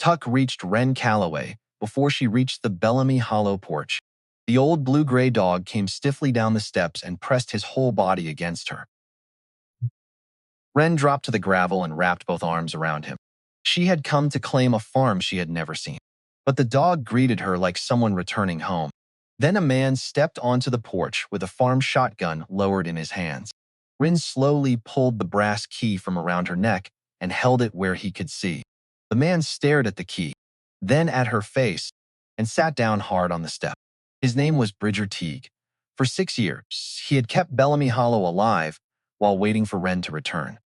Tuck reached Wren Calloway before she reached the Bellamy Hollow porch. The old blue-gray dog came stiffly down the steps and pressed his whole body against her. Wren dropped to the gravel and wrapped both arms around him. She had come to claim a farm she had never seen, but the dog greeted her like someone returning home. Then a man stepped onto the porch with a farm shotgun lowered in his hands. Wren slowly pulled the brass key from around her neck and held it where he could see. The man stared at the key, then at her face, and sat down hard on the step. His name was Teague. For 6 years, he had kept Bellamy Hollow alive while waiting for Wren to return.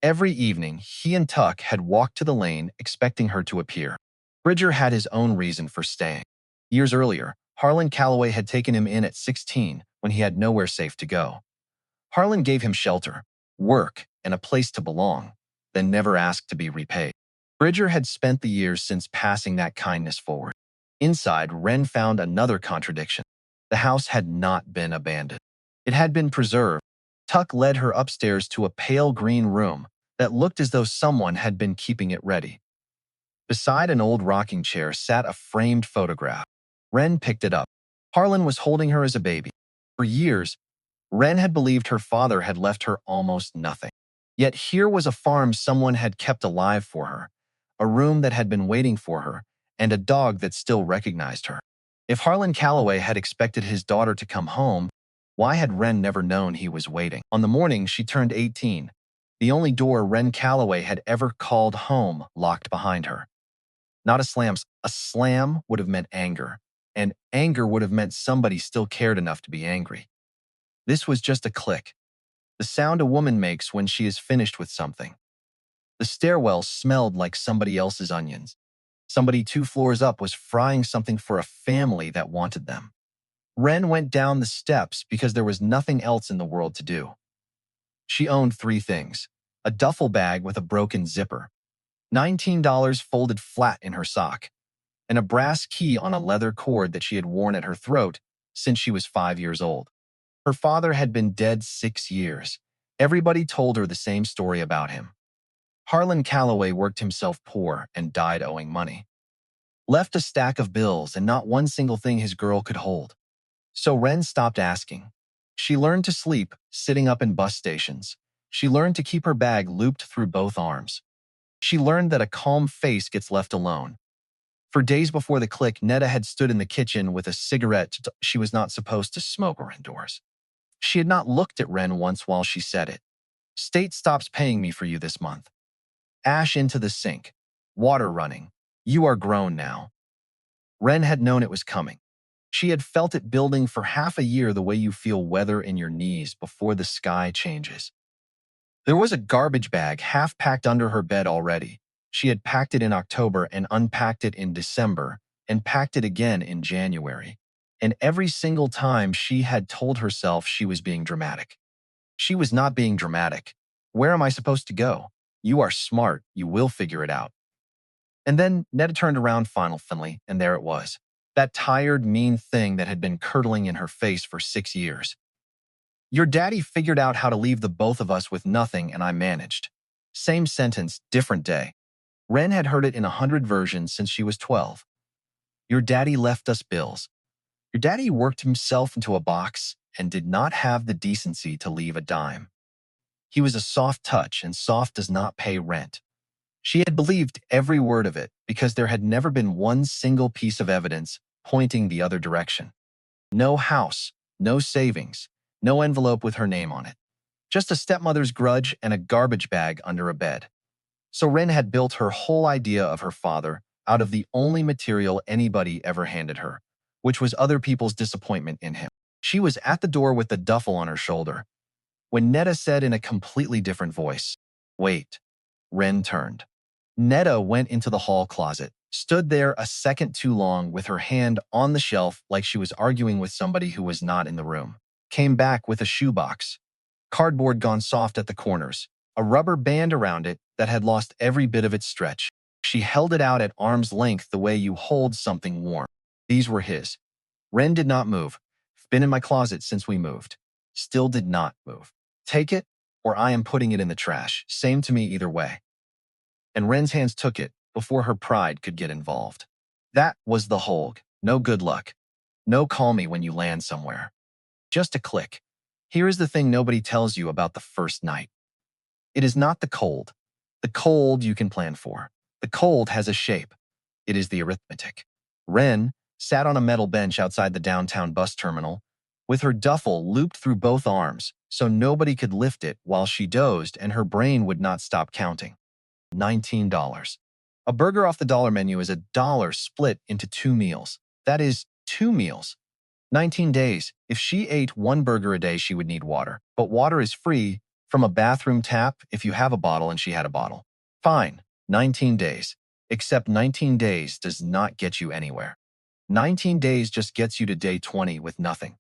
Every evening, he and Tuck had walked to the lane expecting her to appear. Bridger had his own reason for staying. Years earlier, Harlan Calloway had taken him in at 16 when he had nowhere safe to go. Harlan gave him shelter, work, and a place to belong, then never asked to be repaid. Bridger had spent the years since passing that kindness forward. Inside, Wren found another contradiction. The house had not been abandoned. It had been preserved. Tuck led her upstairs to a pale green room that looked as though someone had been keeping it ready. Beside an old rocking chair sat a framed photograph. Wren picked it up. Harlan was holding her as a baby. For years, Wren had believed her father had left her almost nothing. Yet here was a farm someone had kept alive for her, a room that had been waiting for her, and a dog that still recognized her. If Harlan Calloway had expected his daughter to come home, why had Wren never known he was waiting? On the morning she turned 18, the only door Wren Calloway had ever called home locked behind her. Not a slam. A slam would have meant anger, and anger would have meant somebody still cared enough to be angry. This was just a click, the sound a woman makes when she is finished with something. The stairwell smelled like somebody else's onions. Somebody 2 floors up was frying something for a family that wanted them. Wren went down the steps because there was nothing else in the world to do. She owned 3 things: a duffel bag with a broken zipper, $19 folded flat in her sock, and a brass key on a leather cord that she had worn at her throat since she was 5 years old. Her father had been dead 6 years. Everybody told her the same story about him. Harlan Calloway worked himself poor and died owing money. Left a stack of bills and not one single thing his girl could hold. So Wren stopped asking. She learned to sleep sitting up in bus stations. She learned to keep her bag looped through both arms. She learned that a calm face gets left alone. For days before the click, Netta had stood in the kitchen with a cigarette she was not supposed to smoke indoors. She had not looked at Wren once while she said it. State stops paying me for you this month. Ash into the sink. Water running. You are grown now. Wren had known it was coming. She had felt it building for half a year the way you feel weather in your knees before the sky changes. There was a garbage bag half packed under her bed already. She had packed it in October and unpacked it in December and packed it again in January. And every single time she had told herself she was being dramatic. She was not being dramatic. Where am I supposed to go? You are smart. You will figure it out. And then Netta turned around finally, and there it was. That tired, mean thing that had been curdling in her face for 6 years. Your daddy figured out how to leave the both of us with nothing, and I managed. Same sentence, different day. Wren had heard it in 100 versions since she was 12. Your daddy left us bills. Your daddy worked himself into a box and did not have the decency to leave a dime. He was a soft touch, and soft does not pay rent. She had believed every word of it because there had never been one single piece of evidence pointing the other direction. No house, no savings, no envelope with her name on it. Just a stepmother's grudge and a garbage bag under a bed. So Wren had built her whole idea of her father out of the only material anybody ever handed her, which was other people's disappointment in him. She was at the door with the duffel on her shoulder when Netta said in a completely different voice, "Wait." Wren turned. Netta went into the hall closet, stood there a second too long with her hand on the shelf like she was arguing with somebody who was not in the room. Came back with a shoebox. Cardboard gone soft at the corners, a rubber band around it that had lost every bit of its stretch. She held it out at arm's length the way you hold something warm. These were his. Wren did not move. Been in my closet since we moved. Still did not move. Take it, or I am putting it in the trash. Same to me either way. And Wren's hands took it, before her pride could get involved. That was the hold. No good luck. No call me when you land somewhere. Just a click. Here is the thing nobody tells you about the first night. It is not the cold. The cold you can plan for. The cold has a shape. It is the arithmetic. Wren sat on a metal bench outside the downtown bus terminal, with her duffel looped through both arms so nobody could lift it while she dozed and her brain would not stop counting. $19. A burger off the dollar menu is $1 split into 2 meals. That is 2 meals. 19 days. If she ate 1 burger a day, she would need water. But water is free from a bathroom tap if you have a bottle and she had a bottle. Fine. 19 days. Except 19 days does not get you anywhere. 19 days just gets you to day 20 with nothing.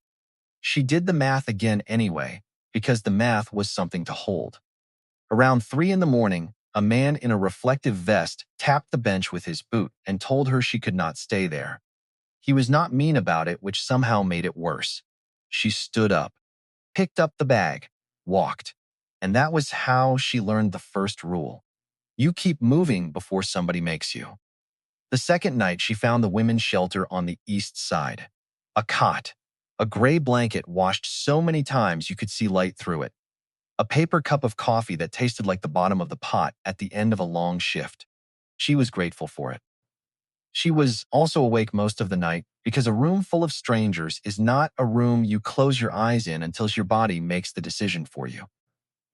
She did the math again anyway, because the math was something to hold. Around 3 in the morning, a man in a reflective vest tapped the bench with his boot and told her she could not stay there. He was not mean about it, which somehow made it worse. She stood up, picked up the bag, walked. And that was how she learned the first rule. You keep moving before somebody makes you. The second night, she found the women's shelter on the east side. A cot, a gray blanket washed so many times you could see light through it. A paper cup of coffee that tasted like the bottom of the pot at the end of a long shift. She was grateful for it. She was also awake most of the night because a room full of strangers is not a room you close your eyes in until your body makes the decision for you.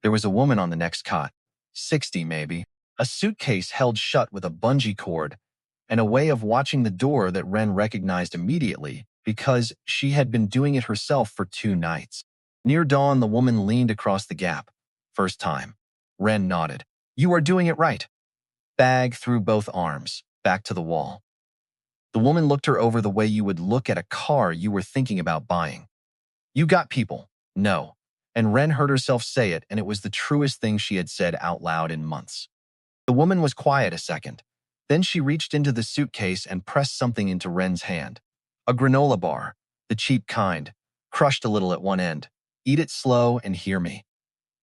There was a woman on the next cot, 60 maybe, a suitcase held shut with a bungee cord, and a way of watching the door that Wren recognized immediately because she had been doing it herself for 2 nights. Near dawn, the woman leaned across the gap. First time. Wren nodded. You are doing it right. Bag through both arms, back to the wall. The woman looked her over the way you would look at a car you were thinking about buying. You got people. No. And Wren heard herself say it, and it was the truest thing she had said out loud in months. The woman was quiet a second. Then she reached into the suitcase and pressed something into Wren's hand. A granola bar, the cheap kind, crushed a little at one end. Eat it slow and hear me.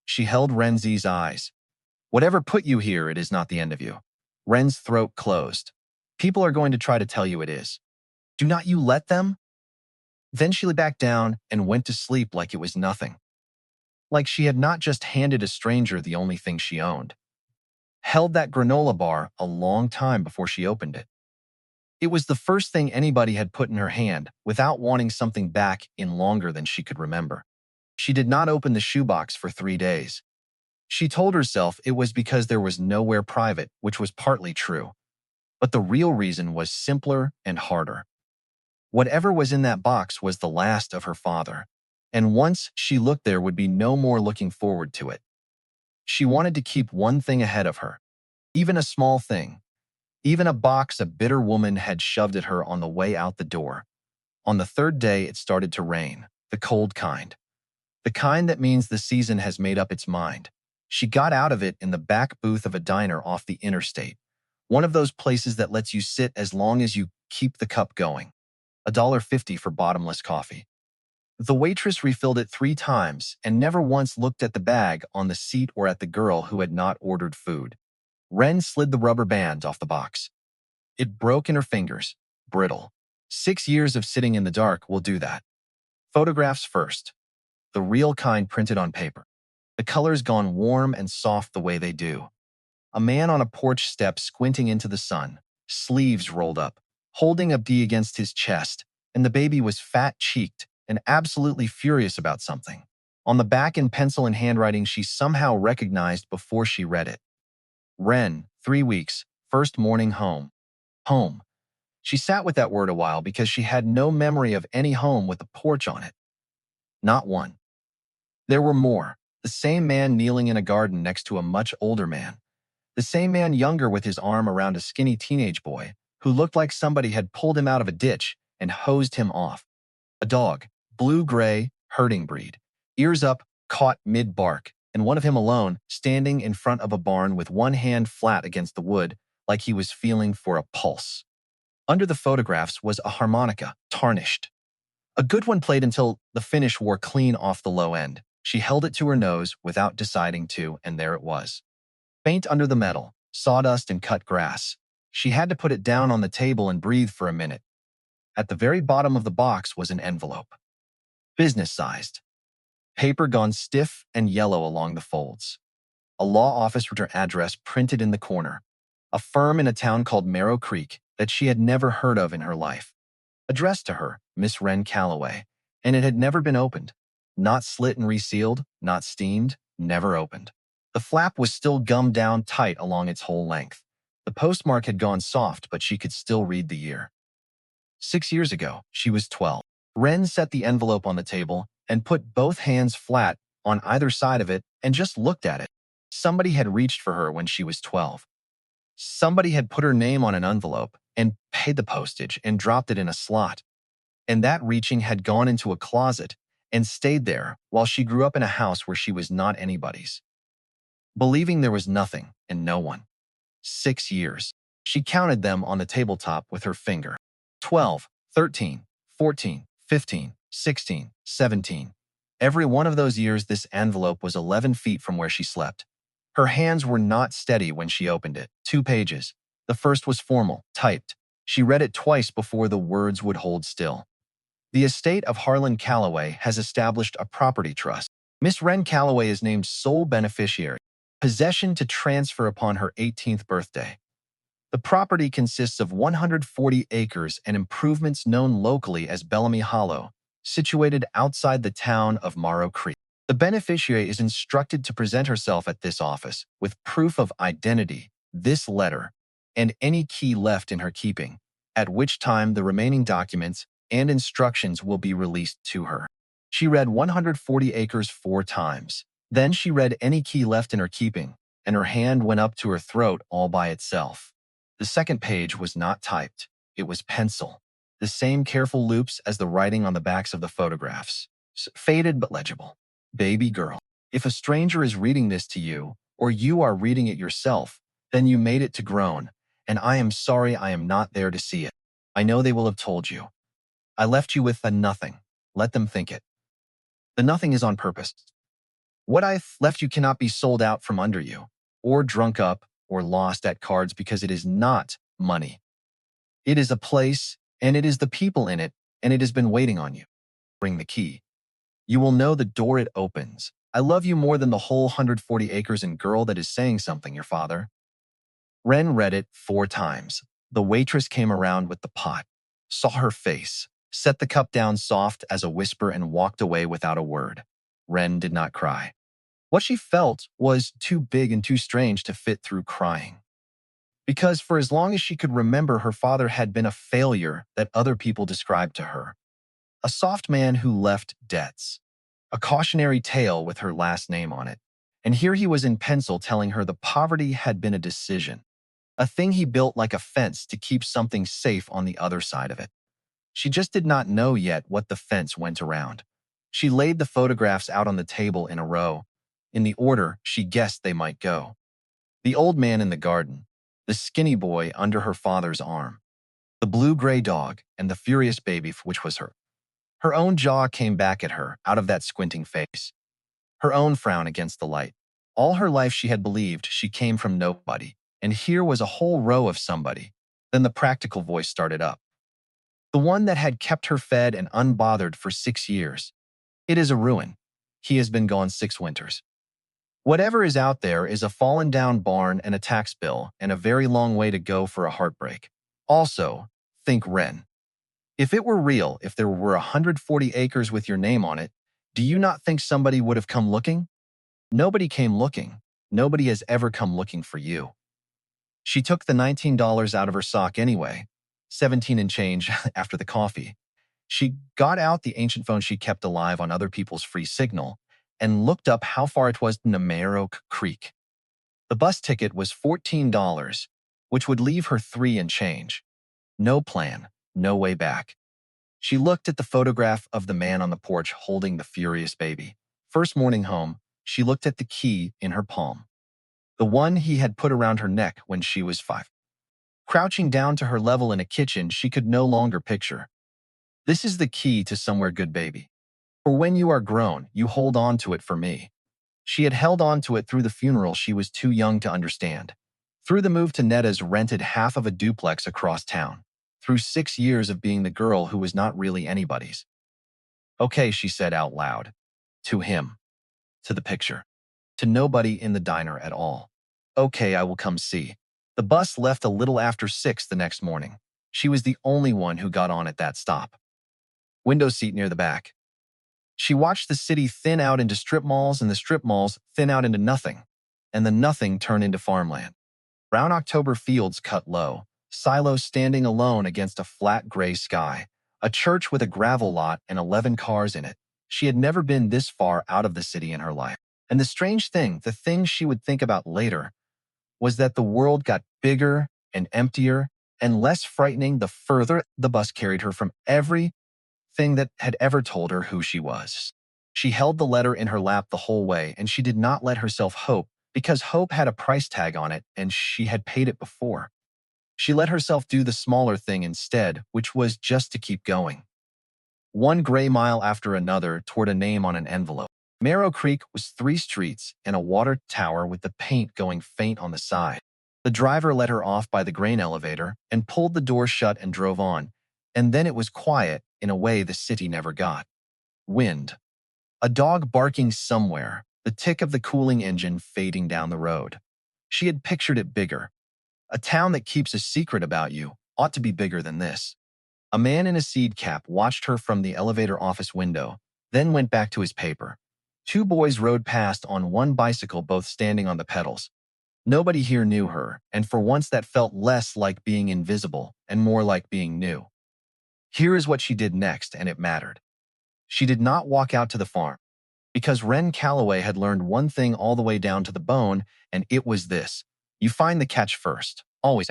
She held Wren's eyes. Whatever put you here, it is not the end of you. Wren's throat closed. People are going to try to tell you it is. Do not you let them? Then she lay back down and went to sleep like it was nothing. Like she had not just handed a stranger the only thing she owned. Held that granola bar a long time before she opened it. It was the first thing anybody had put in her hand without wanting something back in longer than she could remember. She did not open the shoebox for 3 days. She told herself it was because there was nowhere private, which was partly true. But the real reason was simpler and harder. Whatever was in that box was the last of her father, and once she looked there would be no more looking forward to it. She wanted to keep one thing ahead of her, even a small thing, even a box a bitter woman had shoved at her on the way out the door. On the 3rd day, it started to rain, the cold kind. The kind that means the season has made up its mind. She got out of it in the back booth of a diner off the interstate, one of those places that lets you sit as long as you keep the cup going. $1.50 for bottomless coffee. The waitress refilled it 3 times and never once looked at the bag on the seat or at the girl who had not ordered food. Wren slid the rubber band off the box. It broke in her fingers, brittle. 6 years of sitting in the dark will do that. Photographs first. The real kind printed on paper. The colors gone warm and soft the way they do. A man on a porch step squinting into the sun, sleeves rolled up, holding a bee against his chest, and the baby was fat-cheeked and absolutely furious about something. On the back in pencil and handwriting she somehow recognized before she read it. Wren, 3 weeks, first morning home. Home. She sat with that word a while because she had no memory of any home with a porch on it. Not one. There were more. The same man kneeling in a garden next to a much older man. The same man younger with his arm around a skinny teenage boy who looked like somebody had pulled him out of a ditch and hosed him off. A dog, blue-gray, herding breed, ears up, caught mid-bark, and one of him alone, standing in front of a barn with one hand flat against the wood like he was feeling for a pulse. Under the photographs was a harmonica, tarnished. A good one played until the finish wore clean off the low end. She held it to her nose without deciding to, and there it was. Faint under the metal, sawdust and cut grass. She had to put it down on the table and breathe for a minute. At the very bottom of the box was an envelope. Business-sized. Paper gone stiff and yellow along the folds. A law office with her address printed in the corner. A firm in a town called Marrow Creek that she had never heard of in her life. Addressed to her, Miss Wren Calloway, and it had never been opened. Not slit and resealed, not steamed, never opened. The flap was still gummed down tight along its whole length. The postmark had gone soft, but she could still read the year. 6 years ago, she was 12. Wren set the envelope on the table and put both hands flat on either side of it and just looked at it. Somebody had reached for her when she was 12. Somebody had put her name on an envelope and paid the postage and dropped it in a slot. And that reaching had gone into a closet and stayed there while she grew up in a house where she was not anybody's. Believing there was nothing and no one. 6 years. She counted them on the tabletop with her finger. 12, 13, 14, 15, 16, 17. Every one of those years, this envelope was 11 feet from where she slept. Her hands were not steady when she opened it. 2 pages. The first was formal, typed. She read it twice before the words would hold still. The estate of Harlan Calloway has established a property trust. Miss Wren Calloway is named sole beneficiary. Possession to transfer upon her 18th birthday. The property consists of 140 acres and improvements known locally as Bellamy Hollow, situated outside the town of Marrow Creek. The beneficiary is instructed to present herself at this office with proof of identity, this letter, and any key left in her keeping, at which time the remaining documents and instructions will be released to her. She read 140 acres 4 times. Then she read any key left in her keeping, and her hand went up to her throat all by itself. The second page was not typed. It was pencil. The same careful loops as the writing on the backs of the photographs. Faded but legible. Baby girl. If a stranger is reading this to you, or you are reading it yourself, then you made it to grown, and I am sorry I am not there to see it. I know they will have told you. I left you with a nothing. Let them think it. The nothing is on purpose. What I left you cannot be sold out from under you, or drunk up, or lost at cards, because it is not money. It is a place, and it is the people in it, and it has been waiting on you. Bring the key. You will know the door it opens. I love you more than the whole 140 acres and girl that is saying something, your father. Wren read it 4 times. The waitress came around with the pot, saw her face, set the cup down soft as a whisper, and walked away without a word. Wren did not cry. What she felt was too big and too strange to fit through crying. Because for as long as she could remember, her father had been a failure that other people described to her. A soft man who left debts. A cautionary tale with her last name on it. And here he was in pencil telling her the poverty had been a decision. A thing he built like a fence to keep something safe on the other side of it. She just did not know yet what the fence went around. She laid the photographs out on the table in a row, in the order she guessed they might go. The old man in the garden, the skinny boy under her father's arm, the blue-gray dog, and the furious baby, which was her. Her own jaw came back at her out of that squinting face. Her own frown against the light. All her life she had believed she came from nobody, and here was a whole row of somebody. Then the practical voice started up. The one that had kept her fed and unbothered for 6 years. It is a ruin. He has been gone 6 winters. Whatever is out there is a fallen-down barn and a tax bill and a very long way to go for a heartbreak. Also, think Wren. If it were real, if there were 140 acres with your name on it, do you not think somebody would have come looking? Nobody came looking. Nobody has ever come looking for you. She took the $19 out of her sock anyway, 17 and change after the coffee. She got out the ancient phone she kept alive on other people's free signal and looked up how far it was to Marrow Creek. The bus ticket was $14, which would leave her 3 and change. No plan, no way back. She looked at the photograph of the man on the porch holding the furious baby. First morning home, she looked at the key in her palm. The one he had put around her neck when she was 5. Crouching down to her level in a kitchen she could no longer picture. This is the key to somewhere good, baby. For when you are grown, you hold on to it for me. She had held on to it through the funeral she was too young to understand. Through the move to Netta's rented half of a duplex across town. Through 6 years of being the girl who was not really anybody's. Okay, she said out loud. To him. To the picture. To nobody in the diner at all. Okay, I will come see. The bus left a little after 6 the next morning. She was the only one who got on at that stop. Window seat near the back. She watched the city thin out into strip malls and the strip malls thin out into nothing, and the nothing turn into farmland. Brown October fields cut low, silos standing alone against a flat gray sky, a church with a gravel lot and 11 cars in it. She had never been this far out of the city in her life. And the strange thing, the thing she would think about later, was that the world got bigger and emptier and less frightening the further the bus carried her from everything that had ever told her who she was. She held the letter in her lap the whole way, and she did not let herself hope, because hope had a price tag on it and she had paid it before. She let herself do the smaller thing instead, which was just to keep going. One gray mile after another toward a name on an envelope. Marrow Creek was 3 streets and a water tower with the paint going faint on the side. The driver let her off by the grain elevator and pulled the door shut and drove on, and then it was quiet in a way the city never got. Wind. A dog barking somewhere, the tick of the cooling engine fading down the road. She had pictured it bigger. A town that keeps a secret about you ought to be bigger than this. A man in a seed cap watched her from the elevator office window, then went back to his paper. 2 boys rode past on one bicycle, both standing on the pedals. Nobody here knew her, and for once that felt less like being invisible and more like being new. Here is what she did next, and it mattered. She did not walk out to the farm, because Wren Calloway had learned one thing all the way down to the bone, and it was this. You find the catch first, always.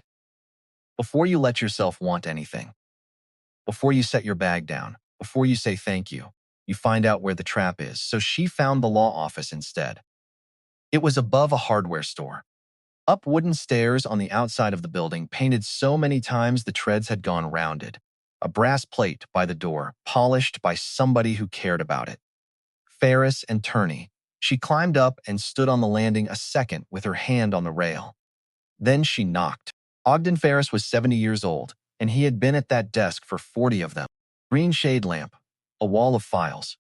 Before you let yourself want anything. Before you set your bag down, before you say thank you, you find out where the trap is. So she found the law office instead. It was above a hardware store. Up wooden stairs on the outside of the building, painted so many times the treads had gone rounded. A brass plate by the door, polished by somebody who cared about it. Ferris and Turney. She climbed up and stood on the landing a second with her hand on the rail. Then she knocked. Ogden Ferris was 70 years old, and he had been at that desk for 40 of them. Green shade lamp, a wall of files,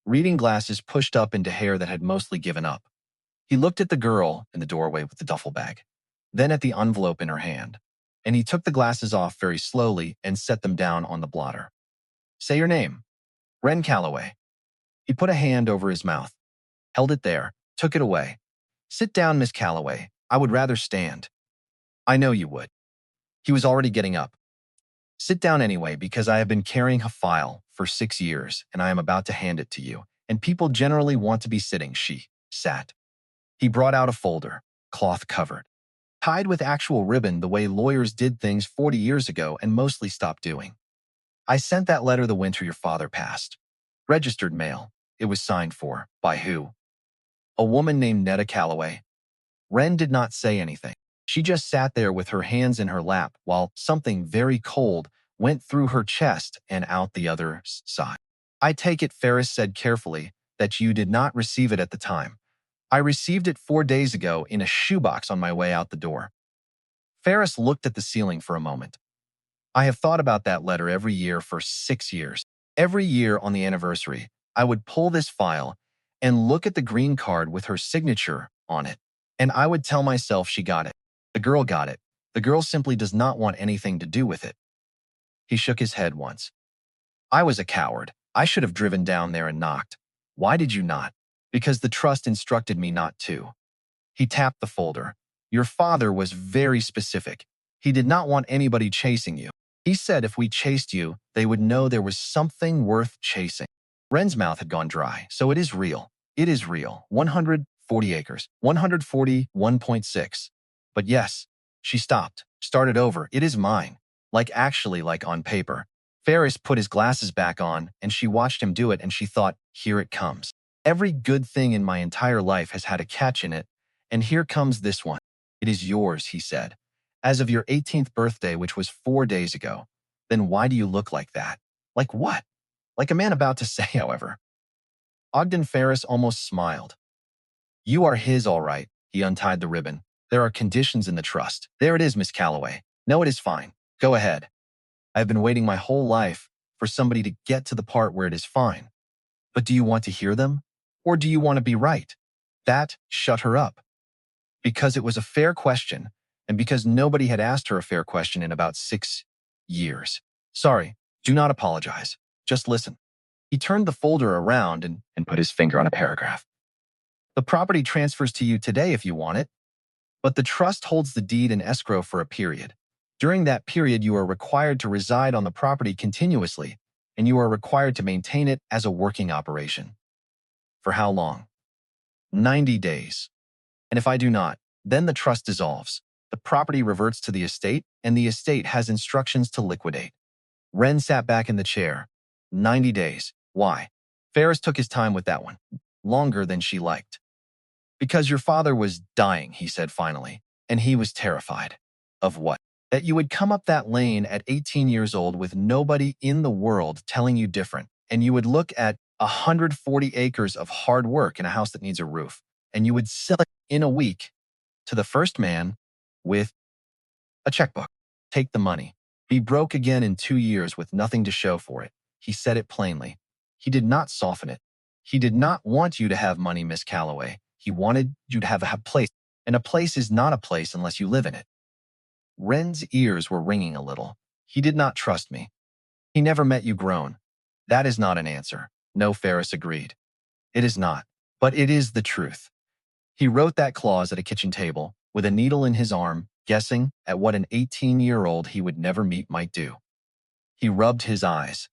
reading glasses pushed up into hair that had mostly given up. He looked at the girl in the doorway with the duffel bag, then at the envelope in her hand, and he took the glasses off very slowly and set them down on the blotter. Say your name. Wren Calloway. He put a hand over his mouth, held it there, took it away. Sit down, Miss Calloway. I would rather stand. I know you would. He was already getting up. Sit down anyway, because I have been carrying a file for 6 years, and I am about to hand it to you, and people generally want to be sitting. She sat. He brought out a folder, cloth covered, tied with actual ribbon the way lawyers did things 40 years ago and mostly stopped doing. I sent that letter the winter your father passed. Registered mail. It was signed for. By who? A woman named Netta Calloway. Wren did not say anything. She just sat there with her hands in her lap while something very cold went through her chest and out the other side. I take it, Ferris said carefully, that you did not receive it at the time. I received it 4 days ago in a shoebox on my way out the door. Ferris looked at the ceiling for a moment. I have thought about that letter every year for 6 years. Every year on the anniversary, I would pull this file and look at the green card with her signature on it, and I would tell myself she got it. The girl got it. The girl simply does not want anything to do with it. He shook his head once. I was a coward. I should have driven down there and knocked. Why did you not? Because the trust instructed me not to. He tapped the folder. Your father was very specific. He did not want anybody chasing you. He said if we chased you, they would know there was something worth chasing. Wren's mouth had gone dry, so it is real. It is real. 140 acres. 141.6. But yes, she stopped, started over. It is mine. Like actually, like on paper. Ferris put his glasses back on, and she watched him do it, and she thought, here it comes. Every good thing in my entire life has had a catch in it, and here comes this one. It is yours, he said. As of your 18th birthday, which was 4 days ago. Then why do you look like that? Like what? Like a man about to say, however. Ogden Ferris almost smiled. You are his, all right. He untied the ribbon. There are conditions in the trust. There it is, Miss Calloway. No, it is fine. Go ahead. I have been waiting my whole life for somebody to get to the part where it is fine. But do you want to hear them? Or do you want to be right? That shut her up. Because it was a fair question, and because nobody had asked her a fair question in about 6 years. Sorry, do not apologize. Just listen. He turned the folder around and put his finger on a paragraph. The property transfers to you today if you want it, but the trust holds the deed in escrow for a period. During that period, you are required to reside on the property continuously, and you are required to maintain it as a working operation. For how long? 90 days. And if I do not, then the trust dissolves. The property reverts to the estate, and the estate has instructions to liquidate. Wren sat back in the chair. 90 days. Why? Ferris took his time with that one. Longer than she liked. Because your father was dying, he said finally, and he was terrified. Of what? That you would come up that lane at 18 years old with nobody in the world telling you different, and you would look at 140 acres of hard work in a house that needs a roof, and you would sell it in a week to the first man with a checkbook. Take the money. Be broke again in 2 years with nothing to show for it. He said it plainly. He did not soften it. He did not want you to have money, Miss Calloway. He wanted you to have a place, and a place is not a place unless you live in it. Wren's ears were ringing a little. He did not trust me. He never met you grown. That is not an answer. No, Ferris agreed. It is not, but it is the truth. He wrote that clause at a kitchen table, with a needle in his arm, guessing at what an 18-year-old he would never meet might do. He rubbed his eyes.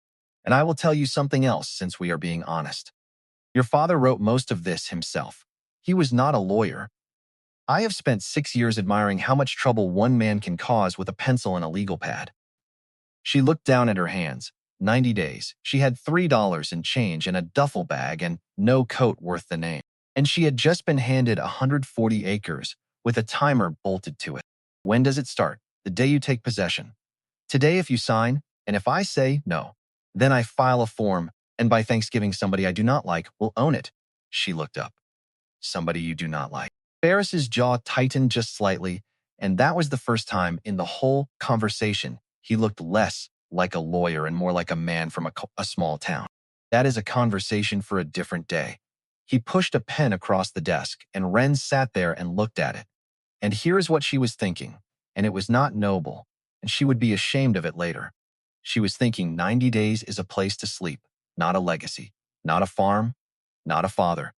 And I will tell you something else since we are being honest. Your father wrote most of this himself. He was not a lawyer. I have spent 6 years admiring how much trouble one man can cause with a pencil and a legal pad. She looked down at her hands. 90 days. She had $3 in change in a duffel bag and no coat worth the name. And she had just been handed 140 acres with a timer bolted to it. When does it start? The day you take possession. Today if you sign, and if I say no, then I file a form, and by Thanksgiving somebody I do not like will own it. She looked up. Somebody you do not like. Ferris's jaw tightened just slightly, and that was the first time in the whole conversation he looked less like a lawyer and more like a man from a small town. That is a conversation for a different day. He pushed a pen across the desk, and Wren sat there and looked at it. And here is what she was thinking, and it was not noble, and she would be ashamed of it later. She was thinking 90 days is a place to sleep, not a legacy, not a farm, not a father.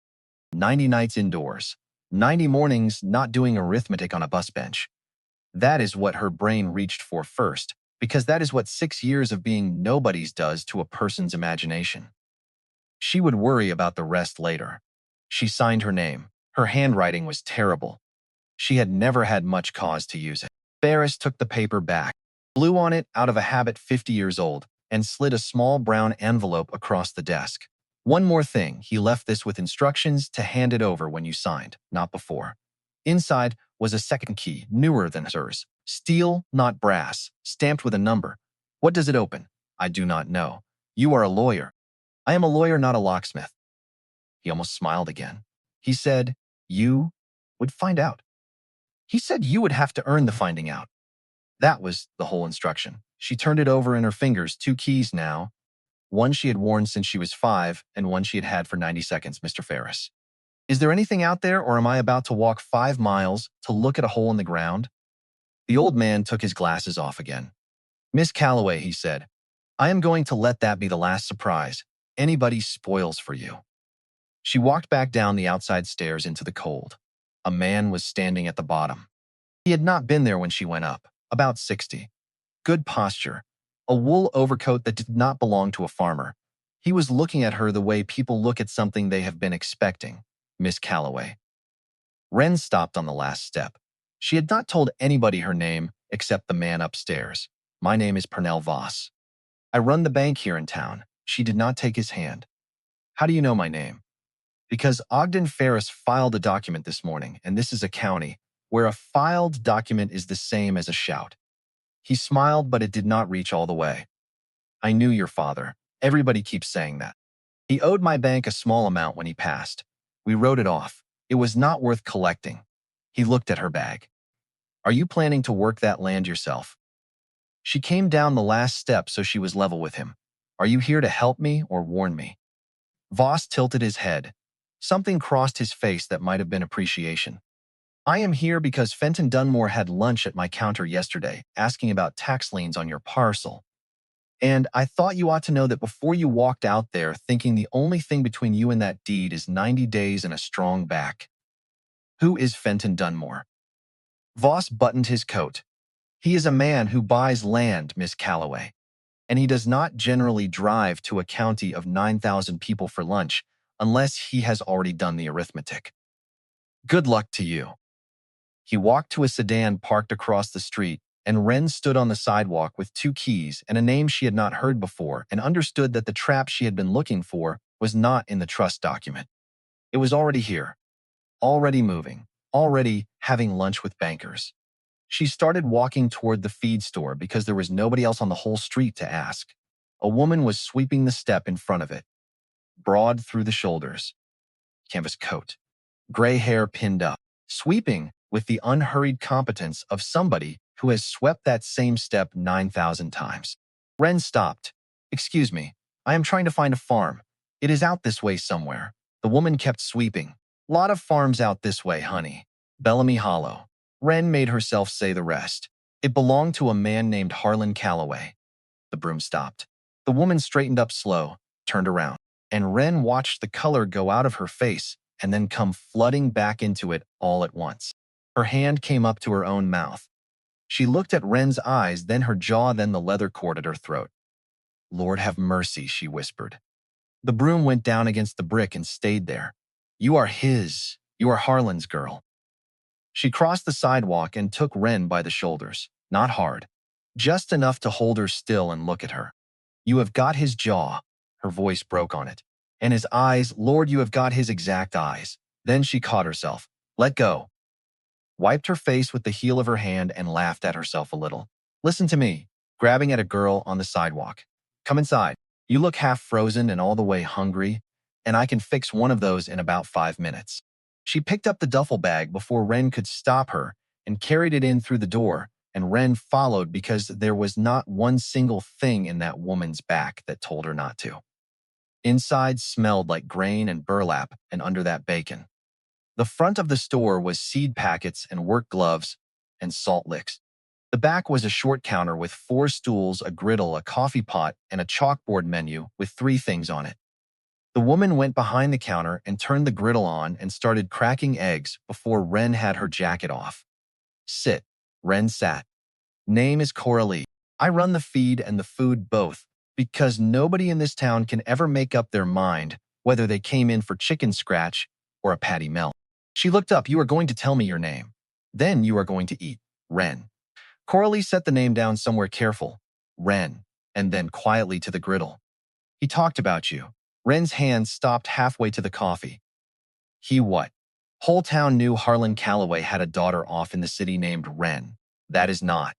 90 nights indoors, 90 mornings not doing arithmetic on a bus bench. That is what her brain reached for first, because that is what 6 years of being nobodies does to a person's imagination. She would worry about the rest later. She signed her name. Her handwriting was terrible. She had never had much cause to use it. Ferris took the paper back, blew on it out of a habit 50 years old, and slid a small brown envelope across the desk. One more thing, he left this with instructions to hand it over when you signed, not before. Inside was a second key, newer than hers. Steel, not brass, stamped with a number. What does it open? I do not know. You are a lawyer. I am a lawyer, not a locksmith. He almost smiled again. He said, you would find out. He said you would have to earn the finding out. That was the whole instruction. She turned it over in her fingers, 2 keys now. One she had worn since she was 5, and one she had had for 90 seconds, Mr. Ferris. Is there anything out there, or am I about to walk 5 miles to look at a hole in the ground? The old man took his glasses off again. Miss Calloway, he said, I am going to let that be the last surprise anybody spoils for you. She walked back down the outside stairs into the cold. A man was standing at the bottom. He had not been there when she went up, about 60. Good posture, a wool overcoat that did not belong to a farmer. He was looking at her the way people look at something they have been expecting, Miss Calloway. Wren stopped on the last step. She had not told anybody her name except the man upstairs. My name is Pernell Voss. I run the bank here in town. She did not take his hand. How do you know my name? Because Ogden Ferris filed a document this morning, and this is a county where a filed document is the same as a shout. He smiled, but it did not reach all the way. I knew your father. Everybody keeps saying that. He owed my bank a small amount when he passed. We wrote it off. It was not worth collecting. He looked at her bag. Are you planning to work that land yourself? She came down the last step so she was level with him. Are you here to help me or warn me? Voss tilted his head. Something crossed his face that might have been appreciation. I am here because Fenton Dunmore had lunch at my counter yesterday, asking about tax liens on your parcel. And I thought you ought to know that before you walked out there thinking the only thing between you and that deed is 90 days and a strong back. Who is Fenton Dunmore? Voss buttoned his coat. He is a man who buys land, Miss Calloway, and he does not generally drive to a county of 9,000 people for lunch unless he has already done the arithmetic. Good luck to you. He walked to a sedan parked across the street, and Wren stood on the sidewalk with 2 keys and a name she had not heard before and understood that the trap she had been looking for was not in the trust document. It was already here, already moving, already having lunch with bankers. She started walking toward the feed store because there was nobody else on the whole street to ask. A woman was sweeping the step in front of it, broad through the shoulders, canvas coat, gray hair pinned up, sweeping with the unhurried competence of somebody who has swept that same step 9,000 times. Wren stopped. Excuse me, I am trying to find a farm. It is out this way somewhere. The woman kept sweeping. Lot of farms out this way, honey. Bellamy Hollow. Wren made herself say the rest. It belonged to a man named Harlan Calloway. The broom stopped. The woman straightened up slow, turned around, and Wren watched the color go out of her face and then come flooding back into it all at once. Her hand came up to her own mouth. She looked at Wren's eyes, then her jaw, then the leather cord at her throat. Lord have mercy, she whispered. The broom went down against the brick and stayed there. You are his. You are Harlan's girl. She crossed the sidewalk and took Wren by the shoulders, not hard, just enough to hold her still and look at her. You have got his jaw, her voice broke on it, and his eyes, Lord, you have got his exact eyes. Then she caught herself. Let go. Wiped her face with the heel of her hand and laughed at herself a little. Listen to me, grabbing at a girl on the sidewalk. Come inside. You look half frozen and all the way hungry, and I can fix one of those in about 5 minutes. She picked up the duffel bag before Wren could stop her and carried it in through the door, and Wren followed because there was not one single thing in that woman's back that told her not to. Inside smelled like grain and burlap, and under that bacon. The front of the store was seed packets and work gloves and salt licks. The back was a short counter with 4 stools, a griddle, a coffee pot, and a chalkboard menu with 3 things on it. The woman went behind the counter and turned the griddle on and started cracking eggs before Wren had her jacket off. Sit. Wren sat. Name is Coralie. I run the feed and the food both because nobody in this town can ever make up their mind whether they came in for chicken scratch or a patty melt. She looked up. You are going to tell me your name. Then you are going to eat. Wren. Coralie set the name down somewhere careful. Wren. And then quietly to the griddle. He talked about you. Wren's hand stopped halfway to the coffee. He what? Whole town knew Harlan Calloway had a daughter off in the city named Wren. That is not.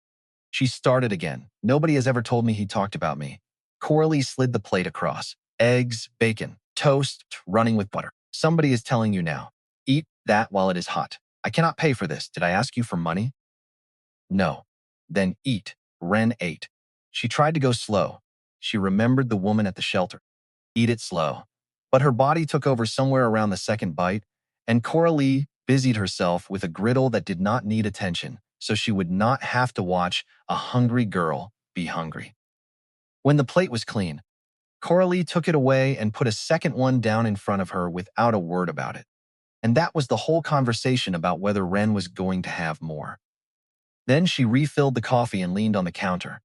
She started again. Nobody has ever told me he talked about me. Coralie slid the plate across. Eggs, bacon, toast, running with butter. Somebody is telling you now. Eat that while it is hot. I cannot pay for this. Did I ask you for money? No. Then eat. Wren ate. She tried to go slow. She remembered the woman at the shelter. Eat it slow. But her body took over somewhere around the second bite, and Coralie busied herself with a griddle that did not need attention, so she would not have to watch a hungry girl be hungry. When the plate was clean, Coralie took it away and put a second one down in front of her without a word about it. And that was the whole conversation about whether Wren was going to have more. Then she refilled the coffee and leaned on the counter.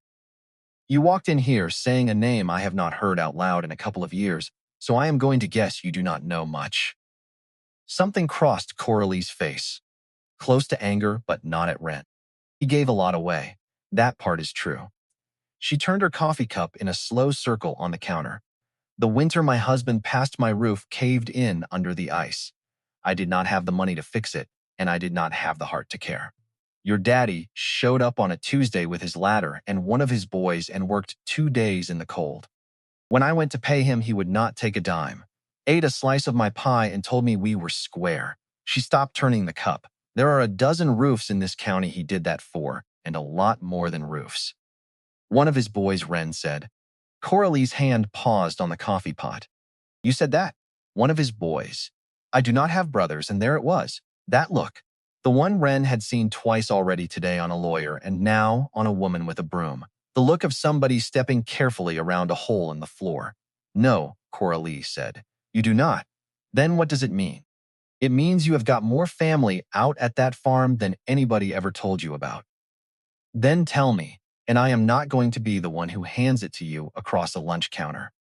You walked in here saying a name I have not heard out loud in a couple of years, so I am going to guess you do not know much. Something crossed Coralie's face, close to anger but not at Wren. He gave a lot away. That part is true. She turned her coffee cup in a slow circle on the counter. The winter my husband passed my roof caved in under the ice. I did not have the money to fix it, and I did not have the heart to care. Your daddy showed up on a Tuesday with his ladder and one of his boys and worked 2 days in the cold. When I went to pay him, he would not take a dime. Ate a slice of my pie and told me we were square. She stopped turning the cup. There are a dozen roofs in this county he did that for, and a lot more than roofs. One of his boys, Wren said. Coralie's hand paused on the coffee pot. You said that? One of his boys. I do not have brothers, and there it was. That look. The one Wren had seen twice already today on a lawyer, and now on a woman with a broom. The look of somebody stepping carefully around a hole in the floor. No, Coralie said. You do not. Then what does it mean? It means you have got more family out at that farm than anybody ever told you about. Then tell me, and I am not going to be the one who hands it to you across a lunch counter.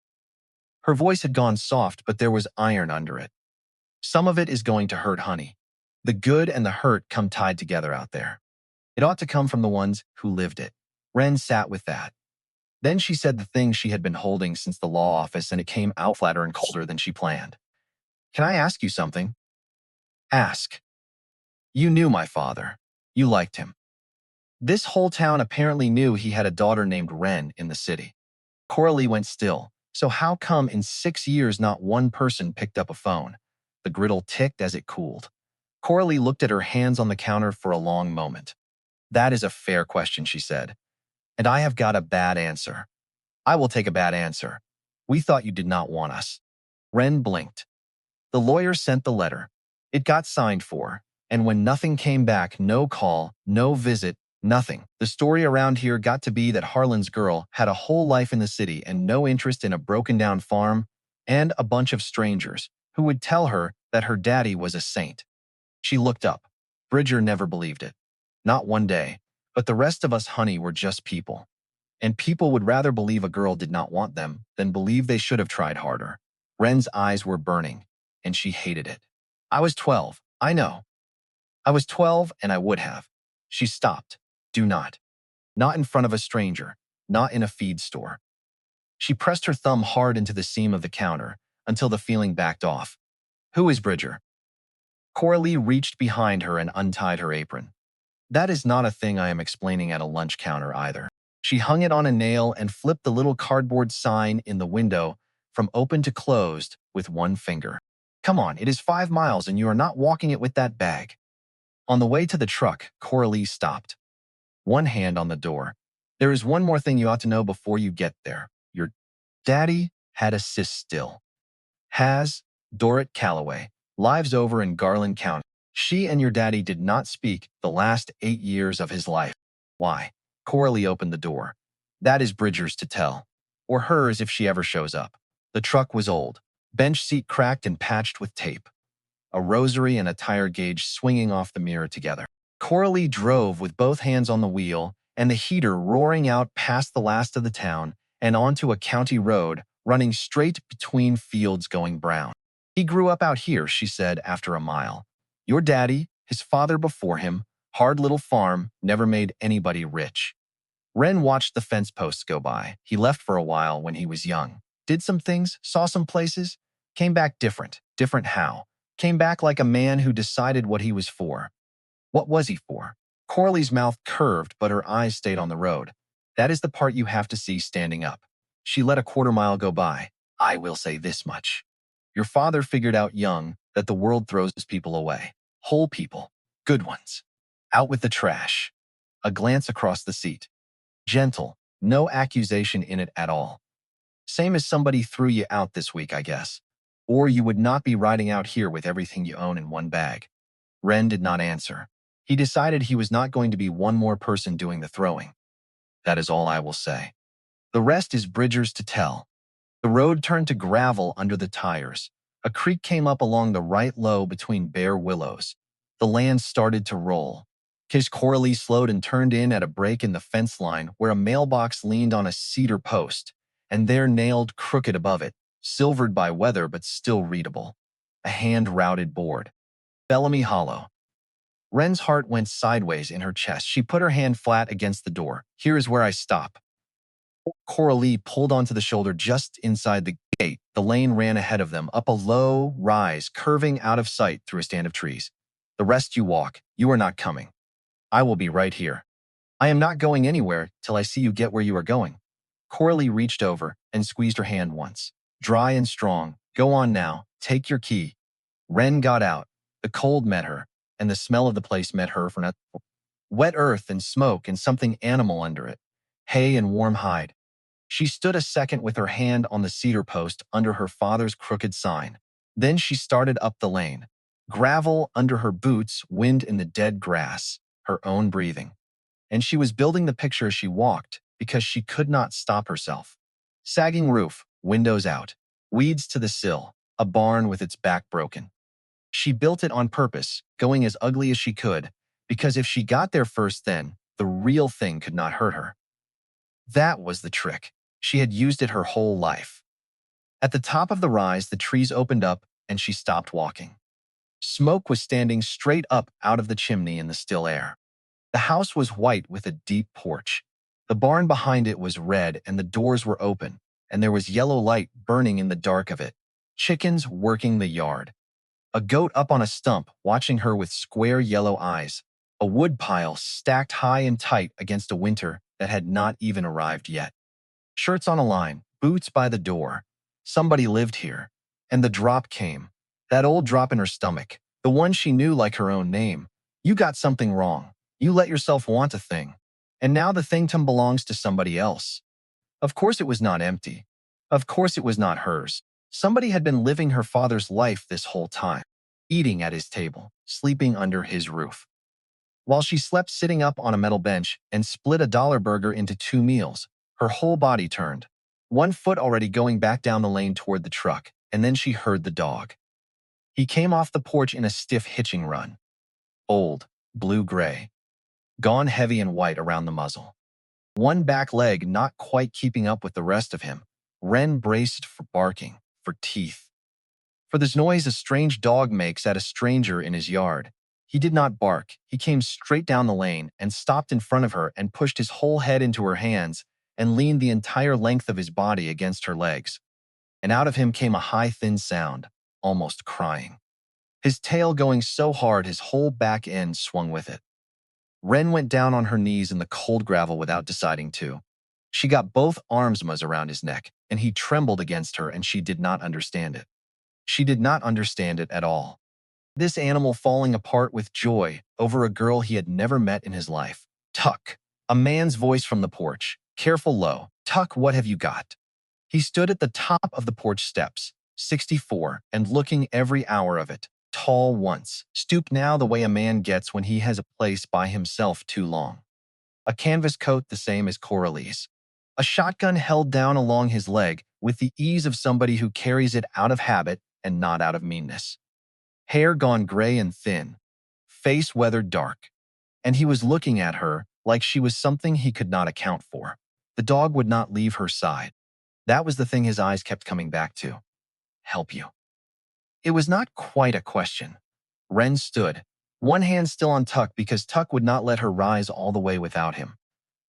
Her voice had gone soft, but there was iron under it. Some of it is going to hurt, honey. The good and the hurt come tied together out there. It ought to come from the ones who lived it. Wren sat with that. Then she said the thing she had been holding since the law office, and it came out flatter and colder than she planned. Can I ask you something? Ask. You knew my father. You liked him. This whole town apparently knew he had a daughter named Wren in the city. Coralie went still. So how come in 6 years not one person picked up a phone? The griddle ticked as it cooled. Coralie looked at her hands on the counter for a long moment. That is a fair question, she said. And I have got a bad answer. I will take a bad answer. We thought you did not want us. Wren blinked. The lawyer sent the letter. It got signed for, and when nothing came back, no call, no visit, nothing. The story around here got to be that Harlan's girl had a whole life in the city and no interest in a broken-down farm, and a bunch of strangers who would tell her that her daddy was a saint. She looked up. Bridger never believed it. Not one day. But the rest of us, honey, were just people. And people would rather believe a girl did not want them than believe they should have tried harder. Wren's eyes were burning, and she hated it. I was 12, I know. I was 12 and I would have. She stopped. Do not. Not in front of a stranger, not in a feed store. She pressed her thumb hard into the seam of the counter until the feeling backed off. Who is Bridger? Coralie reached behind her and untied her apron. That is not a thing I am explaining at a lunch counter either. She hung it on a nail and flipped the little cardboard sign in the window from open to closed with one finger. Come on, it is 5 miles and you are not walking it with that bag. On the way to the truck, Coralie stopped. One hand on the door. There is one more thing you ought to know before you get there. Your daddy had a cyst still. Has, Dorrit Calloway, lives over in Garland County. She and your daddy did not speak the last 8 years of his life. Why? Coralie opened the door. That is Bridger's to tell. Or hers if she ever shows up. The truck was old. Bench seat cracked and patched with tape. A rosary and a tire gauge swinging off the mirror together. Coralie drove with both hands on the wheel and the heater roaring out past the last of the town and onto a county road running straight between fields going brown. He grew up out here, she said after a mile. Your daddy, his father before him, hard little farm, never made anybody rich. Wren watched the fence posts go by. He left for a while when he was young. Did some things, saw some places, came back different. Different how? Came back like a man who decided what he was for. What was he for? Coralie's mouth curved, but her eyes stayed on the road. That is the part you have to see standing up. She let a quarter-mile go by. I will say this much. Your father figured out young that the world throws people away. Whole people. Good ones. Out with the trash. A glance across the seat. Gentle. No accusation in it at all. Same as somebody threw you out this week, I guess. Or you would not be riding out here with everything you own in one bag. Wren did not answer. He decided he was not going to be one more person doing the throwing. That is all I will say. The rest is Bridger's to tell. The road turned to gravel under the tires. A creek came up along the right low between bare willows. The land started to roll. Coralie slowed and turned in at a break in the fence line where a mailbox leaned on a cedar post, and there nailed crooked above it, silvered by weather but still readable, a hand-routed board. Bellamy Hollow. Wren's heart went sideways in her chest. She put her hand flat against the door. Here is where I stop. Coralie pulled onto the shoulder just inside the gate. The lane ran ahead of them, up a low rise, curving out of sight through a stand of trees. The rest you walk. You are not coming. I will be right here. I am not going anywhere till I see you get where you are going. Coralie reached over and squeezed her hand once. Dry and strong. Go on now. Take your key. Wren got out. The cold met her. and the smell of the place met her for nothing. Wet earth and smoke and something animal under it. Hay and warm hide. She stood a second with her hand on the cedar post under her father's crooked sign. Then she started up the lane. Gravel under her boots, wind in the dead grass, her own breathing. And she was building the picture as she walked because she could not stop herself. Sagging roof, windows out, weeds to the sill, a barn with its back broken. She built it on purpose, going as ugly as she could, because if she got there first then, the real thing could not hurt her. That was the trick. She had used it her whole life. At the top of the rise, the trees opened up and she stopped walking. Smoke was standing straight up out of the chimney in the still air. The house was white with a deep porch. The barn behind it was red and the doors were open, and there was yellow light burning in the dark of it. Chickens working the yard. A goat up on a stump watching her with square yellow eyes. A wood pile stacked high and tight against a winter that had not even arrived yet. Shirts on a line, boots by the door. Somebody lived here. And the drop came. That old drop in her stomach. The one she knew like her own name. You got something wrong. You let yourself want a thing. And now the thing belongs to somebody else. Of course it was not empty. Of course it was not hers. Somebody had been living her father's life this whole time. Eating at his table, sleeping under his roof. While she slept sitting up on a metal bench and split a dollar burger into 2 meals, her whole body turned. One foot already going back down the lane toward the truck, and then she heard the dog. He came off the porch in a stiff hitching run. Old, blue-gray. Gone heavy and white around the muzzle. One back leg not quite keeping up with the rest of him. Wren braced for barking, for teeth. For this noise a strange dog makes at a stranger in his yard. He did not bark. He came straight down the lane and stopped in front of her and pushed his whole head into her hands and leaned the entire length of his body against her legs. And out of him came a high, thin sound, almost crying. His tail going so hard his whole back end swung with it. Wren went down on her knees in the cold gravel without deciding to. She got both arms around his neck, and he trembled against her, and she did not understand it. She did not understand it at all. This animal falling apart with joy over a girl he had never met in his life. Tuck. A man's voice from the porch. Careful low. Tuck, what have you got? He stood at the top of the porch steps, 64, and looking every hour of it. Tall once, stooped now the way a man gets when he has a place by himself too long. A canvas coat the same as Coralie's. A shotgun held down along his leg with the ease of somebody who carries it out of habit and not out of meanness. Hair gone gray and thin. Face weathered dark. And he was looking at her like she was something he could not account for. The dog would not leave her side. That was the thing his eyes kept coming back to. Help you. It was not quite a question. Wren stood, one hand still on Tuck because Tuck would not let her rise all the way without him.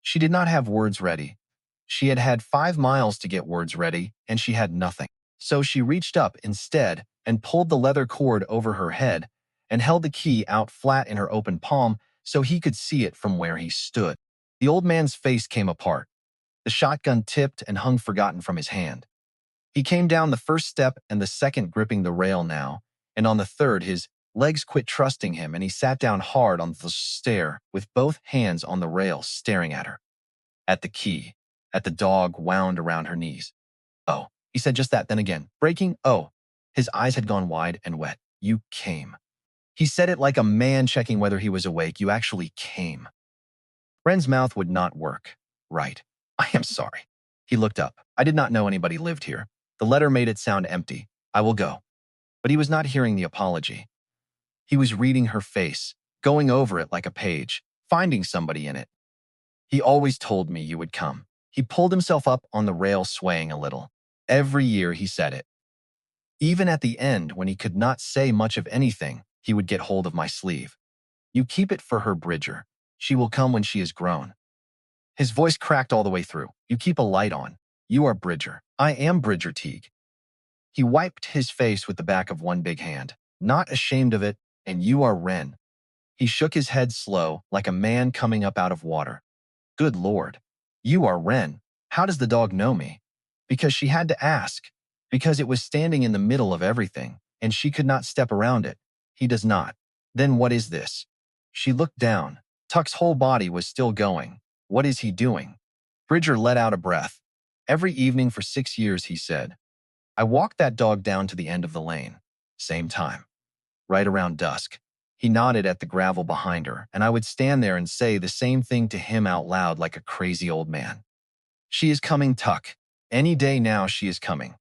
She did not have words ready. She had had 5 miles to get words ready, and she had nothing. So she reached up instead and pulled the leather cord over her head and held the key out flat in her open palm so he could see it from where he stood. The old man's face came apart. The shotgun tipped and hung forgotten from his hand. He came down the first step and the second gripping the rail now, and on the third his legs quit trusting him and he sat down hard on the stair with both hands on the rail staring at her. At the key, at the dog wound around her knees. Oh, he said just that, then again, breaking, oh. His eyes had gone wide and wet. You came. He said it like a man checking whether he was awake. You actually came. Wren's mouth would not work. Right. I am sorry. He looked up. I did not know anybody lived here. The letter made it sound empty. I will go. But he was not hearing the apology. He was reading her face, going over it like a page, finding somebody in it. He always told me you would come. He pulled himself up on the rail, swaying a little. Every year he said it. Even at the end, when he could not say much of anything, he would get hold of my sleeve. You keep it for her, Bridger. She will come when she is grown. His voice cracked all the way through. You keep a light on. You are Bridger. I am Bridger Teague. He wiped his face with the back of one big hand. Not ashamed of it, and you are Wren. He shook his head slow, like a man coming up out of water. Good Lord. You are Wren. How does the dog know me? Because she had to ask. Because it was standing in the middle of everything, and she could not step around it. He does not. Then what is this? She looked down. Tuck's whole body was still going. What is he doing? Bridger let out a breath. Every evening for 6 years, he said. I walked that dog down to the end of the lane. Same time. Right around dusk. He nodded at the gravel behind her, and I would stand there and say the same thing to him out loud like a crazy old man. She is coming, Tuck. Any day now she is coming.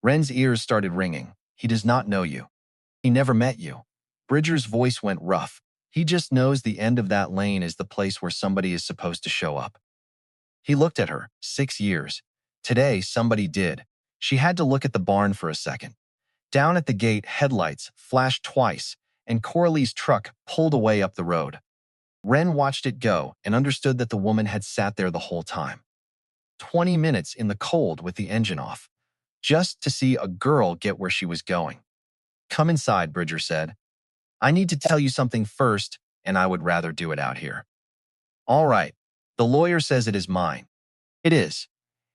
Wren's ears started ringing. He does not know you. He never met you. Bridger's voice went rough. He just knows the end of that lane is the place where somebody is supposed to show up. He looked at her. 6 years. Today, somebody did. She had to look at the barn for a second. Down at the gate, headlights flashed twice, and Coralie's truck pulled away up the road. Wren watched it go and understood that the woman had sat there the whole time. 20 minutes in the cold with the engine off, just to see a girl get where she was going. Come inside, Bridger said. I need to tell you something first, and I would rather do it out here. All right. The lawyer says it is mine. It is.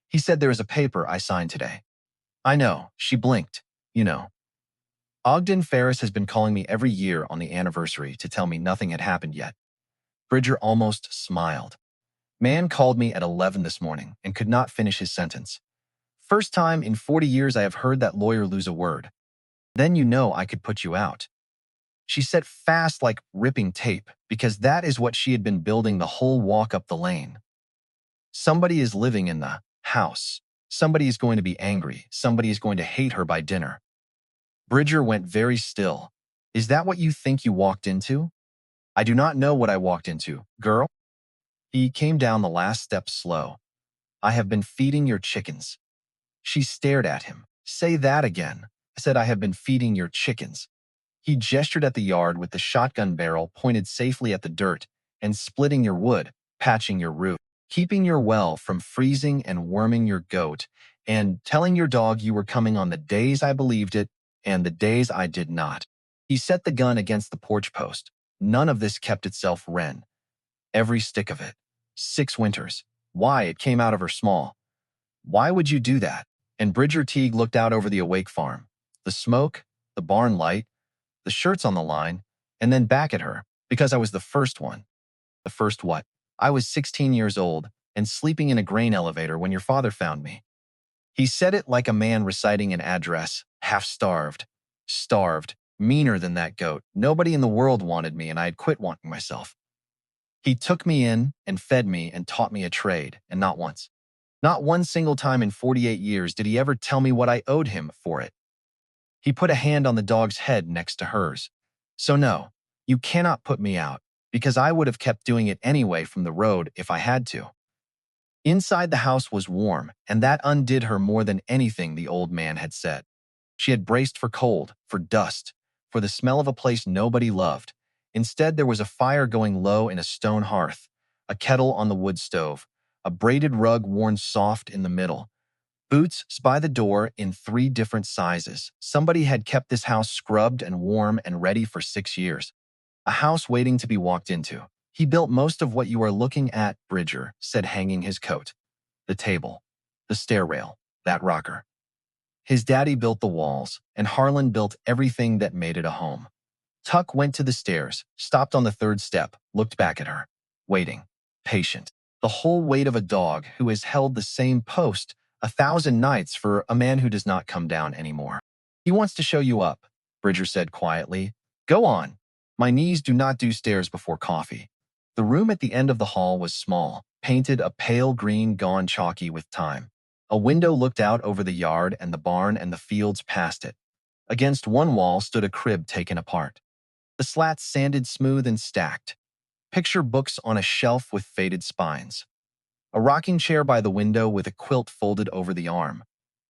He said there is a paper I signed today. I know. She blinked. You know. Ogden Ferris has been calling me every year on the anniversary to tell me nothing had happened yet. Bridger almost smiled. Man called me at 11 this morning and could not finish his sentence. First time in 40 years I have heard that lawyer lose a word. Then you know I could put you out. She said fast like ripping tape because that is what she had been building the whole walk up the lane. Somebody is living in the house. Somebody is going to be angry. Somebody is going to hate her by dinner. Bridger went very still. Is that what you think you walked into? I do not know what I walked into, girl. He came down the last step slow. I have been feeding your chickens. She stared at him. Say that again. I said I have been feeding your chickens. He gestured at the yard with the shotgun barrel pointed safely at the dirt and splitting your wood, patching your roof, keeping your well from freezing and worming your goat, and telling your dog you were coming on the days I believed it and the days I did not. He set the gun against the porch post. None of this kept itself, Wren. Every stick of it. 6 winters. Why, it came out of her small. Why would you do that? And Bridger Teague looked out over the awake farm. The smoke, the barn light, the shirts on the line, and then back at her, because I was the first one. The first what? I was 16 years old and sleeping in a grain elevator when your father found me. He said it like a man reciting an address, half-starved. Starved. Meaner than that goat. Nobody in the world wanted me, and I had quit wanting myself. He took me in and fed me and taught me a trade, and not once. Not one single time in 48 years did he ever tell me what I owed him for it. He put a hand on the dog's head next to hers. So no, you cannot put me out, because I would have kept doing it anyway from the road if I had to. Inside the house was warm, and that undid her more than anything the old man had said. She had braced for cold, for dust, for the smell of a place nobody loved. Instead, there was a fire going low in a stone hearth, a kettle on the wood stove, a braided rug worn soft in the middle, boots by the door in 3 different sizes. Somebody had kept this house scrubbed and warm and ready for 6 years. A house waiting to be walked into. He built most of what you are looking at, Bridger said, hanging his coat. The table, the stair rail, that rocker. His daddy built the walls, and Harlan built everything that made it a home. Tuck went to the stairs, stopped on the 3rd step, looked back at her. Waiting. Patient. The whole weight of a dog who has held the same post 1,000 nights for a man who does not come down anymore. He wants to show you up, Bridger said quietly. Go on. My knees do not do stairs before coffee. The room at the end of the hall was small, painted a pale green gone chalky with time. A window looked out over the yard and the barn and the fields past it. Against one wall stood a crib taken apart. The slats sanded smooth and stacked. Picture books on a shelf with faded spines. A rocking chair by the window with a quilt folded over the arm.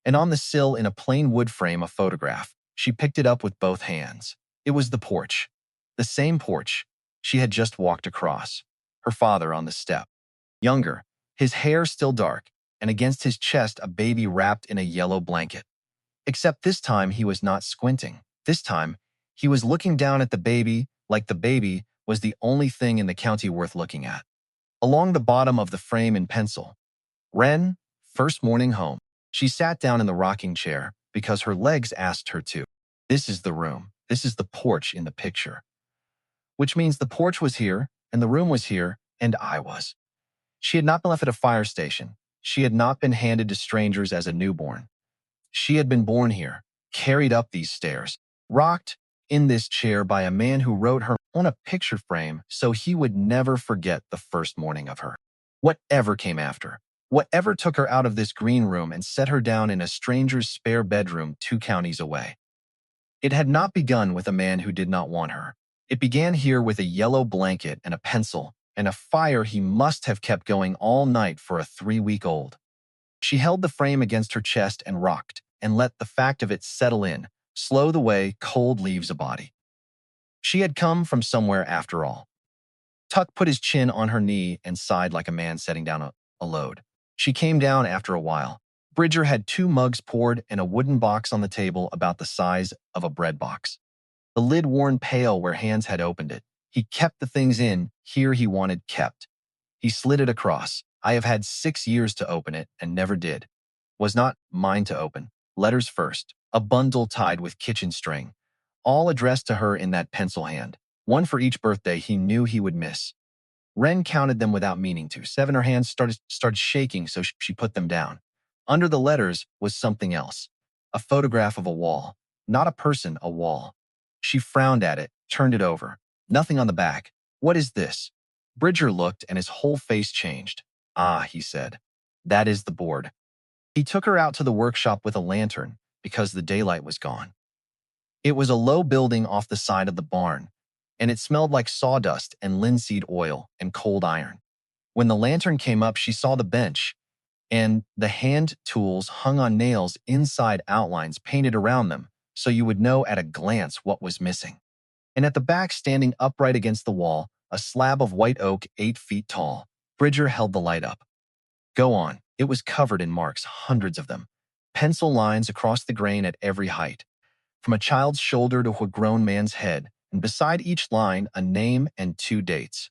And on the sill in a plain wood frame a photograph. She picked it up with both hands. It was the porch. The same porch she had just walked across. Her father on the step. Younger, his hair still dark, and against his chest a baby wrapped in a yellow blanket. Except this time he was not squinting. This time, he was looking down at the baby like the baby was the only thing in the county worth looking at. Along the bottom of the frame in pencil, Wren, first morning home. She sat down in the rocking chair because her legs asked her to. This is the room. This is the porch in the picture. which means the porch was here, and the room was here, and I was. She had not been left at a fire station. She had not been handed to strangers as a newborn. She had been born here, carried up these stairs, rocked in this chair by a man who wrote her on a picture frame so he would never forget the first morning of her. Whatever came after, whatever took her out of this green room and set her down in a stranger's spare bedroom 2 counties away. It had not begun with a man who did not want her. It began here with a yellow blanket and a pencil and a fire he must have kept going all night for a 3-week-old. She held the frame against her chest and rocked, and let the fact of it settle in, slow the way cold leaves a body. She had come from somewhere after all. Tuck put his chin on her knee and sighed like a man setting down a load. She came down after a while. Bridger had 2 mugs poured and a wooden box on the table about the size of a bread box. The lid worn pale where hands had opened it. He kept the things in, here he wanted kept. He slid it across. I have had 6 years to open it and never did. Was not mine to open. Letters first. A bundle tied with kitchen string. All addressed to her in that pencil hand. One for each birthday he knew he would miss. Wren counted them without meaning to. 7, her hands started shaking, so she put them down. Under the letters was something else. A photograph of a wall. Not a person, a wall. She frowned at it, turned it over. Nothing on the back. What is this? Bridger looked and his whole face changed. Ah, he said. That is the board. He took her out to the workshop with a lantern because the daylight was gone. It was a low building off the side of the barn, and it smelled like sawdust and linseed oil and cold iron. When the lantern came up, she saw the bench and the hand tools hung on nails inside outlines painted around them so you would know at a glance what was missing. And at the back, standing upright against the wall, a slab of white oak 8 feet tall. Bridger held the light up. Go on. It was covered in marks, hundreds of them. Pencil lines across the grain at every height, from a child's shoulder to a grown man's head, and beside each line, a name and 2 dates.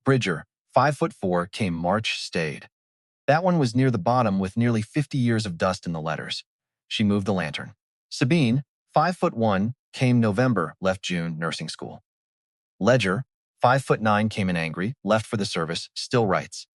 Bridger, 5'4", came March, stayed. That one was near the bottom with nearly 50 years of dust in the letters. She moved the lantern. Sabine, 5'1", came November, left June, nursing school. Ledger, 5'9", came in angry, left for the service, still writes.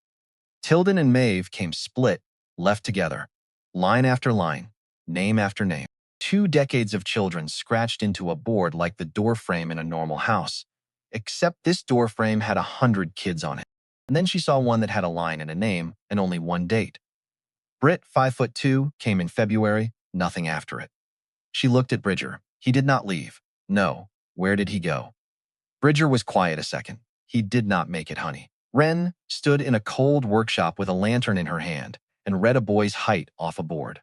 Tilden and Maeve came split, left together. Line after line, name after name. 2 decades of children scratched into a board like the door frame in a normal house. Except this door frame had 100 kids on it. And then she saw one that had a line and a name and only 1 date. Britt, 5'2", came in February, nothing after it. She looked at Bridger. He did not leave. No. Where did he go? Bridger was quiet a second. He did not make it, honey. Wren stood in a cold workshop with a lantern in her hand and read a boy's height off a board.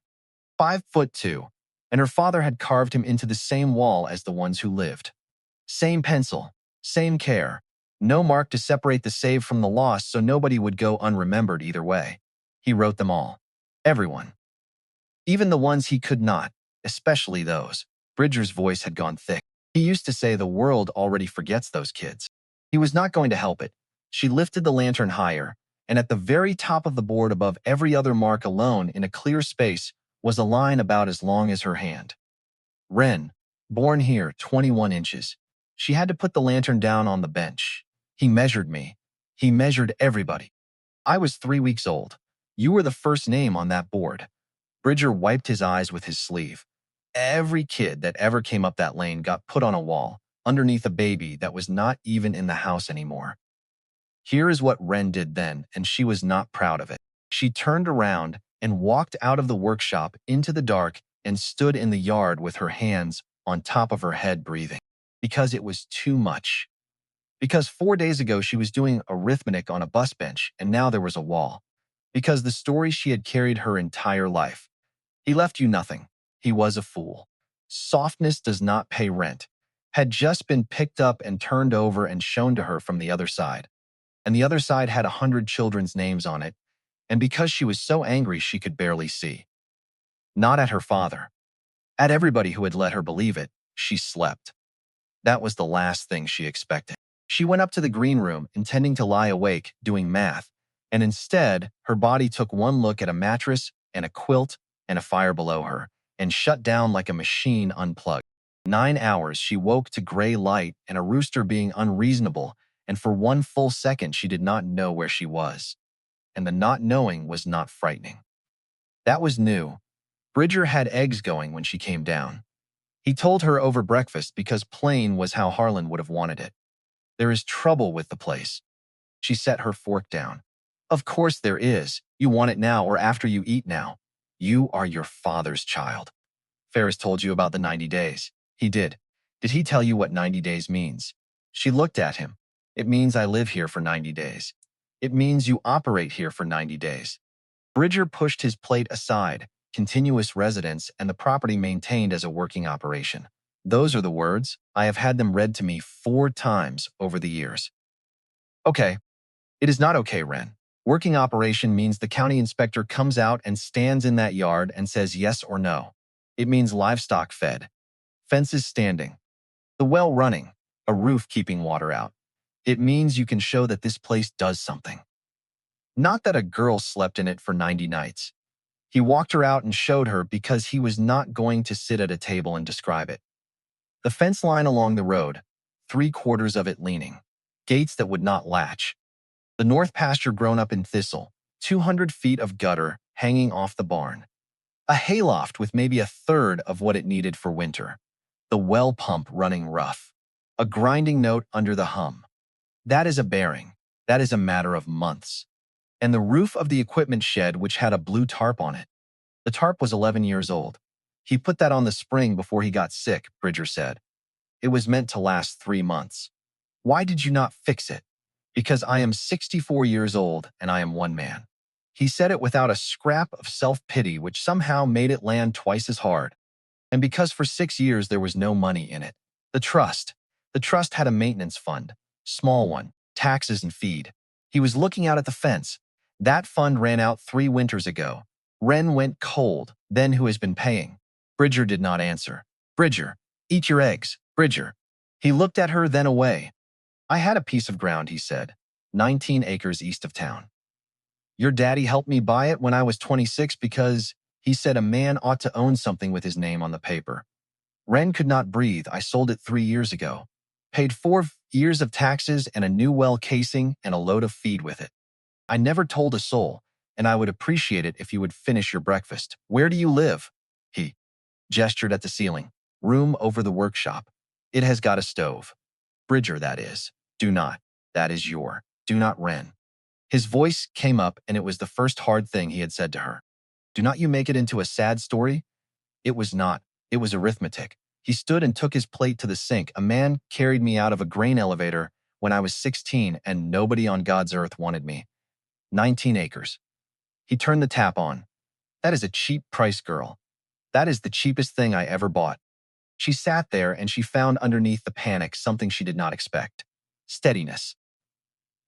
5'2", and her father had carved him into the same wall as the ones who lived. Same pencil, same care. No mark to separate the saved from the lost so nobody would go unremembered either way. He wrote them all. Everyone. Even the ones he could not, especially those. Bridger's voice had gone thick. He used to say the world already forgets those kids. He was not going to help it. She lifted the lantern higher, and at the very top of the board above every other mark alone in a clear space was a line about as long as her hand. Wren, born here, 21 inches. She had to put the lantern down on the bench. He measured me. He measured everybody. I was 3 weeks old. You were the first name on that board. Bridger wiped his eyes with his sleeve. Every kid that ever came up that lane got put on a wall, underneath a baby that was not even in the house anymore. Here is what Wren did then, and she was not proud of it. She turned around and walked out of the workshop into the dark and stood in the yard with her hands on top of her head breathing. Because it was too much. Because 4 days ago she was doing arithmetic on a bus bench and now there was a wall. Because the story she had carried her entire life. He left you nothing. He was a fool. Softness does not pay rent. Had just been picked up and turned over and shown to her from the other side. And the other side had 100 children's names on it, and because she was so angry she could barely see. Not at her father. At everybody who had let her believe it, she slept. That was the last thing she expected. She went up to the green room, intending to lie awake, doing math, and instead, her body took one look at a mattress and a quilt and a fire below her, and shut down like a machine unplugged. 9 hours she woke to gray light and a rooster being unreasonable, and for one full second she did not know where she was. And the not knowing was not frightening. That was new. Bridger had eggs going when she came down. He told her over breakfast because plain was how Harlan would have wanted it. There is trouble with the place. She set her fork down. Of course there is. You want it now or after you eat now. You are your father's child. Ferris told you about the 90 days. He did. Did he tell you what 90 days means? She looked at him. It means I live here for 90 days. It means you operate here for 90 days. Bridger pushed his plate aside, continuous residence and the property maintained as a working operation. Those are the words. I have had them read to me 4 times over the years. Okay. It is not okay, Wren. Working operation means the county inspector comes out and stands in that yard and says yes or no. It means livestock fed, fences standing, the well running, a roof keeping water out. It means you can show that this place does something. Not that a girl slept in it for 90 nights. He walked her out and showed her because he was not going to sit at a table and describe it. The fence line along the road, 3/4 of it leaning, gates that would not latch. The north pasture grown up in thistle, 200 feet of gutter hanging off the barn. A hayloft with maybe a third of what it needed for winter. The well pump running rough. A grinding note under the hum. That is a bearing. That is a matter of months. And the roof of the equipment shed which had a blue tarp on it. The tarp was 11 years old. He put that on the spring before he got sick, Bridger said. It was meant to last 3 months. Why did you not fix it? Because I am 64 years old and I am one man. He said it without a scrap of self-pity which somehow made it land twice as hard. And because for 6 years there was no money in it. The trust had a maintenance fund, small one, taxes and feed. He was looking out at the fence. That fund ran out 3 winters ago. Wren went cold, then who has been paying? Bridger did not answer. Bridger, eat your eggs, Bridger. He looked at her, then away. I had a piece of ground, he said, 19 acres east of town. Your daddy helped me buy it when I was 26 because he said a man ought to own something with his name on the paper. Wren could not breathe. I sold it 3 years ago. Paid 4 years of taxes and a new well casing and a load of feed with it. I never told a soul, and I would appreciate it if you would finish your breakfast. Where do you live? He gestured at the ceiling. Room over the workshop. It has got a stove. Bridger, that is. Do not. That is your. Do not, Wren. His voice came up, and it was the first hard thing he had said to her. Do not you make it into a sad story? It was not. It was arithmetic. He stood and took his plate to the sink. A man carried me out of a grain elevator when I was 16, and nobody on God's earth wanted me. 19 acres. He turned the tap on. That is a cheap price, girl. That is the cheapest thing I ever bought. She sat there and she found underneath the panic something she did not expect. Steadiness.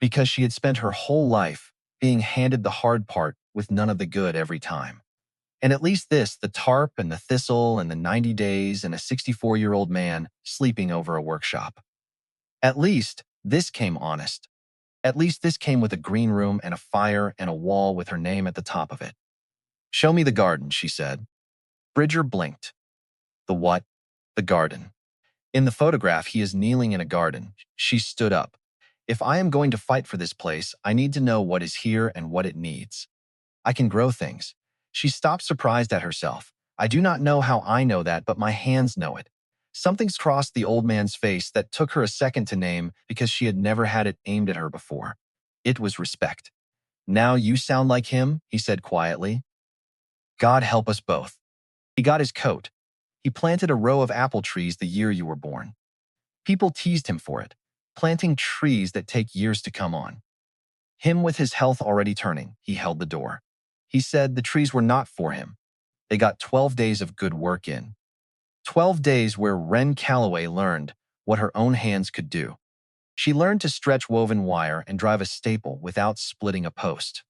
Because she had spent her whole life being handed the hard part with none of the good every time. And at least this, the tarp and the thistle and the 90 days and a 64-year-old man sleeping over a workshop. At least this came honest. At least this came with a green room and a fire and a wall with her name at the top of it. Show me the garden, she said. Bridger blinked. The what? The garden. In the photograph, he is kneeling in a garden. She stood up. If I am going to fight for this place, I need to know what is here and what it needs. I can grow things. She stopped, surprised at herself. I do not know how I know that, but my hands know it. Something's crossed the old man's face that took her a second to name because she had never had it aimed at her before. It was respect. Now you sound like him, he said quietly. God help us both. He got his coat. He planted a row of apple trees the year you were born. People teased him for it, planting trees that take years to come on. Him with his health already turning, he held the door. He said the trees were not for him. They got 12 days of good work in. 12 days where Wren Calloway learned what her own hands could do. She learned to stretch woven wire and drive a staple without splitting a post.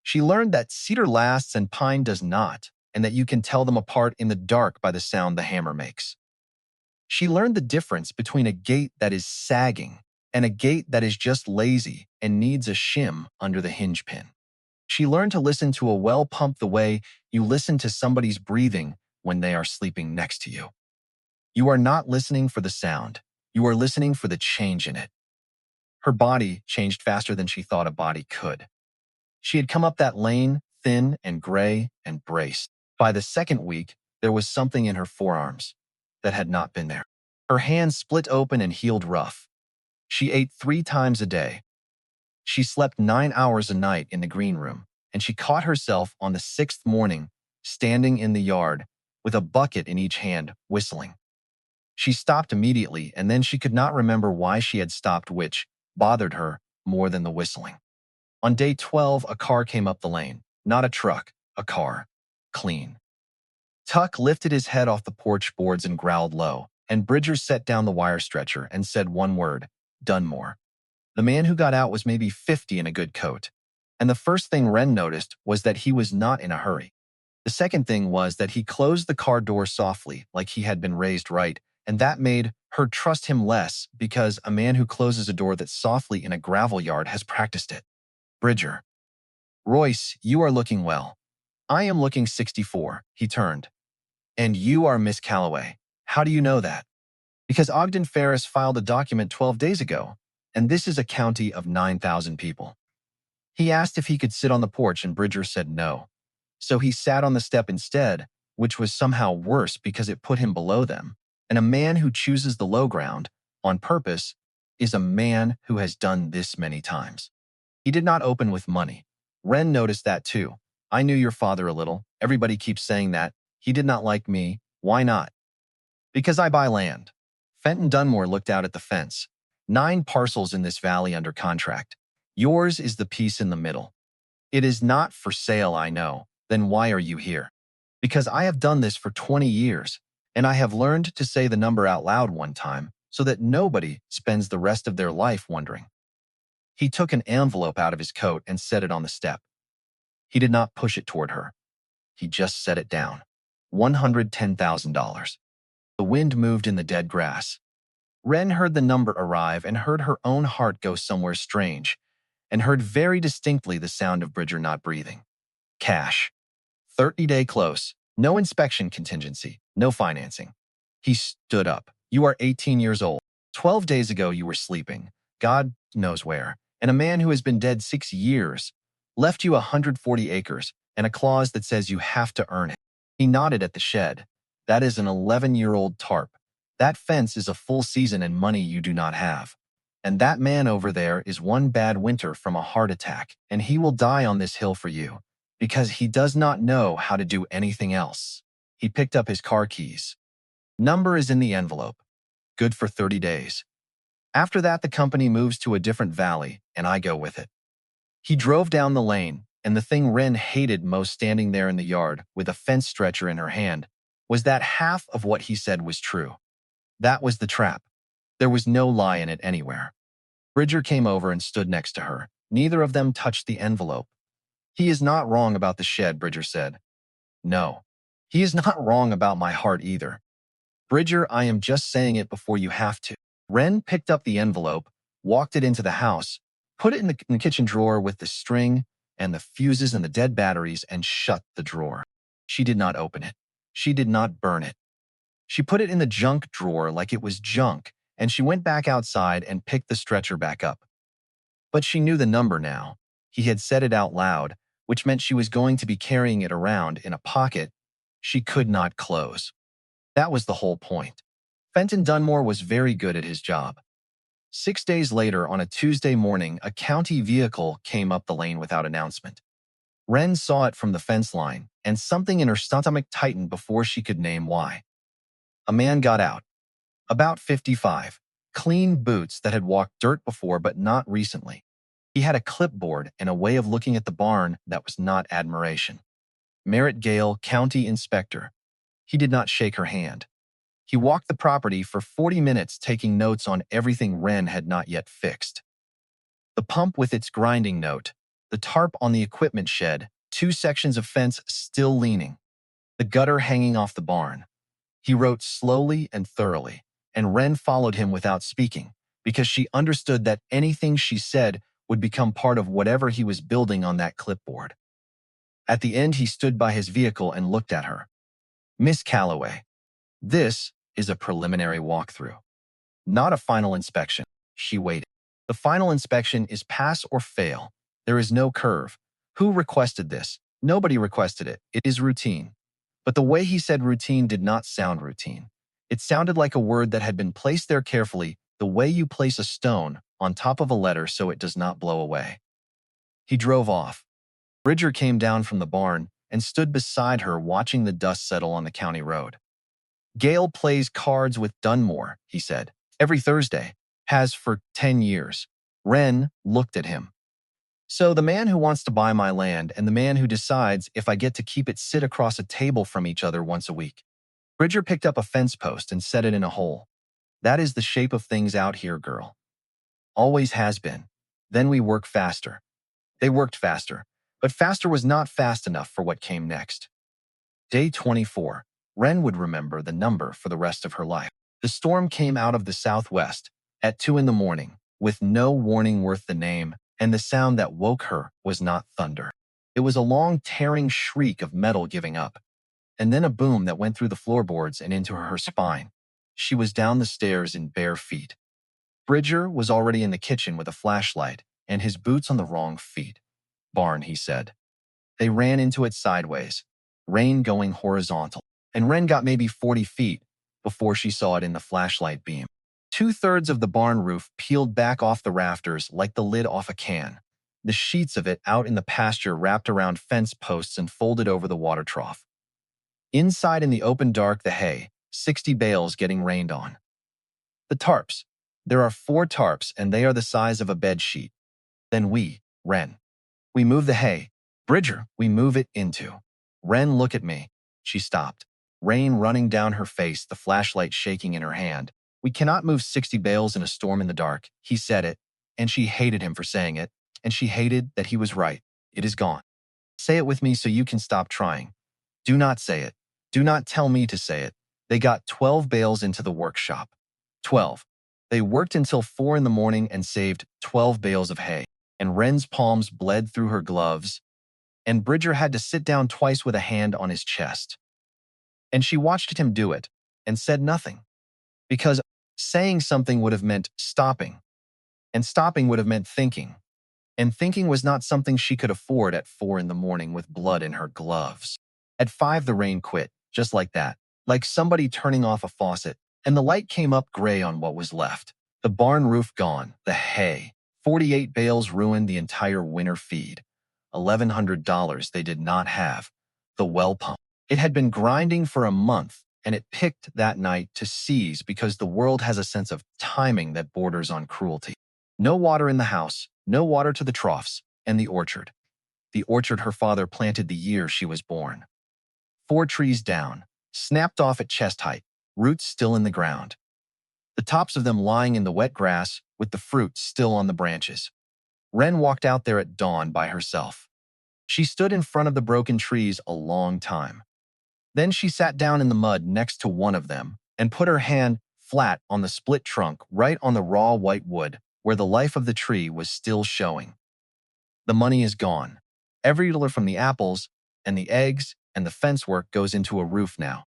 She learned that cedar lasts and pine does not, and that you can tell them apart in the dark by the sound the hammer makes. She learned the difference between a gate that is sagging and a gate that is just lazy and needs a shim under the hinge pin. She learned to listen to a well pump the way you listen to somebody's breathing when they are sleeping next to you. You are not listening for the sound. You are listening for the change in it. Her body changed faster than she thought a body could. She had come up that lane, thin and gray and braced. By the second week, there was something in her forearms that had not been there. Her hands split open and healed rough. She ate 3 times a day. She slept 9 hours a night in the green room, and she caught herself on the 6th morning, standing in the yard, with a bucket in each hand, whistling. She stopped immediately, and then she could not remember why she had stopped, which bothered her more than the whistling. On day 12, a car came up the lane. Not a truck, a car. Clean. Tuck lifted his head off the porch boards and growled low, and Bridger set down the wire stretcher and said one word, Dunmore. The man who got out was maybe 50 in a good coat. And the first thing Wren noticed was that he was not in a hurry. The second thing was that he closed the car door softly, like he had been raised right, and that made her trust him less because a man who closes a door that softly in a gravel yard has practiced it. Bridger. Royce, you are looking well. I am looking 64, he turned. And you are Miss Calloway. How do you know that? Because Ogden Ferris filed a document 12 days ago, and this is a county of 9,000 people. He asked if he could sit on the porch, and Bridger said no. So he sat on the step instead, which was somehow worse because it put him below them. And a man who chooses the low ground, on purpose, is a man who has done this many times. He did not open with money. Wren noticed that too. I knew your father a little. Everybody keeps saying that. He did not like me. Why not? Because I buy land. Fenton Dunmore looked out at the fence. 9 parcels in this valley under contract. Yours is the piece in the middle. It is not for sale, I know. Then why are you here? Because I have done this for 20 years, and I have learned to say the number out loud one time so that nobody spends the rest of their life wondering. He took an envelope out of his coat and set it on the step. He did not push it toward her. He just set it down. $110,000. The wind moved in the dead grass. Wren heard the number arrive and heard her own heart go somewhere strange, and heard very distinctly the sound of Bridger not breathing. Cash. 30-day close. No inspection contingency. No financing. He stood up. You are 18 years old. 12 days ago you were sleeping. God knows where. And a man who has been dead 6 years left you 140 acres and a clause that says you have to earn it. He nodded at the shed. That is an 11-year-old tarp. That fence is a full season and money you do not have. And that man over there is one bad winter from a heart attack, and he will die on this hill for you, because he does not know how to do anything else. He picked up his car keys. Number is in the envelope. Good for 30 days. After that, the company moves to a different valley, and I go with it. He drove down the lane, and the thing Wren hated most standing there in the yard with a fence stretcher in her hand was that half of what he said was true. That was the trap. There was no lie in it anywhere. Bridger came over and stood next to her. Neither of them touched the envelope. He is not wrong about the shed, Bridger said. No. He is not wrong about my heart either. Bridger, I am just saying it before you have to. Wren picked up the envelope, walked it into the house, put it in the kitchen drawer with the string and the fuses and the dead batteries, and shut the drawer. She did not open it. She did not burn it. She put it in the junk drawer like it was junk, and she went back outside and picked the stretcher back up. But she knew the number now. He had said it out loud, which meant she was going to be carrying it around in a pocket she could not close. That was the whole point. Fenton Dunmore was very good at his job. 6 days later, on a Tuesday morning, a county vehicle came up the lane without announcement. Wren saw it from the fence line, and something in her stomach tightened before she could name why. A man got out. About 55. Clean boots that had walked dirt before but not recently. He had a clipboard and a way of looking at the barn that was not admiration. Merritt Gale, County Inspector. He did not shake her hand. He walked the property for 40 minutes taking notes on everything Wren had not yet fixed. The pump with its grinding note, the tarp on the equipment shed, 2 sections of fence still leaning, the gutter hanging off the barn. He wrote slowly and thoroughly, and Wren followed him without speaking, because she understood that anything she said would become part of whatever he was building on that clipboard. At the end, he stood by his vehicle and looked at her. Miss Calloway. This, is a preliminary walkthrough, not a final inspection. She waited. The final inspection is pass or fail. There is no curve. Who requested this? Nobody requested it. It is routine. But the way he said routine did not sound routine. It sounded like a word that had been placed there carefully, the way you place a stone on top of a letter so it does not blow away. He drove off. Bridger came down from the barn and stood beside her watching the dust settle on the county road. Gail plays cards with Dunmore, he said. Every Thursday. Has for 10 years. Wren looked at him. So the man who wants to buy my land and the man who decides if I get to keep it sit across a table from each other once a week. Bridger picked up a fence post and set it in a hole. That is the shape of things out here, girl. Always has been. Then we work faster. They worked faster, but faster was not fast enough for what came next. Day 24. Wren would remember the number for the rest of her life. The storm came out of the southwest at 2 in the morning, with no warning worth the name, and the sound that woke her was not thunder. It was a long, tearing shriek of metal giving up, and then a boom that went through the floorboards and into her spine. She was down the stairs in bare feet. Bridger was already in the kitchen with a flashlight and his boots on the wrong feet. Barn, he said. They ran into it sideways, rain going horizontal, and Wren got maybe 40 feet before she saw it in the flashlight beam. 2/3 of the barn roof peeled back off the rafters like the lid off a can. The sheets of it out in the pasture wrapped around fence posts and folded over the water trough. Inside in the open dark, the hay, 60 bales getting rained on. The tarps. There are 4 tarps and they are the size of a bed sheet. Then Wren. We move the hay. Bridger, we move it into. Wren, look at me. She stopped. Rain running down her face, the flashlight shaking in her hand. We cannot move 60 bales in a storm in the dark. He said it, and she hated him for saying it, and she hated that he was right. It is gone. Say it with me so you can stop trying. Do not say it. Do not tell me to say it. They got 12 bales into the workshop. 12. They worked until 4 in the morning and saved 12 bales of hay, and Wren's palms bled through her gloves, and Bridger had to sit down twice with a hand on his chest. And she watched him do it and said nothing, because saying something would have meant stopping, and stopping would have meant thinking, and thinking was not something she could afford at 4 in the morning with blood in her gloves. At 5, the rain quit, just like that, like somebody turning off a faucet, and the light came up gray on what was left. The barn roof gone, the hay, 48 bales ruined the entire winter feed. $1,100 they did not have. The well pump. It had been grinding for a month, and it picked that night to seize because the world has a sense of timing that borders on cruelty. No water in the house, no water to the troughs, and the orchard. The orchard her father planted the year she was born. 4 trees down, snapped off at chest height, roots still in the ground. The tops of them lying in the wet grass with the fruit still on the branches. Wren walked out there at dawn by herself. She stood in front of the broken trees a long time. Then she sat down in the mud next to one of them and put her hand flat on the split trunk right on the raw white wood where the life of the tree was still showing. The money is gone. Every dollar from the apples and the eggs and the fence work goes into a roof now.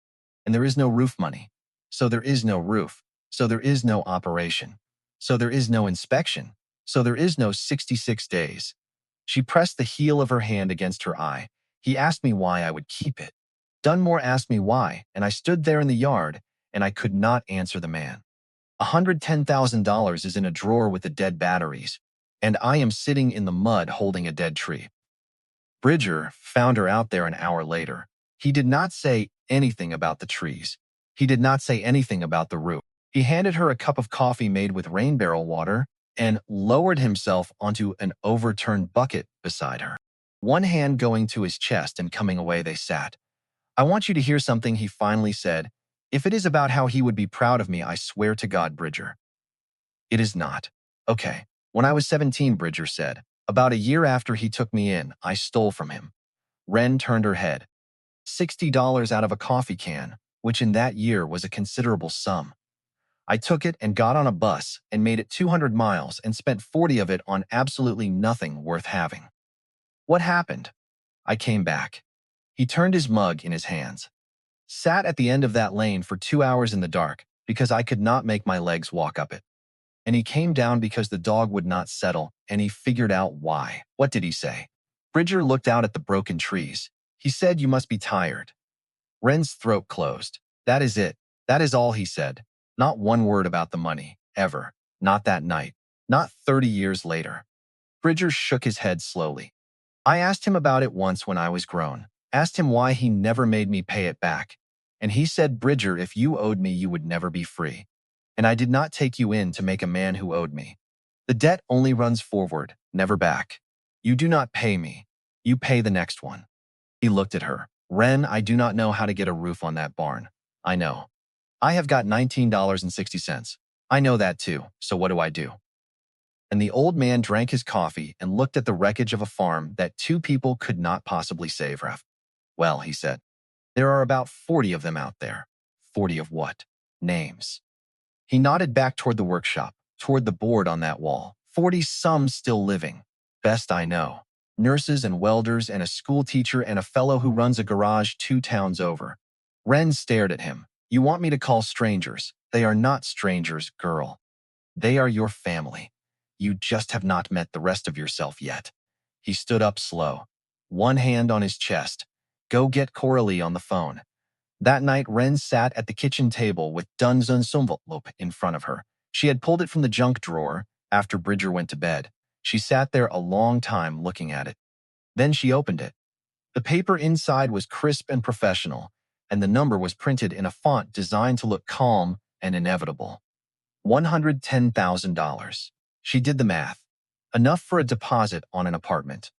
And there is no roof money. So there is no roof. So there is no operation. So there is no inspection. So there is no 66 days. She pressed the heel of her hand against her eye. He asked me why I would keep it. Dunmore asked me why, and I stood there in the yard, and I could not answer the man. $110,000 is in a drawer with the dead batteries, and I am sitting in the mud holding a dead tree. Bridger found her out there an hour later. He did not say anything about the trees. He did not say anything about the roof. He handed her a cup of coffee made with rain barrel water and lowered himself onto an overturned bucket beside her. One hand going to his chest and coming away they sat. I want you to hear something, he finally said. If it is about how he would be proud of me, I swear to God, Bridger. It is not. Okay. When I was 17, Bridger said, about a year after he took me in, I stole from him. Wren turned her head. $60 out of a coffee can, which in that year was a considerable sum. I took it and got on a bus and made it 200 miles and spent 40 of it on absolutely nothing worth having. What happened? I came back. He turned his mug in his hands. Sat at the end of that lane for 2 hours in the dark because I could not make my legs walk up it. And he came down because the dog would not settle, and he figured out why. What did he say? Bridger looked out at the broken trees. He said, "You must be tired." Wren's throat closed. "That is it. That is all," he said. Not one word about the money, ever. Not that night. Not 30 years later. Bridger shook his head slowly. "I asked him about it once when I was grown. Asked him why he never made me pay it back. And he said, 'Bridger, if you owed me, you would never be free. And I did not take you in to make a man who owed me. The debt only runs forward, never back. You do not pay me. You pay the next one.'" He looked at her. "Wren, I do not know how to get a roof on that barn. I know. I have got $19.60. I know that too, so what do I do?" And the old man drank his coffee and looked at the wreckage of a farm that two people could not possibly save. "Well," he said, "there are about 40 of them out there." 40 of what? Names. He nodded back toward the workshop, toward the board on that wall. 40, some still living. Best I know. Nurses and welders and a school teacher and a fellow who runs a garage 2 towns over. Wren stared at him. "You want me to call strangers? They are not strangers, girl. They are your family. You just have not met the rest of yourself yet." He stood up slow, one hand on his chest. "Go get Coralie on the phone." That night, Wren sat at the kitchen table with Dunn's envelope in front of her. She had pulled it from the junk drawer after Bridger went to bed. She sat there a long time looking at it. Then she opened it. The paper inside was crisp and professional, and the number was printed in a font designed to look calm and inevitable. $110,000. She did the math. Enough for a deposit on an apartment.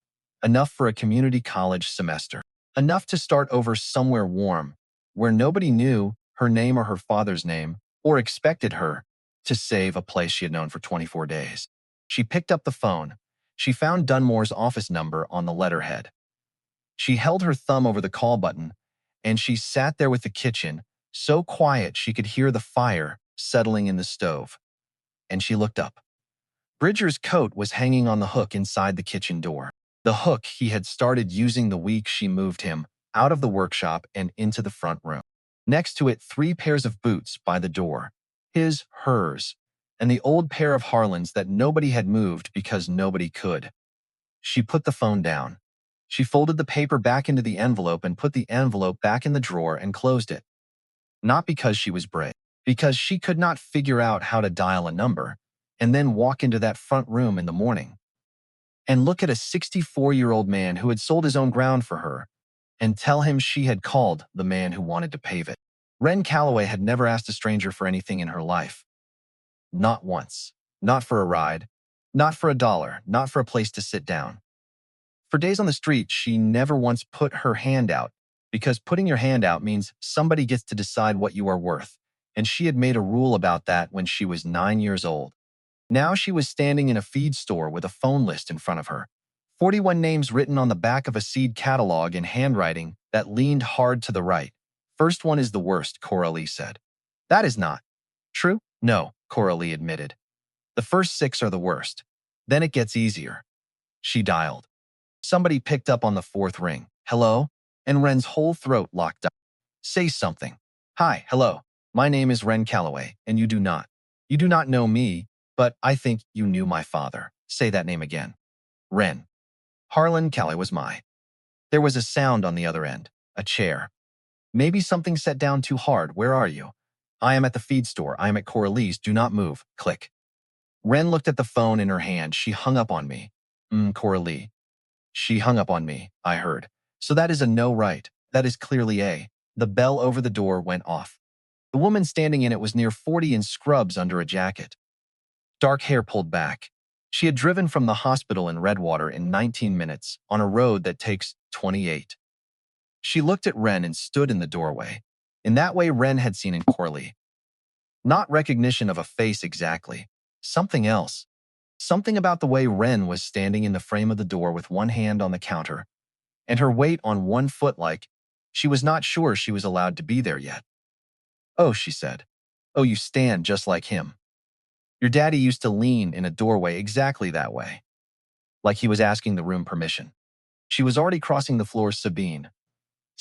Enough for a community college semester. Enough to start over somewhere warm, where nobody knew her name or her father's name, or expected her to save a place she had known for 24 days. She picked up the phone. She found Dunmore's office number on the letterhead. She held her thumb over the call button, and she sat there with the kitchen, so quiet she could hear the fire settling in the stove. And she looked up. Bridger's coat was hanging on the hook inside the kitchen door. The hook he had started using the week she moved him out of the workshop and into the front room. Next to it, 3 pairs of boots by the door. His, hers, and the old pair of Harlan's that nobody had moved because nobody could. She put the phone down. She folded the paper back into the envelope and put the envelope back in the drawer and closed it. Not because she was brave, because she could not figure out how to dial a number and then walk into that front room in the morning and look at a 64-year-old man who had sold his own ground for her and tell him she had called the man who wanted to pave it. Wren Calloway had never asked a stranger for anything in her life. Not once. Not for a ride. Not for $1. Not for a place to sit down. For days on the street, she never once put her hand out, because putting your hand out means somebody gets to decide what you are worth, and she had made a rule about that when she was 9 years old. Now she was standing in a feed store with a phone list in front of her. 41 names written on the back of a seed catalog in handwriting that leaned hard to the right. "First one is the worst," Coralie said. "That is not true." "No," Coralie admitted. "The first 6 are the worst. Then it gets easier." She dialed. Somebody picked up on the 4th ring. "Hello?" And Wren's whole throat locked up. "Say something." "Hi, hello. My name is Wren Calloway, and you do not. You do not know me, but I think you knew my father." "Say that name again." "Wren. Harlan Calloway was my." There was a sound on the other end. A chair. "Maybe something set down too hard. Where are you?" "I am at the feed store. I am at Coralie's. Do not move." Click. Wren looked at the phone in her hand. "She hung up on me." Coralie. "She hung up on me," I heard. "So that is a no, right? That is clearly a." The bell over the door went off. The woman standing in it was near 40 in scrubs under a jacket. Dark hair pulled back. She had driven from the hospital in Redwater in 19 minutes on a road that takes 28. She looked at Wren and stood in the doorway. In that way Wren had seen in Coralie. Not recognition of a face exactly. Something else. Something about the way Wren was standing in the frame of the door with one hand on the counter and her weight on one foot, like she was not sure she was allowed to be there yet. "Oh," she said. "Oh, you stand just like him. Your daddy used to lean in a doorway exactly that way, like he was asking the room permission." She was already crossing the floor. "Sabine."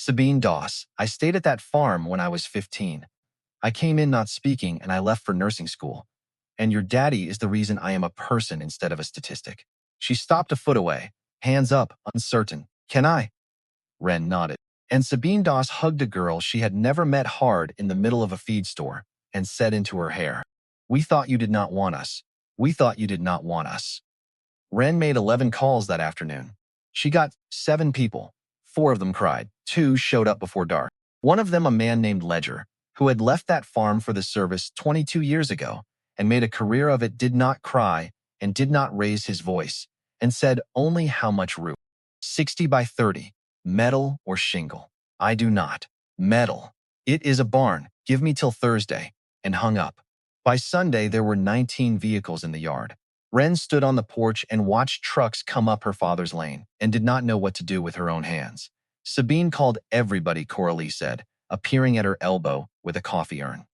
Sabine Doss, I stayed at that farm when I was 15. I came in not speaking and I left for nursing school. And your daddy is the reason I am a person instead of a statistic. She stopped a foot away, hands up, uncertain. Can I? Wren nodded. And Sabine Doss hugged a girl she had never met hard in the middle of a feed store and said into her hair, "We thought you did not want us. We thought you did not want us." Wren made 11 calls that afternoon. She got 7 people. 4 of them cried. 2 showed up before dark. One of them a man named Ledger, who had left that farm for the service 22 years ago and made a career of it, did not cry and did not raise his voice and said only how much roof. 60 by 30, metal or shingle. I do not. Metal. It is a barn. Give me till Thursday. And hung up. By Sunday, there were 19 vehicles in the yard. Wren stood on the porch and watched trucks come up her father's lane and did not know what to do with her own hands. Sabine called everybody, Coralie said, appearing at her elbow with a coffee urn.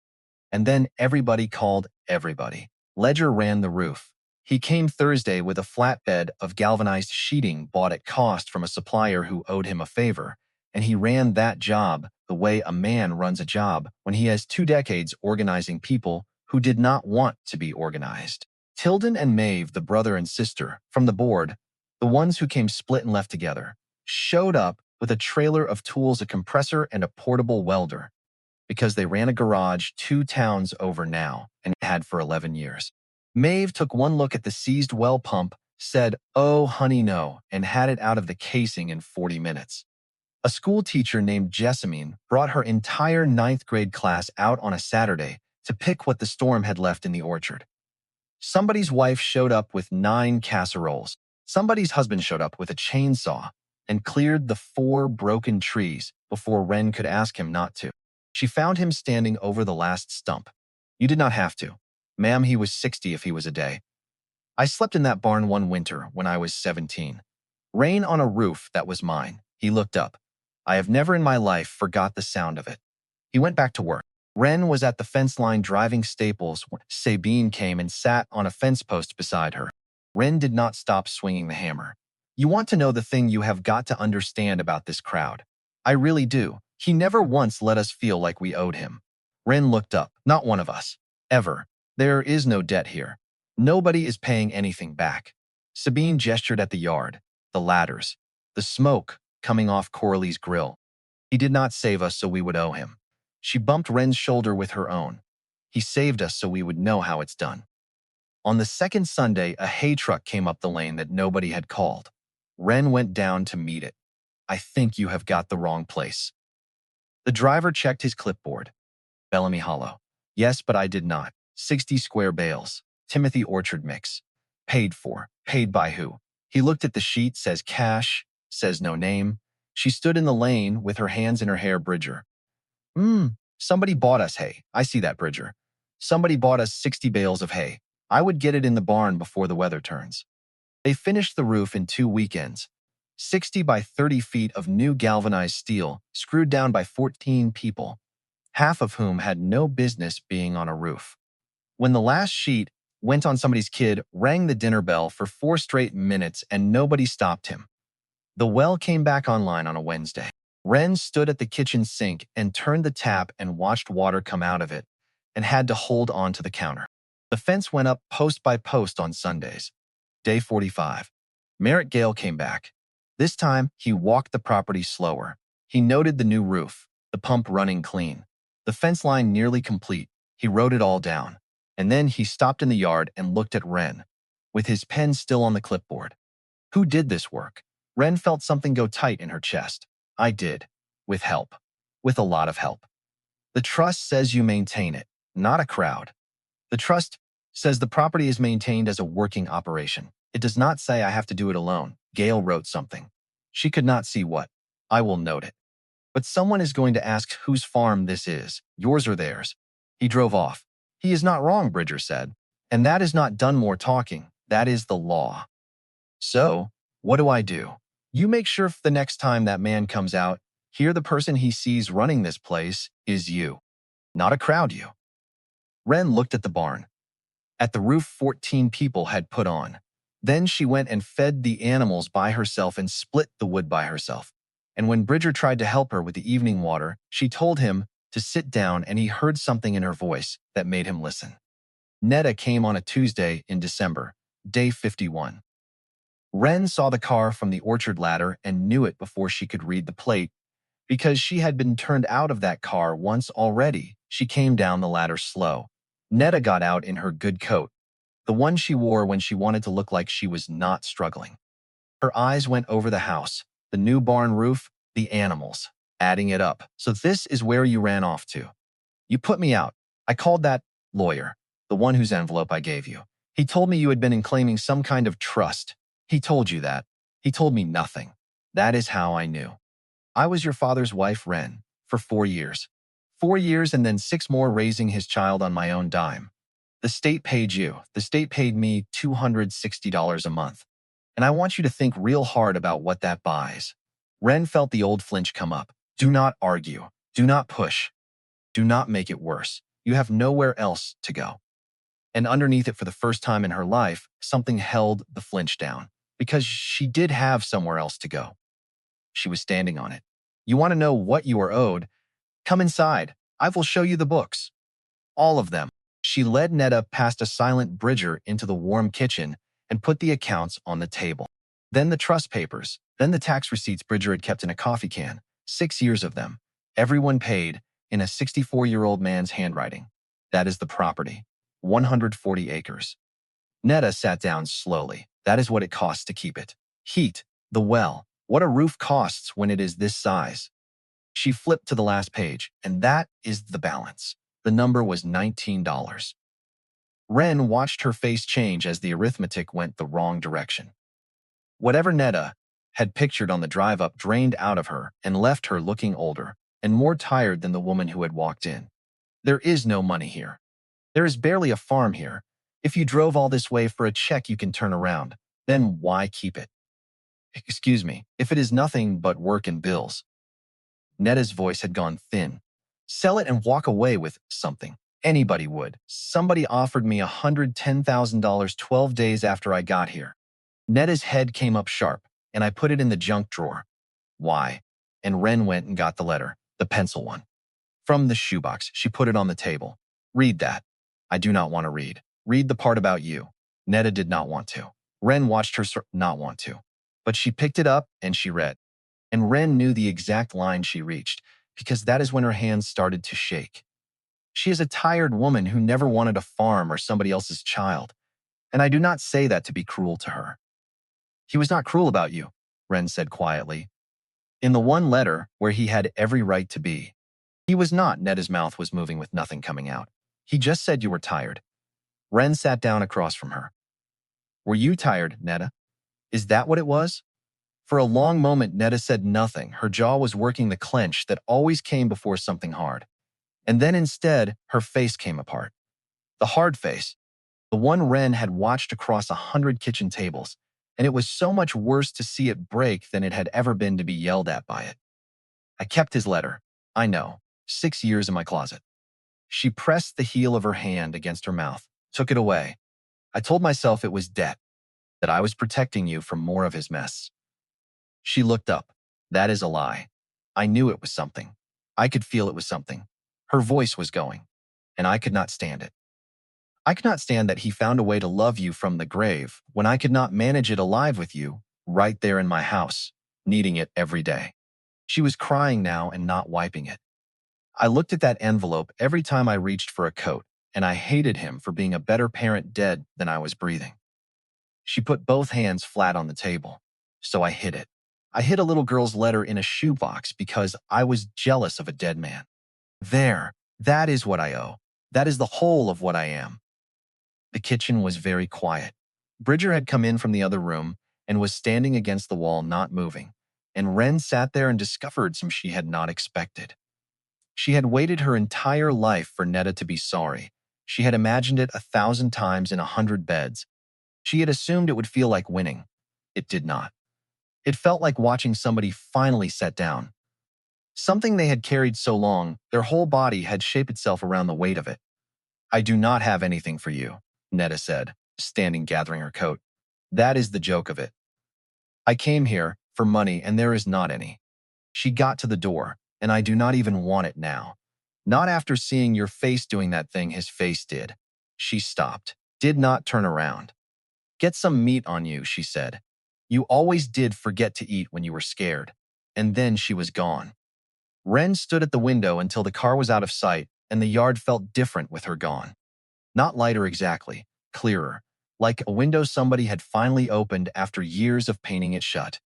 And then everybody called everybody. Ledger ran the roof. He came Thursday with a flatbed of galvanized sheeting bought at cost from a supplier who owed him a favor, and he ran that job the way a man runs a job when he has 2 decades organizing people who did not want to be organized. Tilden and Maeve, the brother and sister, from the board, the ones who came split and left together, showed up with a trailer of tools, a compressor, and a portable welder, because they ran a garage 2 towns over now and had for 11 years. Maeve took one look at the seized well pump, said, "Oh, honey, no," and had it out of the casing in 40 minutes. A school teacher named Jessamine brought her entire 9th grade class out on a Saturday to pick what the storm had left in the orchard. Somebody's wife showed up with 9 casseroles. Somebody's husband showed up with a chainsaw and cleared the 4 broken trees before Wren could ask him not to. She found him standing over the last stump. "You did not have to. Ma'am, he was 60 if he was a day. I slept in that barn one winter when I was 17. Rain on a roof that was mine." He looked up. "I have never in my life forgot the sound of it." He went back to work. Wren was at the fence line driving staples when Sabine came and sat on a fence post beside her. Wren did not stop swinging the hammer. "You want to know the thing you have got to understand about this crowd. I really do. He never once let us feel like we owed him." Wren looked up. "Not one of us. Ever. There is no debt here. Nobody is paying anything back." Sabine gestured at the yard, the ladders, the smoke coming off Coralie's grill. "He did not save us so we would owe him." She bumped Wren's shoulder with her own. "He saved us so we would know how it's done." On the second Sunday, a hay truck came up the lane that nobody had called. Wren went down to meet it. "I think you have got the wrong place." The driver checked his clipboard. "Bellamy Hollow." "Yes, but I did not. 60 square bales. Timothy orchard mix. Paid for. Paid by who?" He looked at the sheet, says cash, says no name. She stood in the lane with her hands in her hair. "Bridger." Somebody bought us hay. I see that, Bridger. Somebody bought us 60 bales of hay. I would get it in the barn before the weather turns." They finished the roof in 2 weekends. 60 by 30 feet of new galvanized steel, screwed down by 14 people, half of whom had no business being on a roof. When the last sheet went on, somebody's kid rang the dinner bell for 4 straight minutes and nobody stopped him. The well came back online on a Wednesday. Wren stood at the kitchen sink and turned the tap and watched water come out of it and had to hold on to the counter. The fence went up post by post on Sundays. Day 45. Merritt Gale came back. This time, he walked the property slower. He noted the new roof, the pump running clean, the fence line nearly complete. He wrote it all down. And then he stopped in the yard and looked at Wren, with his pen still on the clipboard. Who did this work? Wren felt something go tight in her chest. "I did. With help. With a lot of help. The trust says you maintain it, not a crowd. The trust says the property is maintained as a working operation. It does not say I have to do it alone." Gale wrote something. She could not see what. "I will note it. But someone is going to ask whose farm this is, yours or theirs." He drove off. "He is not wrong," Bridger said. "And that is not Dunmore talking. That is the law. So, what do I do? You make sure the next time that man comes out, here the person he sees running this place is you. Not a crowd you." Wren looked at the barn. At the roof 14 people had put on. Then she went and fed the animals by herself and split the wood by herself. And when Bridger tried to help her with the evening water, she told him to sit down, and he heard something in her voice that made him listen. Netta came on a Tuesday in December, day 51. Wren saw the car from the orchard ladder and knew it before she could read the plate, because she had been turned out of that car once already. She came down the ladder slow. Netta got out in her good coat, the one she wore when she wanted to look like she was not struggling. Her eyes went over the house, the new barn roof, the animals, adding it up. So this is where you ran off to. You put me out. I called that lawyer, the one whose envelope I gave you. He told me you had been in claiming some kind of trust. He told you that. He told me nothing. That is how I knew. I was your father's wife, Wren, for 4 years. 4 years and then 6 more raising his child on my own dime. The state paid you. The state paid me $260 a month. And I want you to think real hard about what that buys. Wren felt the old flinch come up. Do not argue. Do not push. Do not make it worse. You have nowhere else to go. And underneath it, for the first time in her life, something held the flinch down, because she did have somewhere else to go. She was standing on it. You want to know what you are owed? Come inside. I will show you the books. All of them. She led Netta past a silent Bridger into the warm kitchen and put the accounts on the table. Then the trust papers, then the tax receipts Bridger had kept in a coffee can, 6 years of them. Everyone paid, in a 64-year-old man's handwriting. That is the property, 140 acres. Netta sat down slowly. That is what it costs to keep it. Heat, the well, what a roof costs when it is this size. She flipped to the last page, and that is the balance. The number was $19. Wren watched her face change as the arithmetic went the wrong direction. Whatever Netta had pictured on the drive-up drained out of her and left her looking older and more tired than the woman who had walked in. There is no money here. There is barely a farm here. If you drove all this way for a check you can turn around, then why keep it? Excuse me, if it is nothing but work and bills. Netta's voice had gone thin. Sell it and walk away with something. Anybody would. Somebody offered me $110,000 12 days after I got here. Netta's head came up sharp, and I put it in the junk drawer. Why? And Wren went and got the letter, the pencil one. From the shoebox, she put it on the table. Read that. I do not want to read. Read the part about you. Netta did not want to. Wren watched her not want to. But she picked it up and she read. And Wren knew the exact line she reached, because that is when her hands started to shake. She is a tired woman who never wanted a farm or somebody else's child. And I do not say that to be cruel to her. He was not cruel about you, Wren said quietly. In the one letter where he had every right to be. He was not. Netta's mouth was moving with nothing coming out. He just said you were tired. Wren sat down across from her. Were you tired, Netta? Is that what it was? For a long moment, Netta said nothing. Her jaw was working the clench that always came before something hard. And then instead, her face came apart. The hard face. The one Wren had watched across 100 kitchen tables. And it was so much worse to see it break than it had ever been to be yelled at by it. I kept his letter. I know. 6 years in my closet. She pressed the heel of her hand against her mouth, took it away. I told myself it was debt, that I was protecting you from more of his mess. She looked up. That is a lie. I knew it was something. I could feel it was something. Her voice was going, and I could not stand it. I could not stand that he found a way to love you from the grave when I could not manage it alive with you, right there in my house, needing it every day. She was crying now and not wiping it. I looked at that envelope every time I reached for a coat, and I hated him for being a better parent dead than I was breathing. She put both hands flat on the table, so I hid it. I hid a little girl's letter in a shoebox because I was jealous of a dead man. There, that is what I owe. That is the whole of what I am. The kitchen was very quiet. Bridger had come in from the other room and was standing against the wall, not moving, and Wren sat there and discovered some she had not expected. She had waited her entire life for Netta to be sorry. She had imagined it 1,000 times in 100 beds. She had assumed it would feel like winning. It did not. It felt like watching somebody finally set down. Something they had carried so long, their whole body had shaped itself around the weight of it. I do not have anything for you, Netta said, standing gathering her coat. That is the joke of it. I came here for money and there is not any. She got to the door, and I do not even want it now. Not after seeing your face doing that thing his face did. She stopped, did not turn around. Get some meat on you, she said. You always did forget to eat when you were scared. And then she was gone. Wren stood at the window until the car was out of sight, and the yard felt different with her gone. Not lighter exactly, clearer, like a window somebody had finally opened after years of painting it shut.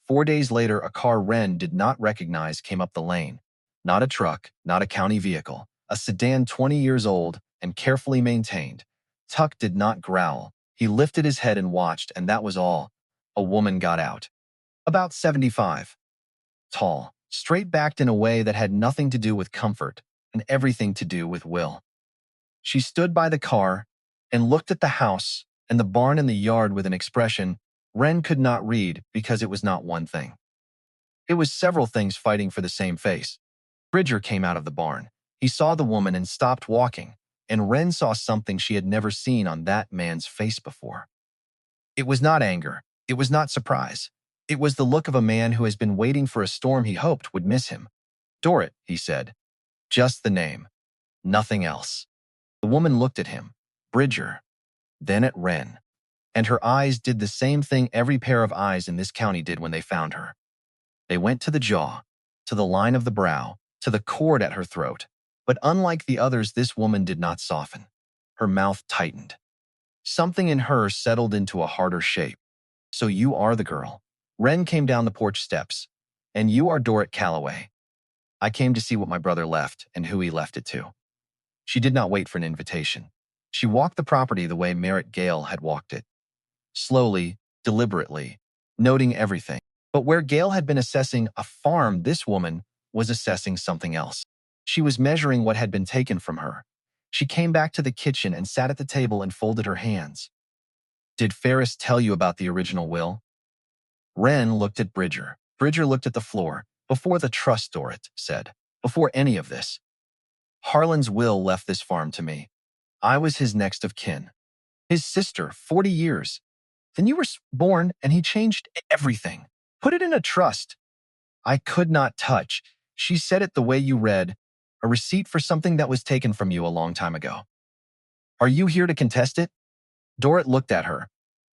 4 days later, a car Wren did not recognize came up the lane. Not a truck, not a county vehicle, a sedan 20 years old and carefully maintained. Tuck did not growl. He lifted his head and watched, and that was all. A woman got out. About 75. Tall, straight-backed in a way that had nothing to do with comfort and everything to do with will. She stood by the car and looked at the house and the barn and the yard with an expression Wren could not read because it was not one thing. It was several things fighting for the same face. Bridger came out of the barn. He saw the woman and stopped walking, and Wren saw something she had never seen on that man's face before. It was not anger. It was not surprise. It was the look of a man who has been waiting for a storm he hoped would miss him. Dorrit, he said. Just the name. Nothing else. The woman looked at him, Bridger, then at Wren, and her eyes did the same thing every pair of eyes in this county did when they found her. They went to the jaw, to the line of the brow, to the cord at her throat. But unlike the others, this woman did not soften. Her mouth tightened. Something in her settled into a harder shape. So you are the girl. Wren came down the porch steps. And you are Dorrit Calloway. I came to see what my brother left and who he left it to. She did not wait for an invitation. She walked the property the way Merritt Gale had walked it. Slowly, deliberately, noting everything. But where Gale had been assessing a farm, this woman was assessing something else. She was measuring what had been taken from her. She came back to the kitchen and sat at the table and folded her hands. Did Ferris tell you about the original will? Wren looked at Bridger. Bridger looked at the floor. Before the trust, Dorrit said. Before any of this. Harlan's will left this farm to me. I was his next of kin. His sister, 40 years. Then you were born and he changed everything. Put it in a trust. I could not touch. She said it the way you read. A receipt for something that was taken from you a long time ago. Are you here to contest it? Dorrit looked at her.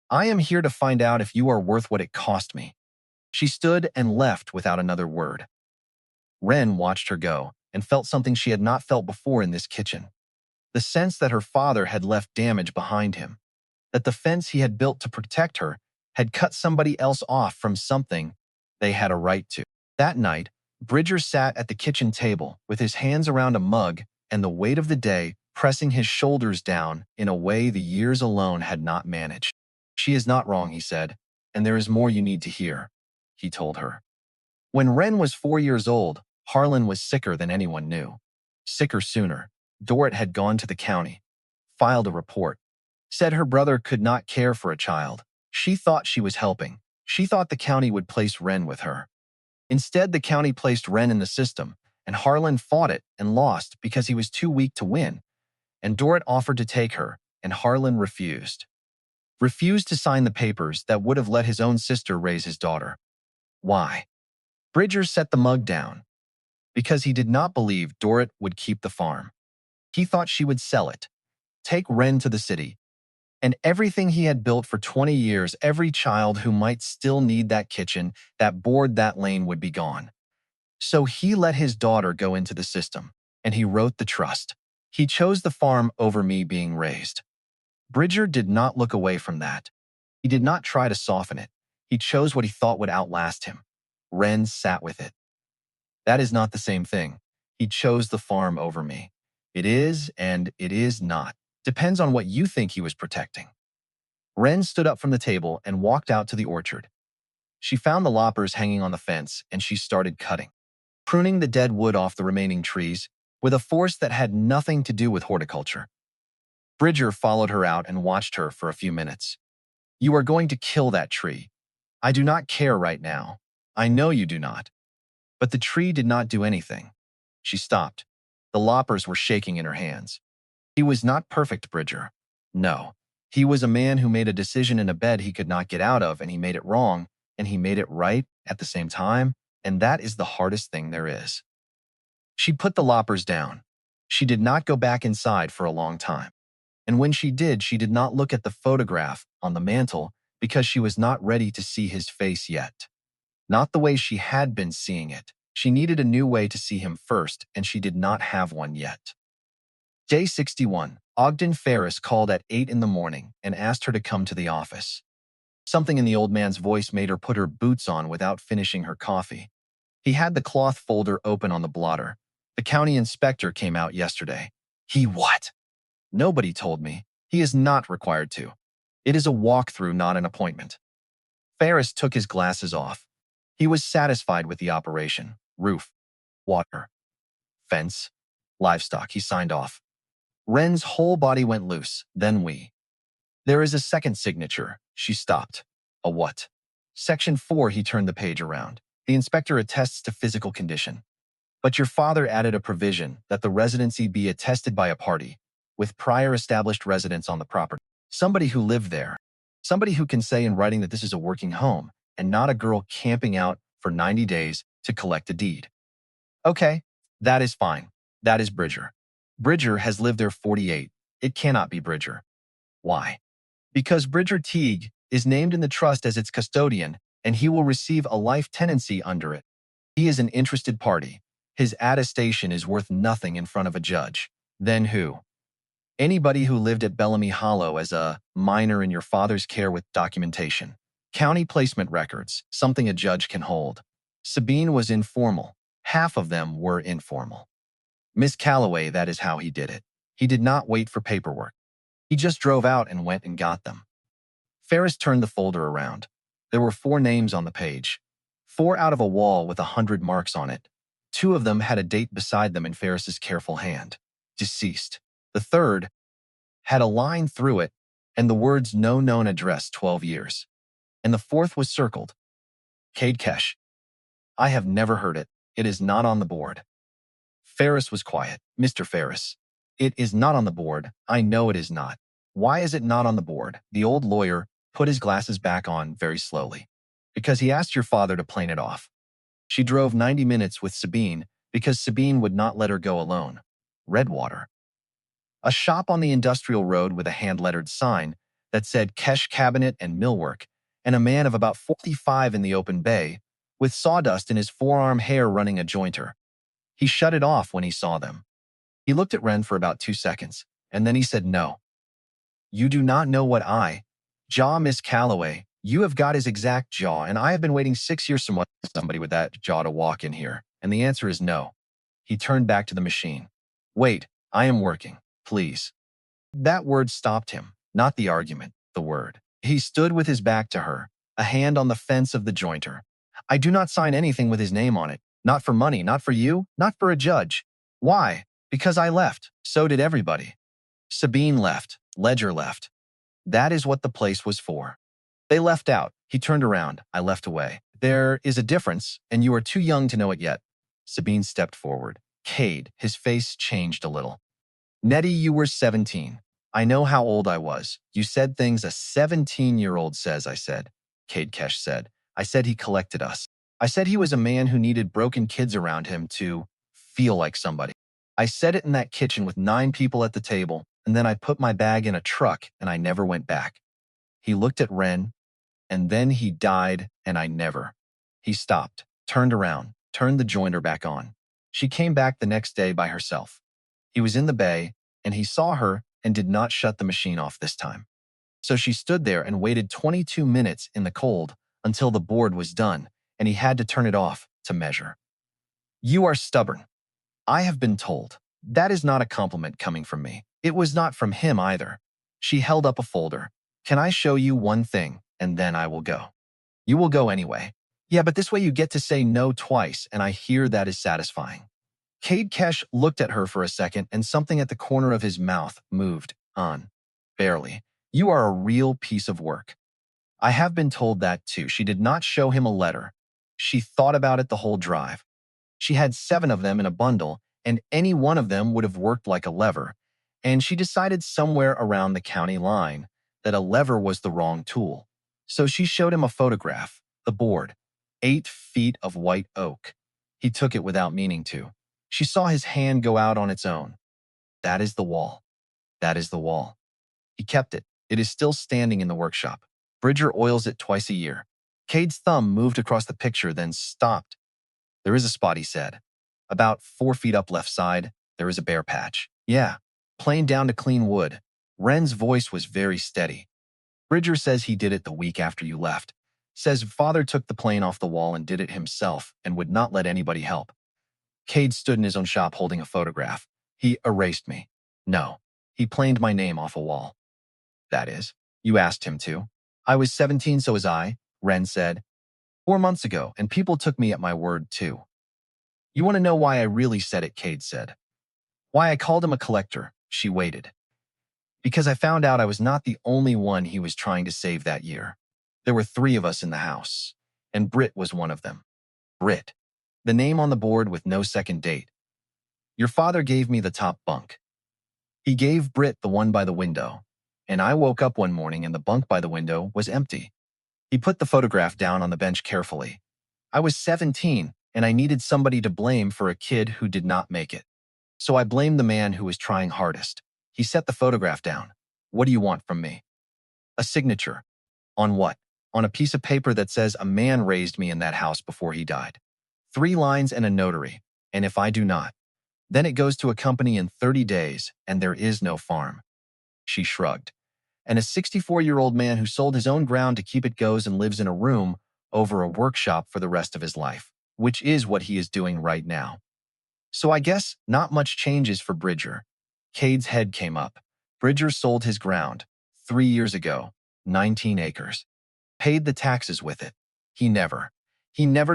I am here to find out if you are worth what it cost me. She stood and left without another word. Wren watched her go and felt something she had not felt before in this kitchen. The sense that her father had left damage behind him, that the fence he had built to protect her had cut somebody else off from something they had a right to. That night, Bridger sat at the kitchen table with his hands around a mug and the weight of the day pressing his shoulders down in a way the years alone had not managed. She is not wrong, he said, and there is more you need to hear, he told her. When Wren was 4 years old, Harlan was sicker than anyone knew. Sicker sooner. Dorrit had gone to the county, filed a report, said her brother could not care for a child. She thought she was helping. She thought the county would place Wren with her. Instead, the county placed Wren in the system, and Harlan fought it and lost because he was too weak to win. And Dorrit offered to take her, and Harlan refused. Refused to sign the papers that would have let his own sister raise his daughter. Why? Bridger set the mug down. Because he did not believe Dorrit would keep the farm. He thought she would sell it, take Wren to the city, and everything he had built for 20 years, every child who might still need that kitchen, that board, that lane would be gone. So he let his daughter go into the system, and he wrote the trust. He chose the farm over me being raised. Bridger did not look away from that. He did not try to soften it. He chose what he thought would outlast him. Wren sat with it. That is not the same thing. He chose the farm over me. It is and it is not. Depends on what you think he was protecting. Wren stood up from the table and walked out to the orchard. She found the loppers hanging on the fence and she started cutting, pruning the dead wood off the remaining trees with a force that had nothing to do with horticulture. Bridger followed her out and watched her for a few minutes. You are going to kill that tree. I do not care right now. I know you do not. But the tree did not do anything. She stopped. The loppers were shaking in her hands. He was not perfect, Bridger. No. He was a man who made a decision in a bed he could not get out of, and he made it wrong, and he made it right at the same time. and that is the hardest thing there is. She put the loppers down. She did not go back inside for a long time. And when she did not look at the photograph on the mantel because she was not ready to see his face yet. Not the way she had been seeing it. She needed a new way to see him first, and she did not have one yet. Day 61. Ogden Ferris called at 8 in the morning and asked her to come to the office. Something in the old man's voice made her put her boots on without finishing her coffee. He had the cloth folder open on the blotter. The county inspector came out yesterday. He what? Nobody told me. He is not required to. It is a walkthrough, not an appointment. Ferris took his glasses off. He was satisfied with the operation. Roof, water, fence, livestock. He signed off. Wren's whole body went loose. Then we. There is a second signature. She stopped. A what? Section 4. He turned the page around. The inspector attests to physical condition. But your father added a provision that the residency be attested by a party with prior established residence on the property. Somebody who lived there. Somebody who can say in writing that this is a working home and not a girl camping out for 90 days to collect a deed. Okay, that is fine. That is Bridger. Bridger has lived there 48. It cannot be Bridger. Why? Because Bridger Teague is named in the trust as its custodian, and he will receive a life tenancy under it. He is an interested party. His attestation is worth nothing in front of a judge. Then who? Anybody who lived at Bellamy Hollow as a minor in your father's care with documentation. County placement records, something a judge can hold. Sabine was informal. Half of them were informal. Miss Calloway, that is how he did it. He did not wait for paperwork. He just drove out and went and got them. Ferris turned the folder around. There were 4 names on the page. 4 out of a wall with 100 marks on it. 2 of them had a date beside them in Ferris's careful hand. Deceased. The third had a line through it and the words no known address 12 years. And the fourth was circled. Cade Kesh. I have never heard it. It is not on the board. Ferris was quiet. Mr. Ferris. It is not on the board. I know it is not. Why is it not on the board? The old lawyer put his glasses back on very slowly. Because he asked your father to plane it off. She drove 90 minutes with Sabine because Sabine would not let her go alone. Redwater. A shop on the industrial road with a hand-lettered sign that said Kesh Cabinet and Millwork, and a man of about 45 in the open bay, with sawdust in his forearm hair running a jointer. He shut it off when he saw them. He looked at Wren for about 2 seconds, and then he said no. You do not know what jaw, Miss Calloway. You have got his exact jaw, and I have been waiting 6 years for somebody with that jaw to walk in here, and the answer is no. He turned back to the machine. Wait, I am working. Please. That word stopped him, not the argument, the word. He stood with his back to her, a hand on the fence of the jointer. I do not sign anything with his name on it. Not for money, not for you, not for a judge. Why? Because I left. So did everybody. Sabine left. Ledger left. That is what the place was for. They left out. He turned around. I left away. There is a difference, and you are too young to know it yet. Sabine stepped forward. Cade, his face changed a little. Nettie, you were 17. I know how old I was. You said things a 17-year-old says, I said. Cade Kesh said. I said he collected us. I said he was a man who needed broken kids around him to feel like somebody. I said it in that kitchen with 9 people at the table, and then I put my bag in a truck and I never went back. He looked at Wren, and then he died, and I never. He stopped, turned around, turned the jointer back on. She came back the next day by herself. He was in the bay, and he saw her and did not shut the machine off this time. So she stood there and waited 22 minutes in the cold until the board was done, and he had to turn it off to measure. You are stubborn. I have been told. That is not a compliment coming from me. It was not from him either. She held up a folder. Can I show you one thing, and then I will go? You will go anyway. Yeah, but this way you get to say no twice, and I hear that is satisfying. Cade Kesh looked at her for a second, and something at the corner of his mouth moved on. Barely. You are a real piece of work. I have been told that too. She did not show him a letter. She thought about it the whole drive. She had 7 of them in a bundle, and any one of them would have worked like a lever, and she decided somewhere around the county line that a lever was the wrong tool. So she showed him a photograph, the board. 8 feet of white oak. He took it without meaning to. She saw his hand go out on its own. That is the wall. That is the wall. He kept it. It is still standing in the workshop. Bridger oils it twice a year. Cade's thumb moved across the picture, then stopped. There is a spot, he said. About 4 feet up left side, there is a bare patch. Yeah, planed down to clean wood. Wren's voice was very steady. Bridger says he did it the week after you left. Says father took the plane off the wall and did it himself and would not let anybody help. Cade stood in his own shop holding a photograph. He erased me. No, he planed my name off a wall. That is, you asked him to. I was 17, so was I, Wren said. 4 months ago, and people took me at my word too. You want to know why I really said it, Cade said. Why I called him a collector. She waited. Because I found out I was not the only one he was trying to save that year. There were 3 of us in the house, and Britt was one of them. Britt. The name on the board with no second date. Your father gave me the top bunk. He gave Britt the one by the window, and I woke up one morning and the bunk by the window was empty. He put the photograph down on the bench carefully. I was 17, and I needed somebody to blame for a kid who did not make it. So I blamed the man who was trying hardest. He set the photograph down. What do you want from me? A signature. On what? On a piece of paper that says a man raised me in that house before he died. 3 lines and a notary. And if I do not, then it goes to a company in 30 days, and there is no farm. She shrugged. And a 64-year-old man who sold his own ground to keep it goes and lives in a room over a workshop for the rest of his life, which is what he is doing right now. So I guess not much changes for Bridger. Cade's head came up. Bridger sold his ground 3 years ago, 19 acres. Paid the taxes with it. He never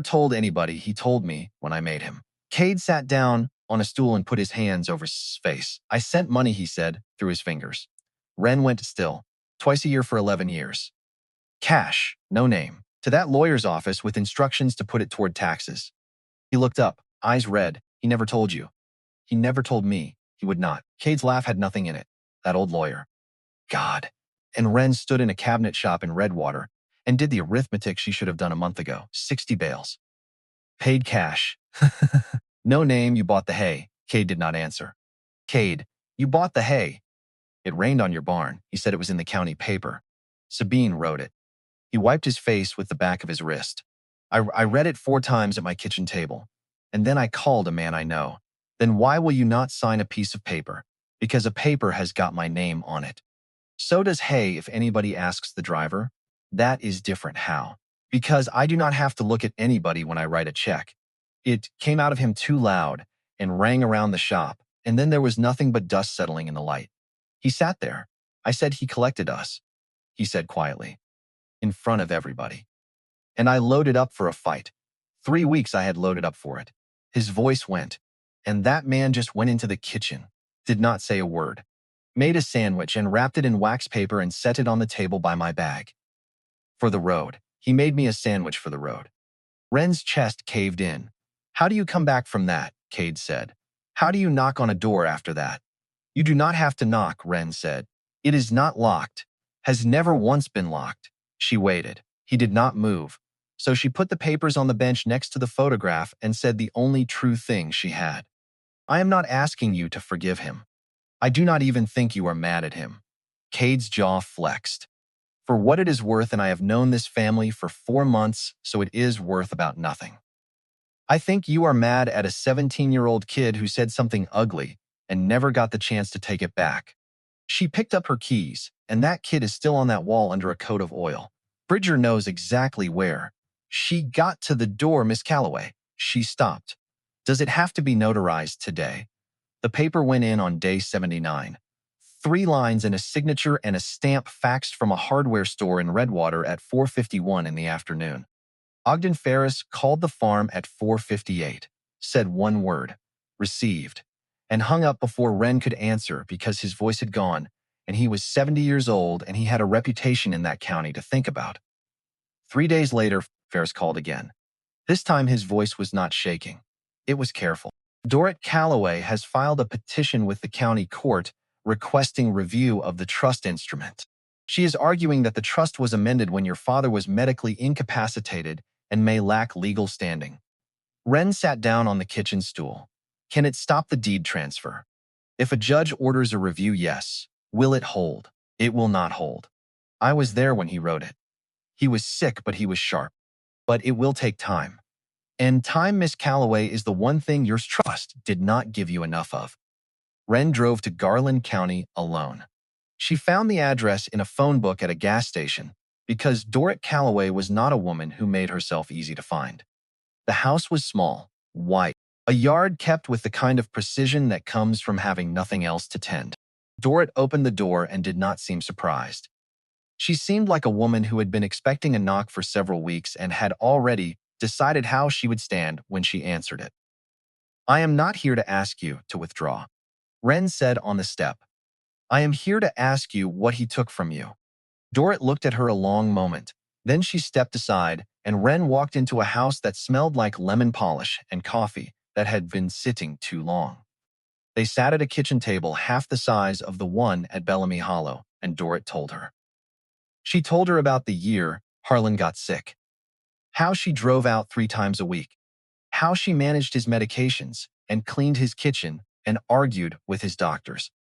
told anybody. He told me when I made him. Cade sat down on a stool and put his hands over his face. I sent money, he said, through his fingers. Wren went still, twice a year for 11 years. Cash, no name, to that lawyer's office with instructions to put it toward taxes. He looked up, eyes red. He never told you. He never told me. He would not. Cade's laugh had nothing in it. That old lawyer. God. And Wren stood in a cabinet shop in Redwater and did the arithmetic she should have done a month ago. 60 bales. Paid cash. No name, you bought the hay. Cade did not answer. Cade, you bought the hay. It rained on your barn. He said it was in the county paper. Sabine wrote it. He wiped his face with the back of his wrist. I read it 4 times at my kitchen table. And then I called a man I know. Then why will you not sign a piece of paper? Because a paper has got my name on it. So does hay if anybody asks the driver. That is different. How? Because I do not have to look at anybody when I write a check. It came out of him too loud and rang around the shop, and then there was nothing but dust settling in the light. He sat there. I said he collected us, he said quietly, in front of everybody. And I loaded up for a fight. 3 weeks I had loaded up for it. His voice went, and that man just went into the kitchen, did not say a word, made a sandwich and wrapped it in wax paper and set it on the table by my bag. For the road. He made me a sandwich for the road. Wren's chest caved in. How do you come back from that? Cade said. How do you knock on a door after that? You do not have to knock, Wren said. It is not locked. Has never once been locked. She waited. He did not move. So she put the papers on the bench next to the photograph and said the only true thing she had. I am not asking you to forgive him. I do not even think you are mad at him. Cade's jaw flexed. For what it is worth, and I have known this family for 4 months, so it is worth about nothing. I think you are mad at a 17-year-old kid who said something ugly and never got the chance to take it back. She picked up her keys, and that kid is still on that wall under a coat of oil. Bridger knows exactly where. She got to the door, Miss Calloway. She stopped. Does it have to be notarized today? The paper went in on day 79. 3 lines and a signature and a stamp faxed from a hardware store in Redwater at 4:51 in the afternoon. Ogden Ferris called the farm at 4:58, said one word, received, and hung up before Wren could answer because his voice had gone, and he was 70 years old and he had a reputation in that county to think about. 3 days later, Ferris called again. This time his voice was not shaking. It was careful. Dorrit Calloway has filed a petition with the county court requesting review of the trust instrument. She is arguing that the trust was amended when your father was medically incapacitated and may lack legal standing. Wren sat down on the kitchen stool. Can it stop the deed transfer? If a judge orders a review, yes. Will it hold? It will not hold. I was there when he wrote it. He was sick, but he was sharp. But it will take time. And time, Miss Calloway, is the one thing your trust did not give you enough of. Wren drove to Garland County alone. She found the address in a phone book at a gas station because Dorrit Calloway was not a woman who made herself easy to find. The house was small, white, a yard kept with the kind of precision that comes from having nothing else to tend. Dorrit opened the door and did not seem surprised. She seemed like a woman who had been expecting a knock for several weeks and had already decided how she would stand when she answered it. I am not here to ask you to withdraw, Wren said on the step. I am here to ask you what he took from you. Dorrit looked at her a long moment. Then she stepped aside, and Wren walked into a house that smelled like lemon polish and coffee that had been sitting too long. They sat at a kitchen table half the size of the one at Bellamy Hollow, and Dorrit told her. She told her about the year Harlan got sick, how she drove out 3 times a week, how she managed his medications and cleaned his kitchen and argued with his doctors,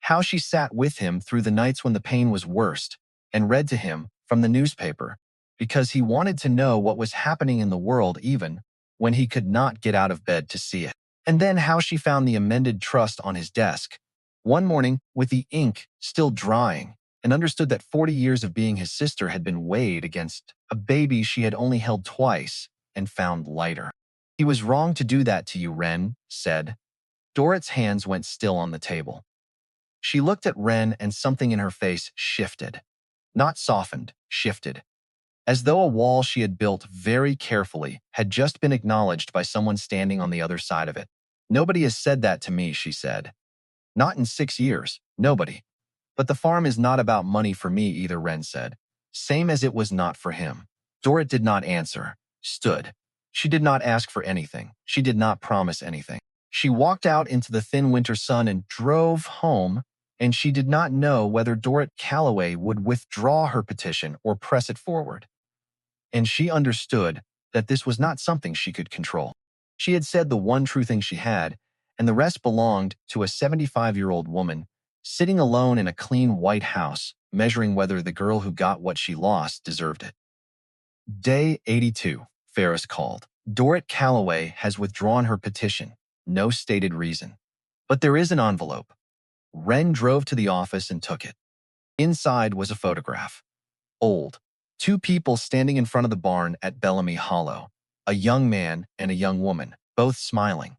how she sat with him through the nights when the pain was worst and read to him from the newspaper because he wanted to know what was happening in the world even when he could not get out of bed to see it. And then how she found the amended trust on his desk one morning with the ink still drying and understood that 40 years of being his sister had been weighed against a baby she had only held twice and found lighter. He was wrong to do that to you, Wren said. Dorrit's hands went still on the table. She looked at Wren and something in her face shifted. Not softened, shifted. As though a wall she had built very carefully had just been acknowledged by someone standing on the other side of it. Nobody has said that to me, she said. Not in 6 years, nobody. But the farm is not about money for me either, Wren said. Same as it was not for him. Dorrit did not answer, stood. She did not ask for anything. She did not promise anything. She walked out into the thin winter sun and drove home, and she did not know whether Dorrit Calloway would withdraw her petition or press it forward. And she understood that this was not something she could control. She had said the one true thing she had, and the rest belonged to a 75-year-old woman sitting alone in a clean white house, measuring whether the girl who got what she lost deserved it. Day 82, Ferris called. Dorrit Calloway has withdrawn her petition. No stated reason. But there is an envelope. Wren drove to the office and took it. Inside was a photograph. Old. 2 people standing in front of the barn at Bellamy Hollow. A young man and a young woman, both smiling.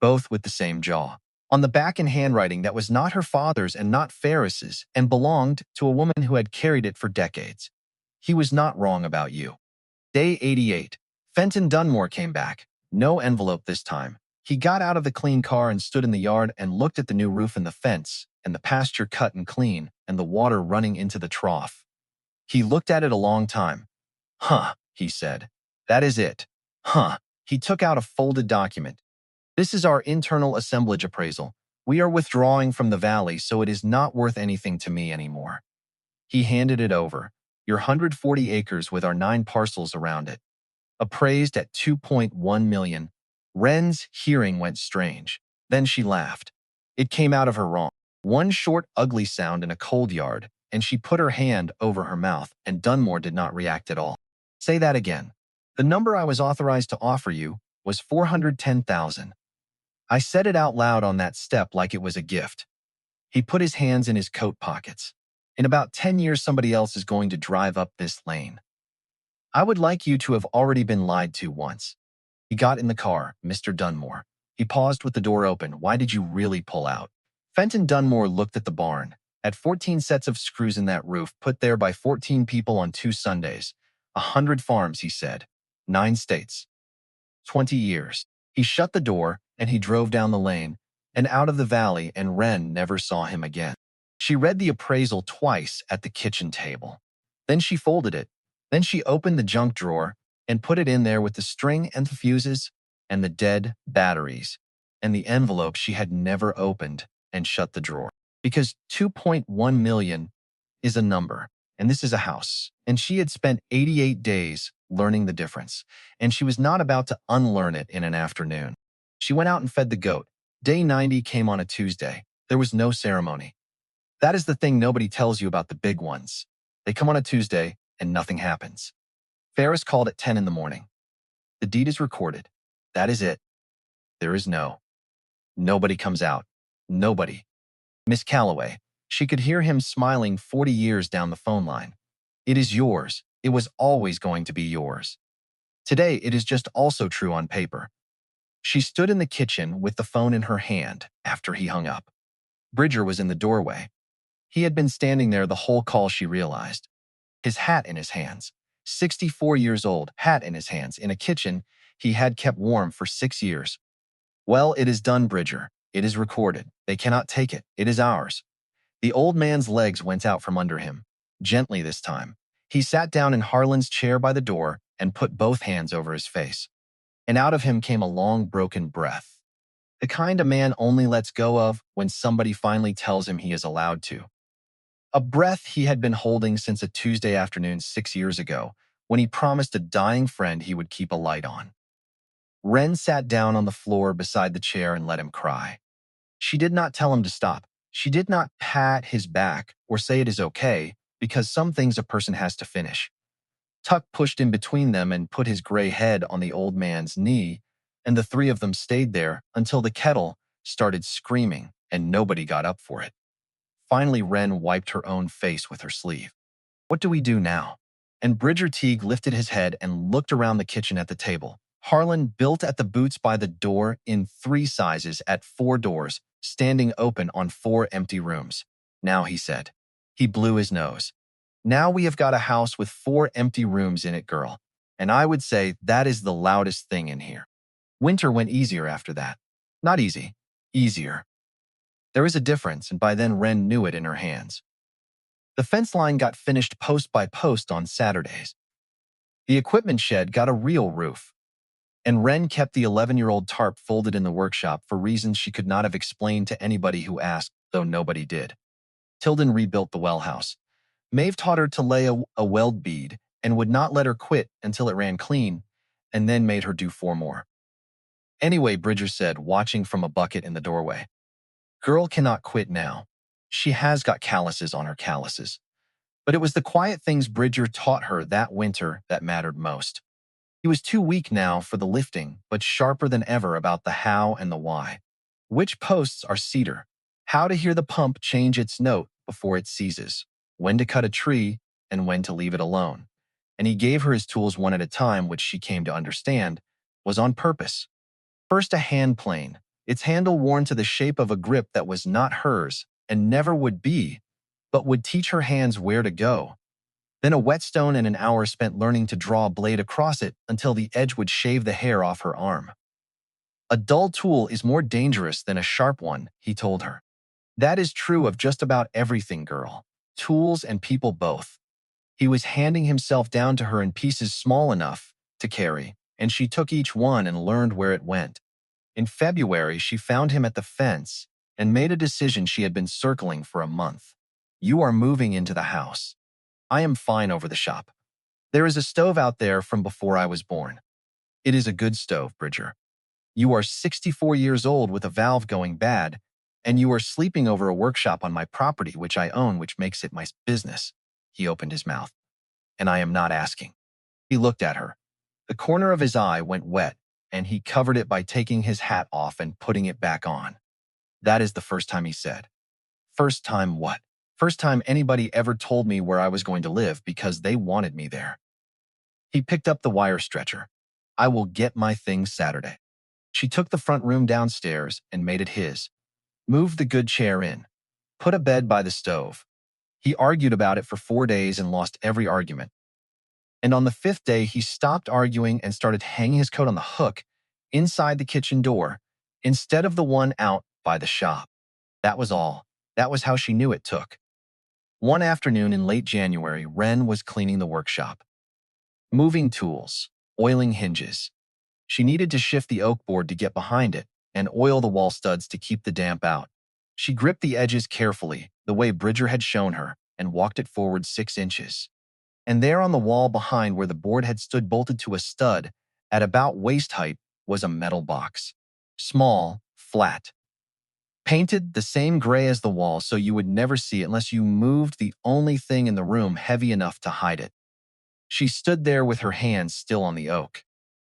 Both with the same jaw. On the back in handwriting that was not her father's and not Ferris's and belonged to a woman who had carried it for decades. He was not wrong about you. Day 88. Fenton Dunmore came back. No envelope this time. He got out of the clean car and stood in the yard and looked at the new roof and the fence and the pasture cut and clean and the water running into the trough. He looked at it a long time. Huh, he said. That is it. Huh. He took out a folded document. This is our internal assemblage appraisal. We are withdrawing from the valley, so it is not worth anything to me anymore. He handed it over. Your 140 acres with our 9 parcels around it. Appraised at $2.1 million. Wren's hearing went strange. Then she laughed. It came out of her wrong. One short, ugly sound in a cold yard, and she put her hand over her mouth, and Dunmore did not react at all. Say that again. The number I was authorized to offer you was $410,000. I said it out loud on that step like it was a gift. He put his hands in his coat pockets. In about 10 years, somebody else is going to drive up this lane. I would like you to have already been lied to once. He got in the car, Mr. Dunmore. He paused with the door open. Why did you really pull out? Fenton Dunmore looked at the barn. At 14 sets of screws in that roof, put there by 14 people on 2 Sundays. 100 farms, he said. 9 states. 20 years. He shut the door, and he drove down the lane and out of the valley, and Wren never saw him again. She read the appraisal twice at the kitchen table. Then she folded it. Then she opened the junk drawer and put it in there with the string and the fuses and the dead batteries and the envelope she had never opened, and shut the drawer. Because $2.1 million is a number, and this is a house, and she had spent 88 days learning the difference, and she was not about to unlearn it in an afternoon. She went out and fed the goat. Day 90 came on a Tuesday. There was no ceremony. That is the thing nobody tells you about the big ones. They come on a Tuesday, and nothing happens. Ferris called at 10 in the morning. The deed is recorded. That is it. There is nobody comes out. Nobody. Miss Calloway. She could hear him smiling 40 years down the phone line. It is yours. It was always going to be yours. Today, it is just also true on paper. She stood in the kitchen with the phone in her hand after he hung up. Bridger was in the doorway. He had been standing there the whole call, she realized. His hat in his hands. 64 years old, hat in his hands, in a kitchen he had kept warm for 6 years. Well, it is done, Bridger. It is recorded. They cannot take it. It is ours. The old man's legs went out from under him. Gently this time. He sat down in Harlan's chair by the door and put both hands over his face. And out of him came a long, broken breath. The kind a man only lets go of when somebody finally tells him he is allowed to. A breath he had been holding since a Tuesday afternoon 6 years ago, when he promised a dying friend he would keep a light on. Wren sat down on the floor beside the chair and let him cry. She did not tell him to stop. She did not pat his back or say it is okay, because some things a person has to finish. Tuck pushed in between them and put his gray head on the old man's knee, and the three of them stayed there until the kettle started screaming and nobody got up for it. Finally, Wren wiped her own face with her sleeve. What do we do now? And Bridger Teague lifted his head and looked around the kitchen at the table. Harlan built at the boots by the door in 3 sizes at 4 doors, standing open on 4 empty rooms. Now, he said. He blew his nose. Now we have got a house with 4 empty rooms in it, girl. And I would say that is the loudest thing in here. Winter went easier after that. Not easy, easier. There is a difference, and by then Wren knew it in her hands. The fence line got finished post by post on Saturdays. The equipment shed got a real roof. And Wren kept the 11-year-old tarp folded in the workshop for reasons she could not have explained to anybody who asked, though nobody did. Tilden rebuilt the well house. Maeve taught her to lay a weld bead and would not let her quit until it ran clean, and then made her do 4 more. Anyway, Bridger said, watching from a bucket in the doorway. Girl cannot quit now. She has got calluses on her calluses. But it was the quiet things Bridger taught her that winter that mattered most. He was too weak now for the lifting, but sharper than ever about the how and the why. Which posts are cedar? How to hear the pump change its note before it seizes. When to cut a tree and when to leave it alone. And he gave her his tools one at a time, which she came to understand was on purpose. First, a hand plane, its handle worn to the shape of a grip that was not hers and never would be, but would teach her hands where to go. Then a whetstone and an hour spent learning to draw a blade across it until the edge would shave the hair off her arm. A dull tool is more dangerous than a sharp one, he told her. That is true of just about everything, girl. Tools and people both. He was handing himself down to her in pieces small enough to carry, and she took each one and learned where it went. In February, she found him at the fence and made a decision she had been circling for a month. You are moving into the house. I am fine over the shop. There is a stove out there from before I was born. It is a good stove, Bridger. You are 64 years old with a valve going bad, and you are sleeping over a workshop on my property, which I own, which makes it my business. He opened his mouth. And I am not asking. He looked at her. The corner of his eye went wet, and he covered it by taking his hat off and putting it back on. That is the first time, he said. First time what? First time anybody ever told me where I was going to live because they wanted me there. He picked up the wire stretcher. I will get my things Saturday. She took the front room downstairs and made it his. Moved the good chair in. Put a bed by the stove. He argued about it for 4 days and lost every argument. And on the 5th day, he stopped arguing and started hanging his coat on the hook inside the kitchen door instead of the one out by the shop. That was all. That was how she knew it took. One afternoon in late January, Wren was cleaning the workshop. Moving tools, oiling hinges. She needed to shift the oak board to get behind it and oil the wall studs to keep the damp out. She gripped the edges carefully, the way Bridger had shown her, and walked it forward 6 inches. And there on the wall behind where the board had stood bolted to a stud at about waist height was a metal box. Small, flat, painted the same gray as the wall so you would never see it unless you moved the only thing in the room heavy enough to hide it. She stood there with her hands still on the oak.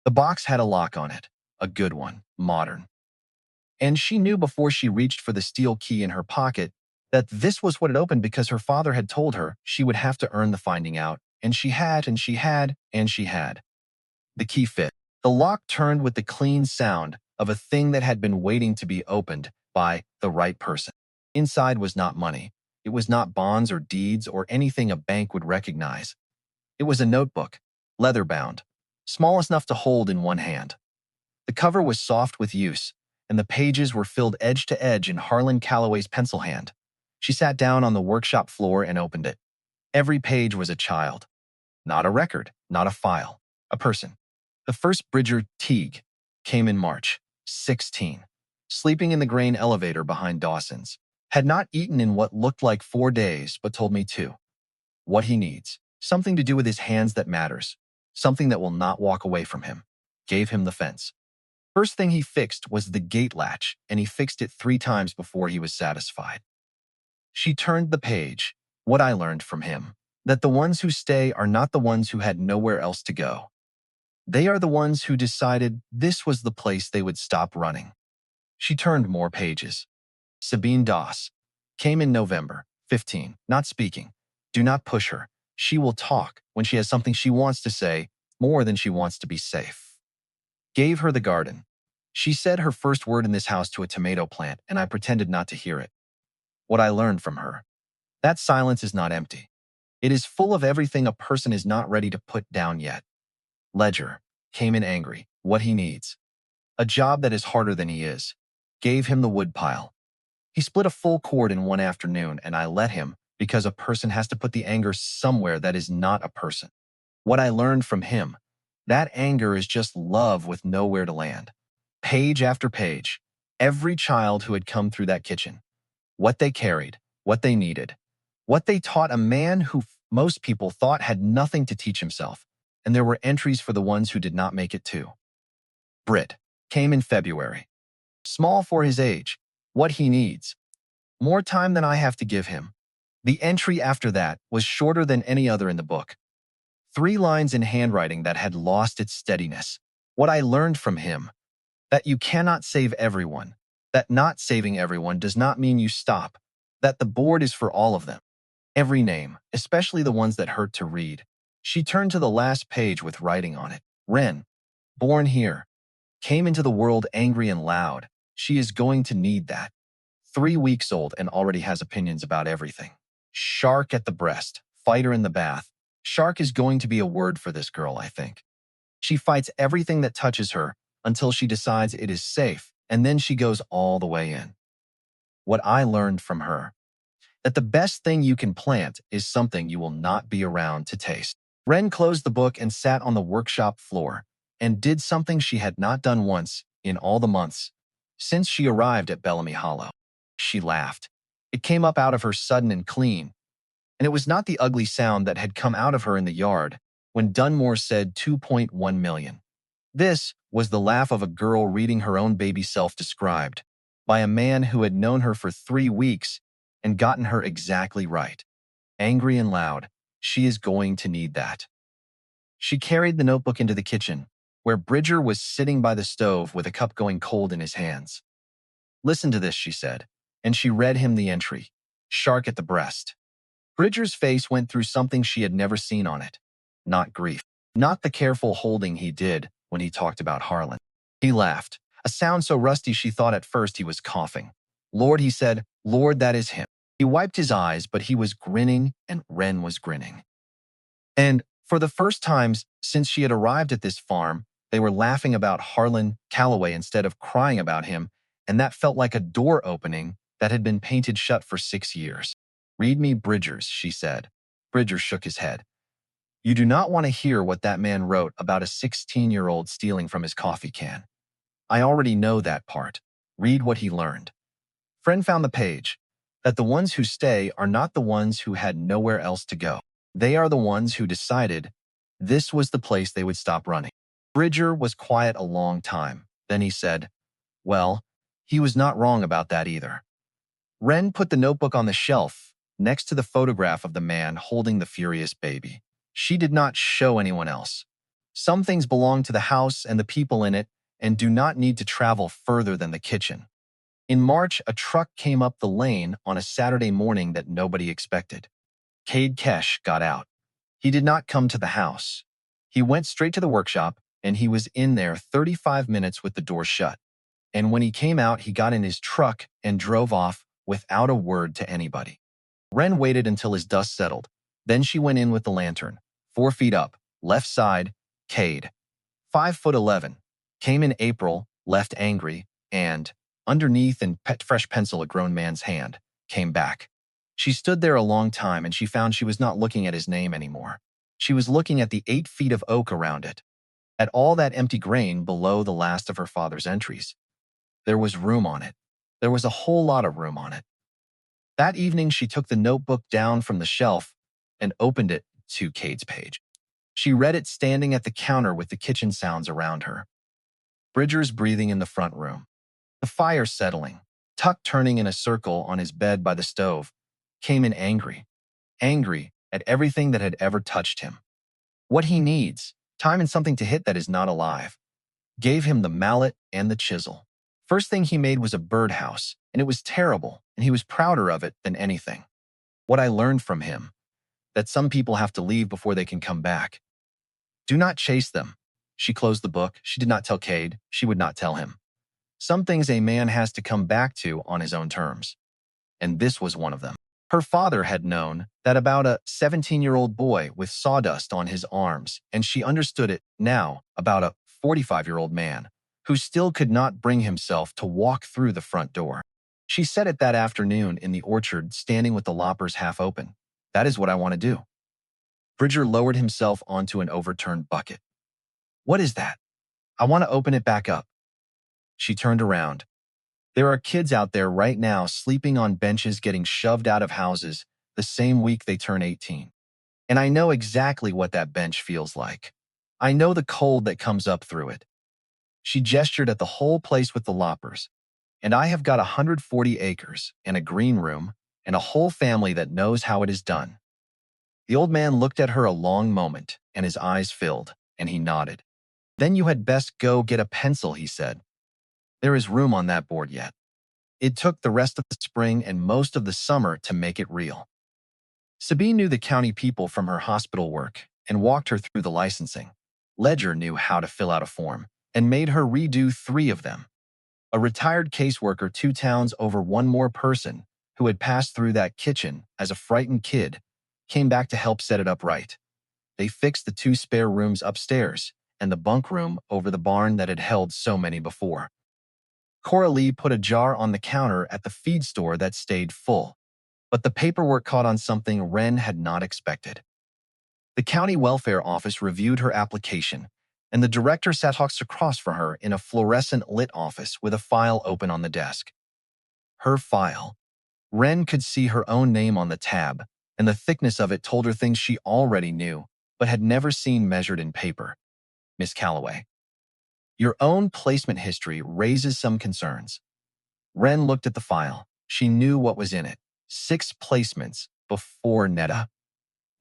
The box had a lock on it, a good one, modern. And she knew before she reached for the steel key in her pocket that this was what it opened because her father had told her she would have to earn the finding out, and she had, and she had, and she had. The key fit. The lock turned with the clean sound of a thing that had been waiting to be opened by the right person. Inside was not money. It was not bonds or deeds or anything a bank would recognize. It was a notebook, leather-bound, small enough to hold in one hand. The cover was soft with use, and the pages were filled edge to edge in Harlan Calloway's pencil hand. She sat down on the workshop floor and opened it. Every page was a child. Not a record, not a file, a person. The first Bridger, Teague, came in March, 16, sleeping in the grain elevator behind Dawson's. Had not eaten in what looked like 4 days, but told me to. What he needs. Something to do with his hands that matters. Something that will not walk away from him. Gave him the fence. First thing he fixed was the gate latch, and he fixed it 3 times before he was satisfied. She turned the page. What I learned from him. That the ones who stay are not the ones who had nowhere else to go. They are the ones who decided this was the place they would stop running. She turned more pages. Sabine Doss came in November, 15, not speaking. Do not push her. She will talk when she has something she wants to say, more than she wants to be safe. Gave her the garden. She said her first word in this house to a tomato plant, and I pretended not to hear it. What I learned from her. That silence is not empty. It is full of everything a person is not ready to put down yet. Ledger came in angry. What he needs. A job that is harder than he is. Gave him the woodpile. He split a full cord in one afternoon, and I let him because a person has to put the anger somewhere that is not a person. What I learned from him. That anger is just love with nowhere to land. Page after page. Every child who had come through that kitchen. What they carried. What they needed. What they taught a man who most people thought had nothing to teach himself. And there were entries for the ones who did not make it too. Brit came in February. Small for his age. What he needs. More time than I have to give him. The entry after that was shorter than any other in the book. 3 lines in handwriting that had lost its steadiness. What I learned from him. That you cannot save everyone. That not saving everyone does not mean you stop. That the board is for all of them. Every name, especially the ones that hurt to read. She turned to the last page with writing on it. Wren, born here, came into the world angry and loud. She is going to need that. 3 weeks old and already has opinions about everything. Shark at the breast, fighter in the bath. Shark is going to be a word for this girl, I think. She fights everything that touches her until she decides it is safe, and then she goes all the way in. What I learned from her. That the best thing you can plant is something you will not be around to taste. Wren closed the book and sat on the workshop floor and did something she had not done once in all the months since she arrived at Bellamy Hollow. She laughed. It came up out of her sudden and clean, and it was not the ugly sound that had come out of her in the yard when Dunmore said 2.1 million. This was the laugh of a girl reading her own baby self described by a man who had known her for 3 weeks and gotten her exactly right. Angry and loud. She is going to need that. She carried the notebook into the kitchen, where Bridger was sitting by the stove with a cup going cold in his hands. Listen to this, she said, and she read him the entry. Shark at the breast. Bridger's face went through something she had never seen on it. Not grief. Not the careful holding he did when he talked about Harlan. He laughed, a sound so rusty she thought at first he was coughing. Lord, he said, Lord, that is him. He wiped his eyes, but he was grinning, and Wren was grinning. And for the first times since she had arrived at this farm, they were laughing about Harlan Calloway instead of crying about him, and that felt like a door opening that had been painted shut for 6 years. Read me Bridger's, she said. Bridger shook his head. You do not want to hear what that man wrote about a 16-year-old stealing from his coffee can. I already know that part. Read what he learned. Friend found the page. That the ones who stay are not the ones who had nowhere else to go. They are the ones who decided this was the place they would stop running. Bridger was quiet a long time. Then he said, well, he was not wrong about that either. Wren put the notebook on the shelf next to the photograph of the man holding the furious baby. She did not show anyone else. Some things belong to the house and the people in it and do not need to travel further than the kitchen. In March, a truck came up the lane on a Saturday morning that nobody expected. Cade Kesh got out. He did not come to the house. He went straight to the workshop, and he was in there 35 minutes with the door shut. And when he came out, he got in his truck and drove off without a word to anybody. Wren waited until his dust settled. Then she went in with the lantern. 4 feet up, left side, Cade. 5'11", came in April, left angry, and, underneath in fresh pencil a grown man's hand, came back. She stood there a long time and she found she was not looking at his name anymore. She was looking at the 8 feet of oak around it, at all that empty grain below the last of her father's entries. There was room on it. There was a whole lot of room on it. That evening, she took the notebook down from the shelf and opened it to Cade's page. She read it standing at the counter with the kitchen sounds around her. Bridger's breathing in the front room. The fire settling. Tuck turning in a circle on his bed by the stove. Came in angry. Angry at everything that had ever touched him. What he needs, time and something to hit that is not alive. Gave him the mallet and the chisel. First thing he made was a birdhouse, and it was terrible, and he was prouder of it than anything. What I learned from him, that some people have to leave before they can come back. Do not chase them. She closed the book. She did not tell Cade. She would not tell him. Some things a man has to come back to on his own terms. And this was one of them. Her father had known that about a 17-year-old boy with sawdust on his arms, and she understood it now about a 45-year-old man who still could not bring himself to walk through the front door. She said it that afternoon in the orchard, standing with the loppers half open. That is what I want to do. Bridger lowered himself onto an overturned bucket. What is that? I want to open it back up. She turned around. There are kids out there right now sleeping on benches getting shoved out of houses the same week they turn 18. And I know exactly what that bench feels like. I know the cold that comes up through it. She gestured at the whole place with the loppers. And I have got 140 acres and a green room and a whole family that knows how it is done. The old man looked at her a long moment, and his eyes filled, and he nodded. Then you had best go get a pencil, he said. There is room on that board yet. It took the rest of the spring and most of the summer to make it real. Sabine knew the county people from her hospital work and walked her through the licensing. Ledger knew how to fill out a form and made her redo 3 of them. A retired caseworker 2 towns over one more person who had passed through that kitchen as a frightened kid came back to help set it up right. They fixed the 2 spare rooms upstairs and the bunk room over the barn that had held so many before. Cora Lee put a jar on the counter at the feed store that stayed full, but the paperwork caught on something Wren had not expected. The county welfare office reviewed her application, and the director sat across from her in a fluorescent-lit office with a file open on the desk. Her file. Wren could see her own name on the tab, and the thickness of it told her things she already knew, but had never seen measured in paper. Miss Calloway. Your own placement history raises some concerns. Wren looked at the file. She knew what was in it. 6 placements before Netta.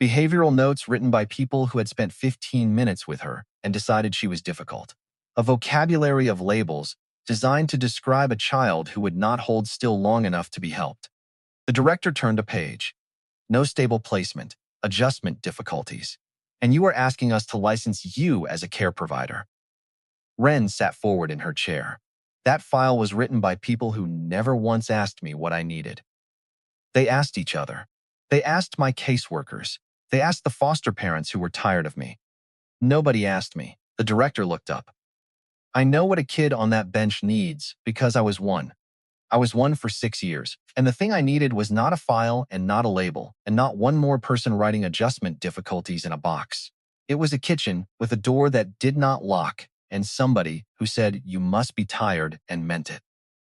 Behavioral notes written by people who had spent 15 minutes with her and decided she was difficult. A vocabulary of labels designed to describe a child who would not hold still long enough to be helped. The director turned a page. No stable placement, adjustment difficulties. And you are asking us to license you as a care provider. Wren sat forward in her chair. That file was written by people who never once asked me what I needed. They asked each other. They asked my caseworkers. They asked the foster parents who were tired of me. Nobody asked me. The director looked up. I know what a kid on that bench needs because I was one. I was one for 6 years, and the thing I needed was not a file and not a label, and not one more person writing adjustment difficulties in a box. It was a kitchen with a door that did not lock, and somebody who said you must be tired and meant it.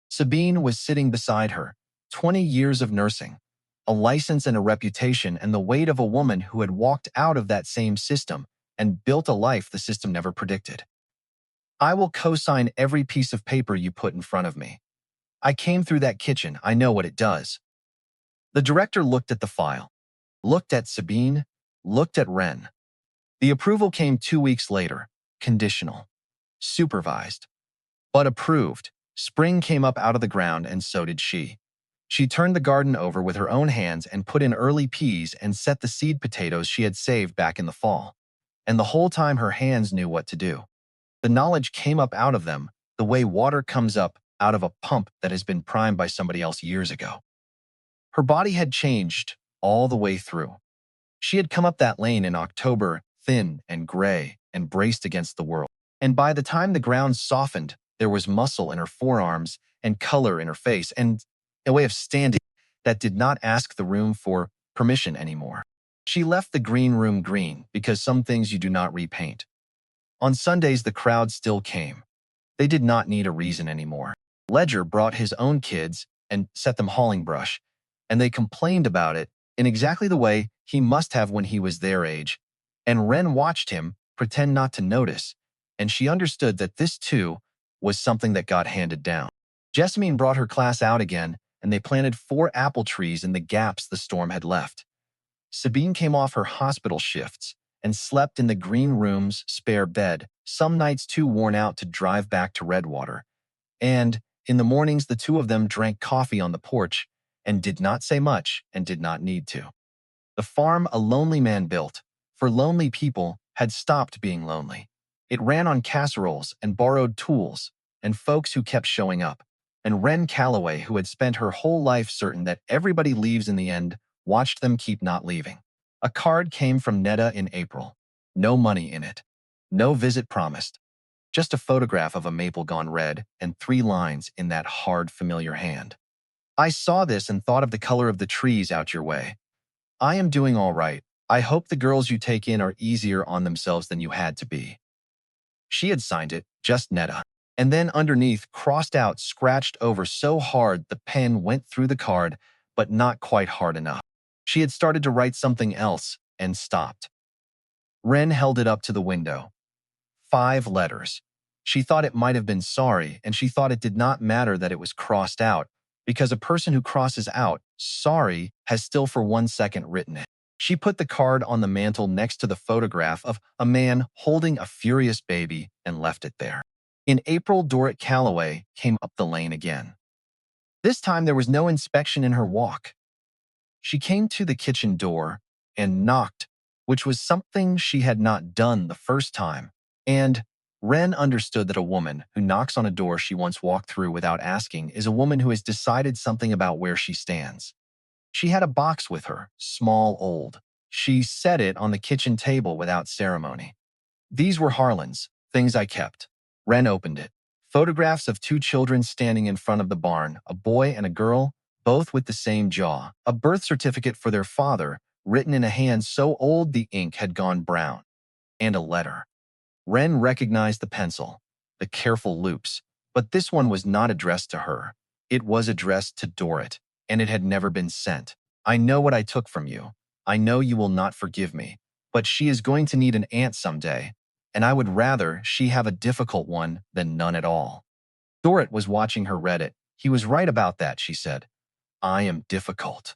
Sabine was sitting beside her, 20 years of nursing, a license and a reputation, and the weight of a woman who had walked out of that same system and built a life the system never predicted. I will co-sign every piece of paper you put in front of me. I came through that kitchen. I know what it does. The director looked at the file, looked at Sabine, looked at Wren. The approval came 2 weeks later, conditional, supervised, but approved. Spring came up out of the ground, and so did she. She turned the garden over with her own hands and put in early peas and set the seed potatoes she had saved back in the fall. And the whole time her hands knew what to do. The knowledge came up out of them the way water comes up out of a pump that has been primed by somebody else years ago. Her body had changed all the way through. She had come up that lane in October, thin and gray and braced against the world. And by the time the ground softened, there was muscle in her forearms and color in her face and a way of standing that did not ask the room for permission anymore. She left the green room green because some things you do not repaint. On Sundays, the crowd still came. They did not need a reason anymore. Ledger brought his own kids and set them hauling brush, and they complained about it in exactly the way he must have when he was their age. And Wren watched him pretend not to notice, and she understood that this, too, was something that got handed down. Jessamine brought her class out again, and they planted 4 apple trees in the gaps the storm had left. Sabine came off her hospital shifts and slept in the green room's spare bed, some nights too worn out to drive back to Redwater. And in the mornings, the two of them drank coffee on the porch and did not say much and did not need to. The farm a lonely man built, for lonely people, had stopped being lonely. It ran on casseroles and borrowed tools and folks who kept showing up. And Wren Calloway, who had spent her whole life certain that everybody leaves in the end, watched them keep not leaving. A card came from Netta in April. No money in it. No visit promised. Just a photograph of a maple gone red and 3 lines in that hard, familiar hand. I saw this and thought of the color of the trees out your way. I am doing all right. I hope the girls you take in are easier on themselves than you had to be. She had signed it, just Netta. And then underneath, crossed out, scratched over so hard the pen went through the card, but not quite hard enough. She had started to write something else and stopped. Wren held it up to the window. 5 letters. She thought it might have been sorry, and she thought it did not matter that it was crossed out, because a person who crosses out sorry has still for 1 second written it. She put the card on the mantel next to the photograph of a man holding a furious baby and left it there. In April, Dorrit Calloway came up the lane again. This time there was no inspection in her walk. She came to the kitchen door and knocked, which was something she had not done the first time. And Wren understood that a woman who knocks on a door she once walked through without asking is a woman who has decided something about where she stands. She had a box with her, small, old. She set it on the kitchen table without ceremony. These were Harlan's, things I kept. Wren opened it. Photographs of 2 children standing in front of the barn, a boy and a girl, both with the same jaw. A birth certificate for their father, written in a hand so old the ink had gone brown. And a letter. Wren recognized the pencil, the careful loops, but this one was not addressed to her. It was addressed to Dorrit, and it had never been sent. I know what I took from you. I know you will not forgive me, but she is going to need an aunt someday, and I would rather she have a difficult one than none at all. Dorrit was watching her read it. He was right about that, she said. I am difficult.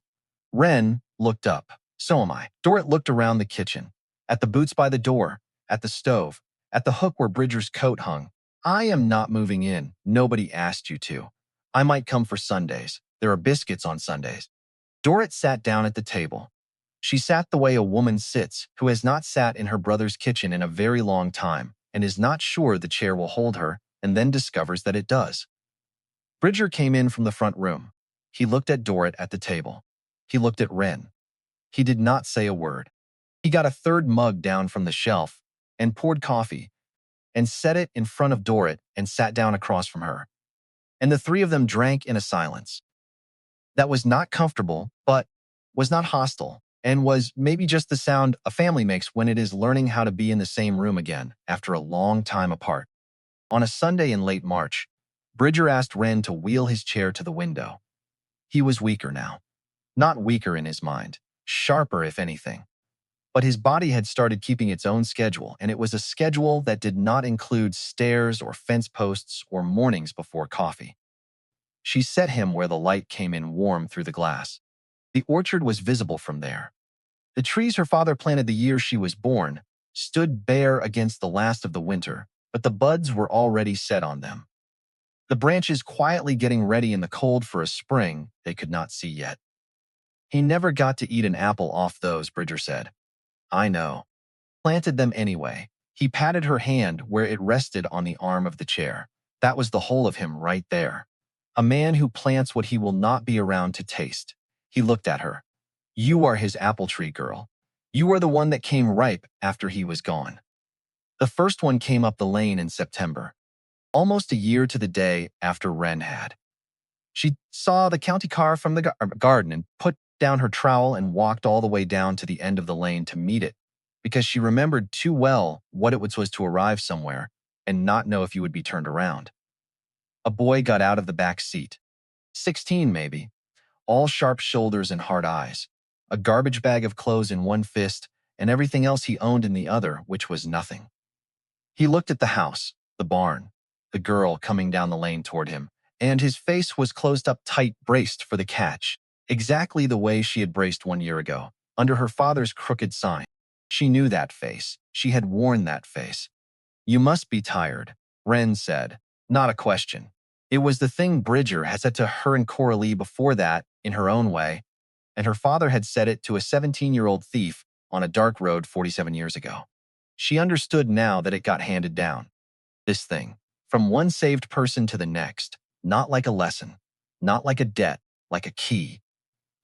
Wren looked up. So am I. Dorrit looked around the kitchen, at the boots by the door, at the stove, at the hook where Bridger's coat hung. I am not moving in. Nobody asked you to. I might come for Sundays. There are biscuits on Sundays. Dorrit sat down at the table. She sat the way a woman sits who has not sat in her brother's kitchen in a very long time and is not sure the chair will hold her and then discovers that it does. Bridger came in from the front room. He looked at Dorrit at the table. He looked at Wren. He did not say a word. He got a 3rd mug down from the shelf and poured coffee and set it in front of Dorrit and sat down across from her. And the 3 of them drank in a silence that was not comfortable, but was not hostile, and was maybe just the sound a family makes when it is learning how to be in the same room again after a long time apart. On a Sunday in late March, Bridger asked Wren to wheel his chair to the window. He was weaker now. Not weaker in his mind, sharper if anything. But his body had started keeping its own schedule, and it was a schedule that did not include stairs or fence posts or mornings before coffee. She set him where the light came in warm through the glass. The orchard was visible from there. The trees her father planted the year she was born stood bare against the last of the winter, but the buds were already set on them. The branches quietly getting ready in the cold for a spring they could not see yet. He never got to eat an apple off those, Bridger said. I know. Planted them anyway. He patted her hand where it rested on the arm of the chair. That was the whole of him right there. A man who plants what he will not be around to taste. He looked at her. You are his apple tree, girl. You are the one that came ripe after he was gone. The first one came up the lane in September, almost a year to the day after Wren had. She saw the county car from the garden and put down her trowel and walked all the way down to the end of the lane to meet it, because she remembered too well what it was to arrive somewhere and not know if you would be turned around. A boy got out of the back seat. 16 maybe, all sharp shoulders and hard eyes, a garbage bag of clothes in one fist and everything else he owned in the other, which was nothing. He looked at the house, the barn, the girl coming down the lane toward him, and his face was closed up tight, braced for the catch, exactly the way she had braced 1 year ago, under her father's crooked sign. She knew that face. She had worn that face. You must be tired, Wren said. Not a question. It was the thing Bridger had said to her and Coralie before that, in her own way, and her father had said it to a 17-year-old thief on a dark road 47 years ago. She understood now that it got handed down. This thing, from one saved person to the next, not like a lesson, not like a debt, like a key.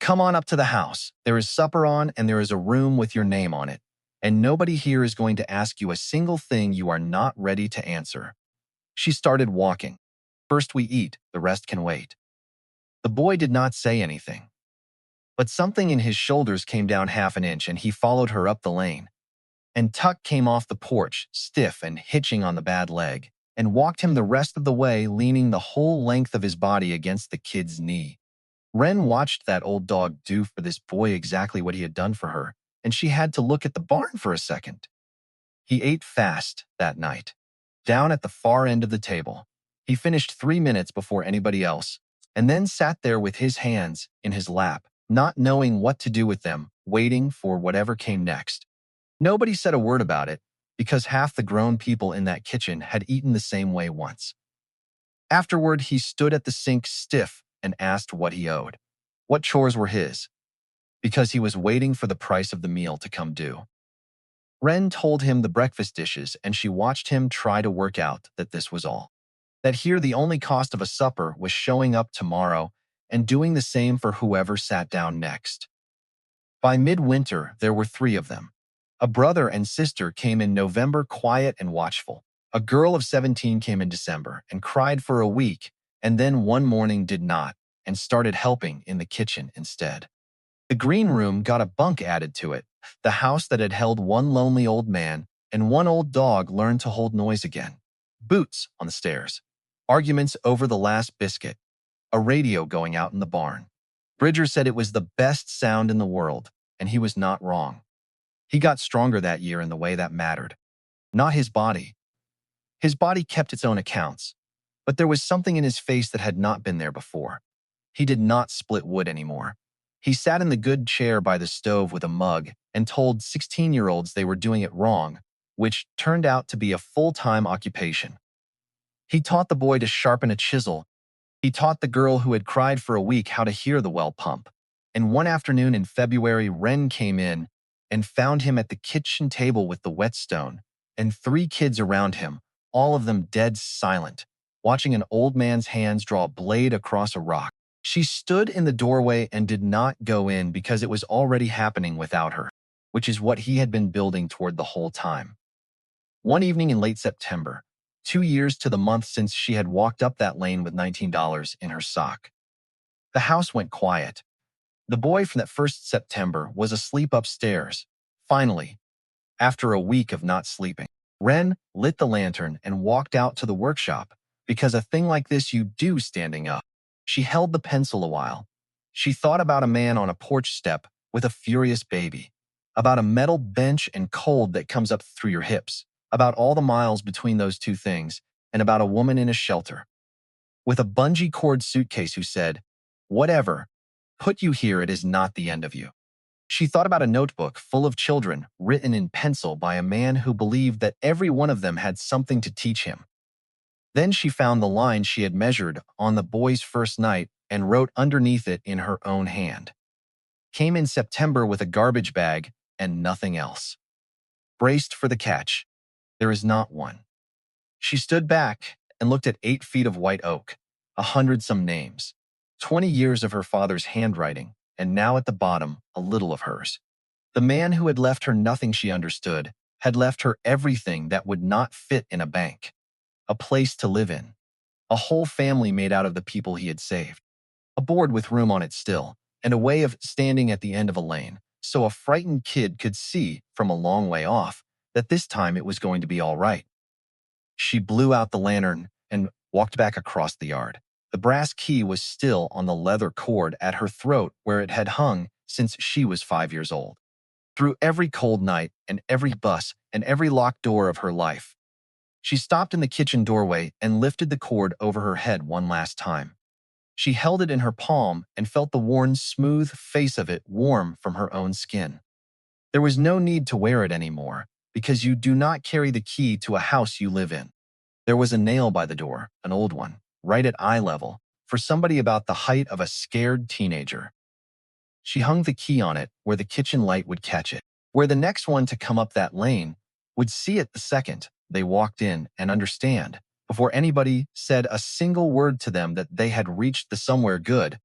Come on up to the house. There is supper on and there is a room with your name on it. And nobody here is going to ask you a single thing you are not ready to answer. She started walking. First we eat, the rest can wait. The boy did not say anything. But something in his shoulders came down half an inch and he followed her up the lane. And Tuck came off the porch, stiff and hitching on the bad leg, and walked him the rest of the way, leaning the whole length of his body against the kid's knee. Wren watched that old dog do for this boy exactly what he had done for her, and she had to look at the barn for a second. He ate fast that night, down at the far end of the table. He finished 3 minutes before anybody else, and then sat there with his hands in his lap, not knowing what to do with them, waiting for whatever came next. Nobody said a word about it, because half the grown people in that kitchen had eaten the same way once. Afterward, he stood at the sink stiff and asked what he owed, what chores were his, because he was waiting for the price of the meal to come due. Wren told him the breakfast dishes, and she watched him try to work out that this was all. That here the only cost of a supper was showing up tomorrow and doing the same for whoever sat down next. By midwinter, there were 3 of them. A brother and sister came in November, quiet and watchful. A girl of 17 came in December and cried for a week, and then one morning did not, and started helping in the kitchen instead. The green room got a bunk added to it. The house that had held one lonely old man and one old dog learned to hold noise again. Boots on the stairs. Arguments over the last biscuit. A radio going out in the barn. Bridger said it was the best sound in the world, and he was not wrong. He got stronger that year in the way that mattered. Not his body. His body kept its own accounts, but there was something in his face that had not been there before. He did not split wood anymore. He sat in the good chair by the stove with a mug and told 16-year-olds they were doing it wrong, which turned out to be a full-time occupation. He taught the boy to sharpen a chisel. He taught the girl who had cried for a week how to hear the well pump. And one afternoon in February, Wren came in and found him at the kitchen table with the whetstone and 3 kids around him, all of them dead silent, watching an old man's hands draw a blade across a rock. She stood in the doorway and did not go in because it was already happening without her, which is what he had been building toward the whole time. One evening in late September, 2 years to the month since she had walked up that lane with $19 in her sock. The house went quiet. The boy from that first September was asleep upstairs. Finally, after a week of not sleeping, Wren lit the lantern and walked out to the workshop, because a thing like this you do standing up. She held the pencil a while. She thought about a man on a porch step with a furious baby, about a metal bench and cold that comes up through your hips, about all the miles between those two things, and about a woman in a shelter with a bungee cord suitcase who said, "Whatever put you here, it is not the end of you." She thought about a notebook full of children written in pencil by a man who believed that every one of them had something to teach him. Then she found the line she had measured on the boy's first night and wrote underneath it in her own hand. Came in September with a garbage bag and nothing else. Braced for the catch. There is not one. She stood back and looked at 8 feet of white oak, 100-some names, 20 years of her father's handwriting, and now at the bottom, a little of hers. The man who had left her nothing she understood had left her everything that would not fit in a bank, a place to live in, a whole family made out of the people he had saved, a board with room on it still, and a way of standing at the end of a lane, so a frightened kid could see from a long way off that this time it was going to be all right. She blew out the lantern and walked back across the yard. The brass key was still on the leather cord at her throat where it had hung since she was 5 years old. Through every cold night and every bus and every locked door of her life, she stopped in the kitchen doorway and lifted the cord over her head one last time. She held it in her palm and felt the worn, smooth face of it warm from her own skin. There was no need to wear it anymore, because you do not carry the key to a house you live in. There was a nail by the door, an old one, right at eye level, for somebody about the height of a scared teenager. She hung the key on it where the kitchen light would catch it, where the next one to come up that lane would see it the second they walked in and understand, before anybody said a single word to them, that they had reached the somewhere good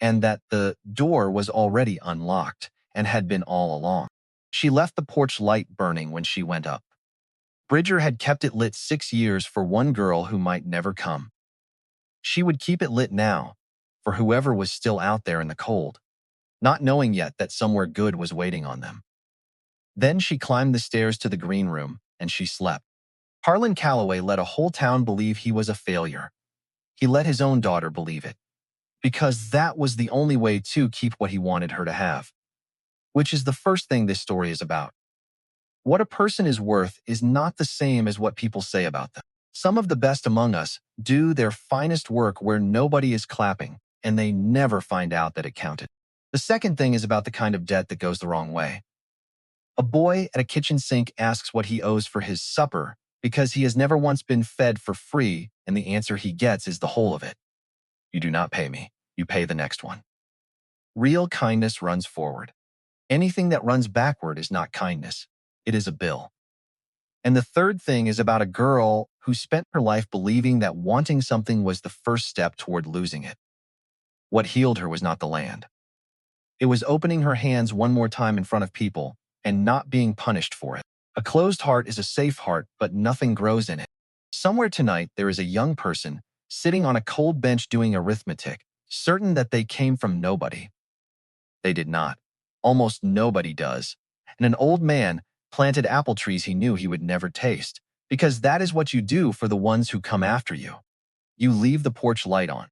and that the door was already unlocked and had been all along. She left the porch light burning when she went up. Bridger had kept it lit 6 years for one girl who might never come. She would keep it lit now for whoever was still out there in the cold, not knowing yet that somewhere good was waiting on them. Then she climbed the stairs to the green room and she slept. Harlan Calloway let a whole town believe he was a failure. He let his own daughter believe it, because that was the only way to keep what he wanted her to have, which is the first thing this story is about. What a person is worth is not the same as what people say about them. Some of the best among us do their finest work where nobody is clapping, and they never find out that it counted. The second thing is about the kind of debt that goes the wrong way. A boy at a kitchen sink asks what he owes for his supper because he has never once been fed for free, and the answer he gets is the whole of it. You do not pay me. You pay the next one. Real kindness runs forward. Anything that runs backward is not kindness. It is a bill. And the third thing is about a girl who spent her life believing that wanting something was the first step toward losing it. What healed her was not the land. It was opening her hands one more time in front of people and not being punished for it. A closed heart is a safe heart, but nothing grows in it. Somewhere tonight, there is a young person sitting on a cold bench doing arithmetic, certain that they came from nobody. They did not. Almost nobody does. And an old man planted apple trees he knew he would never taste, because that is what you do for the ones who come after you. You leave the porch light on.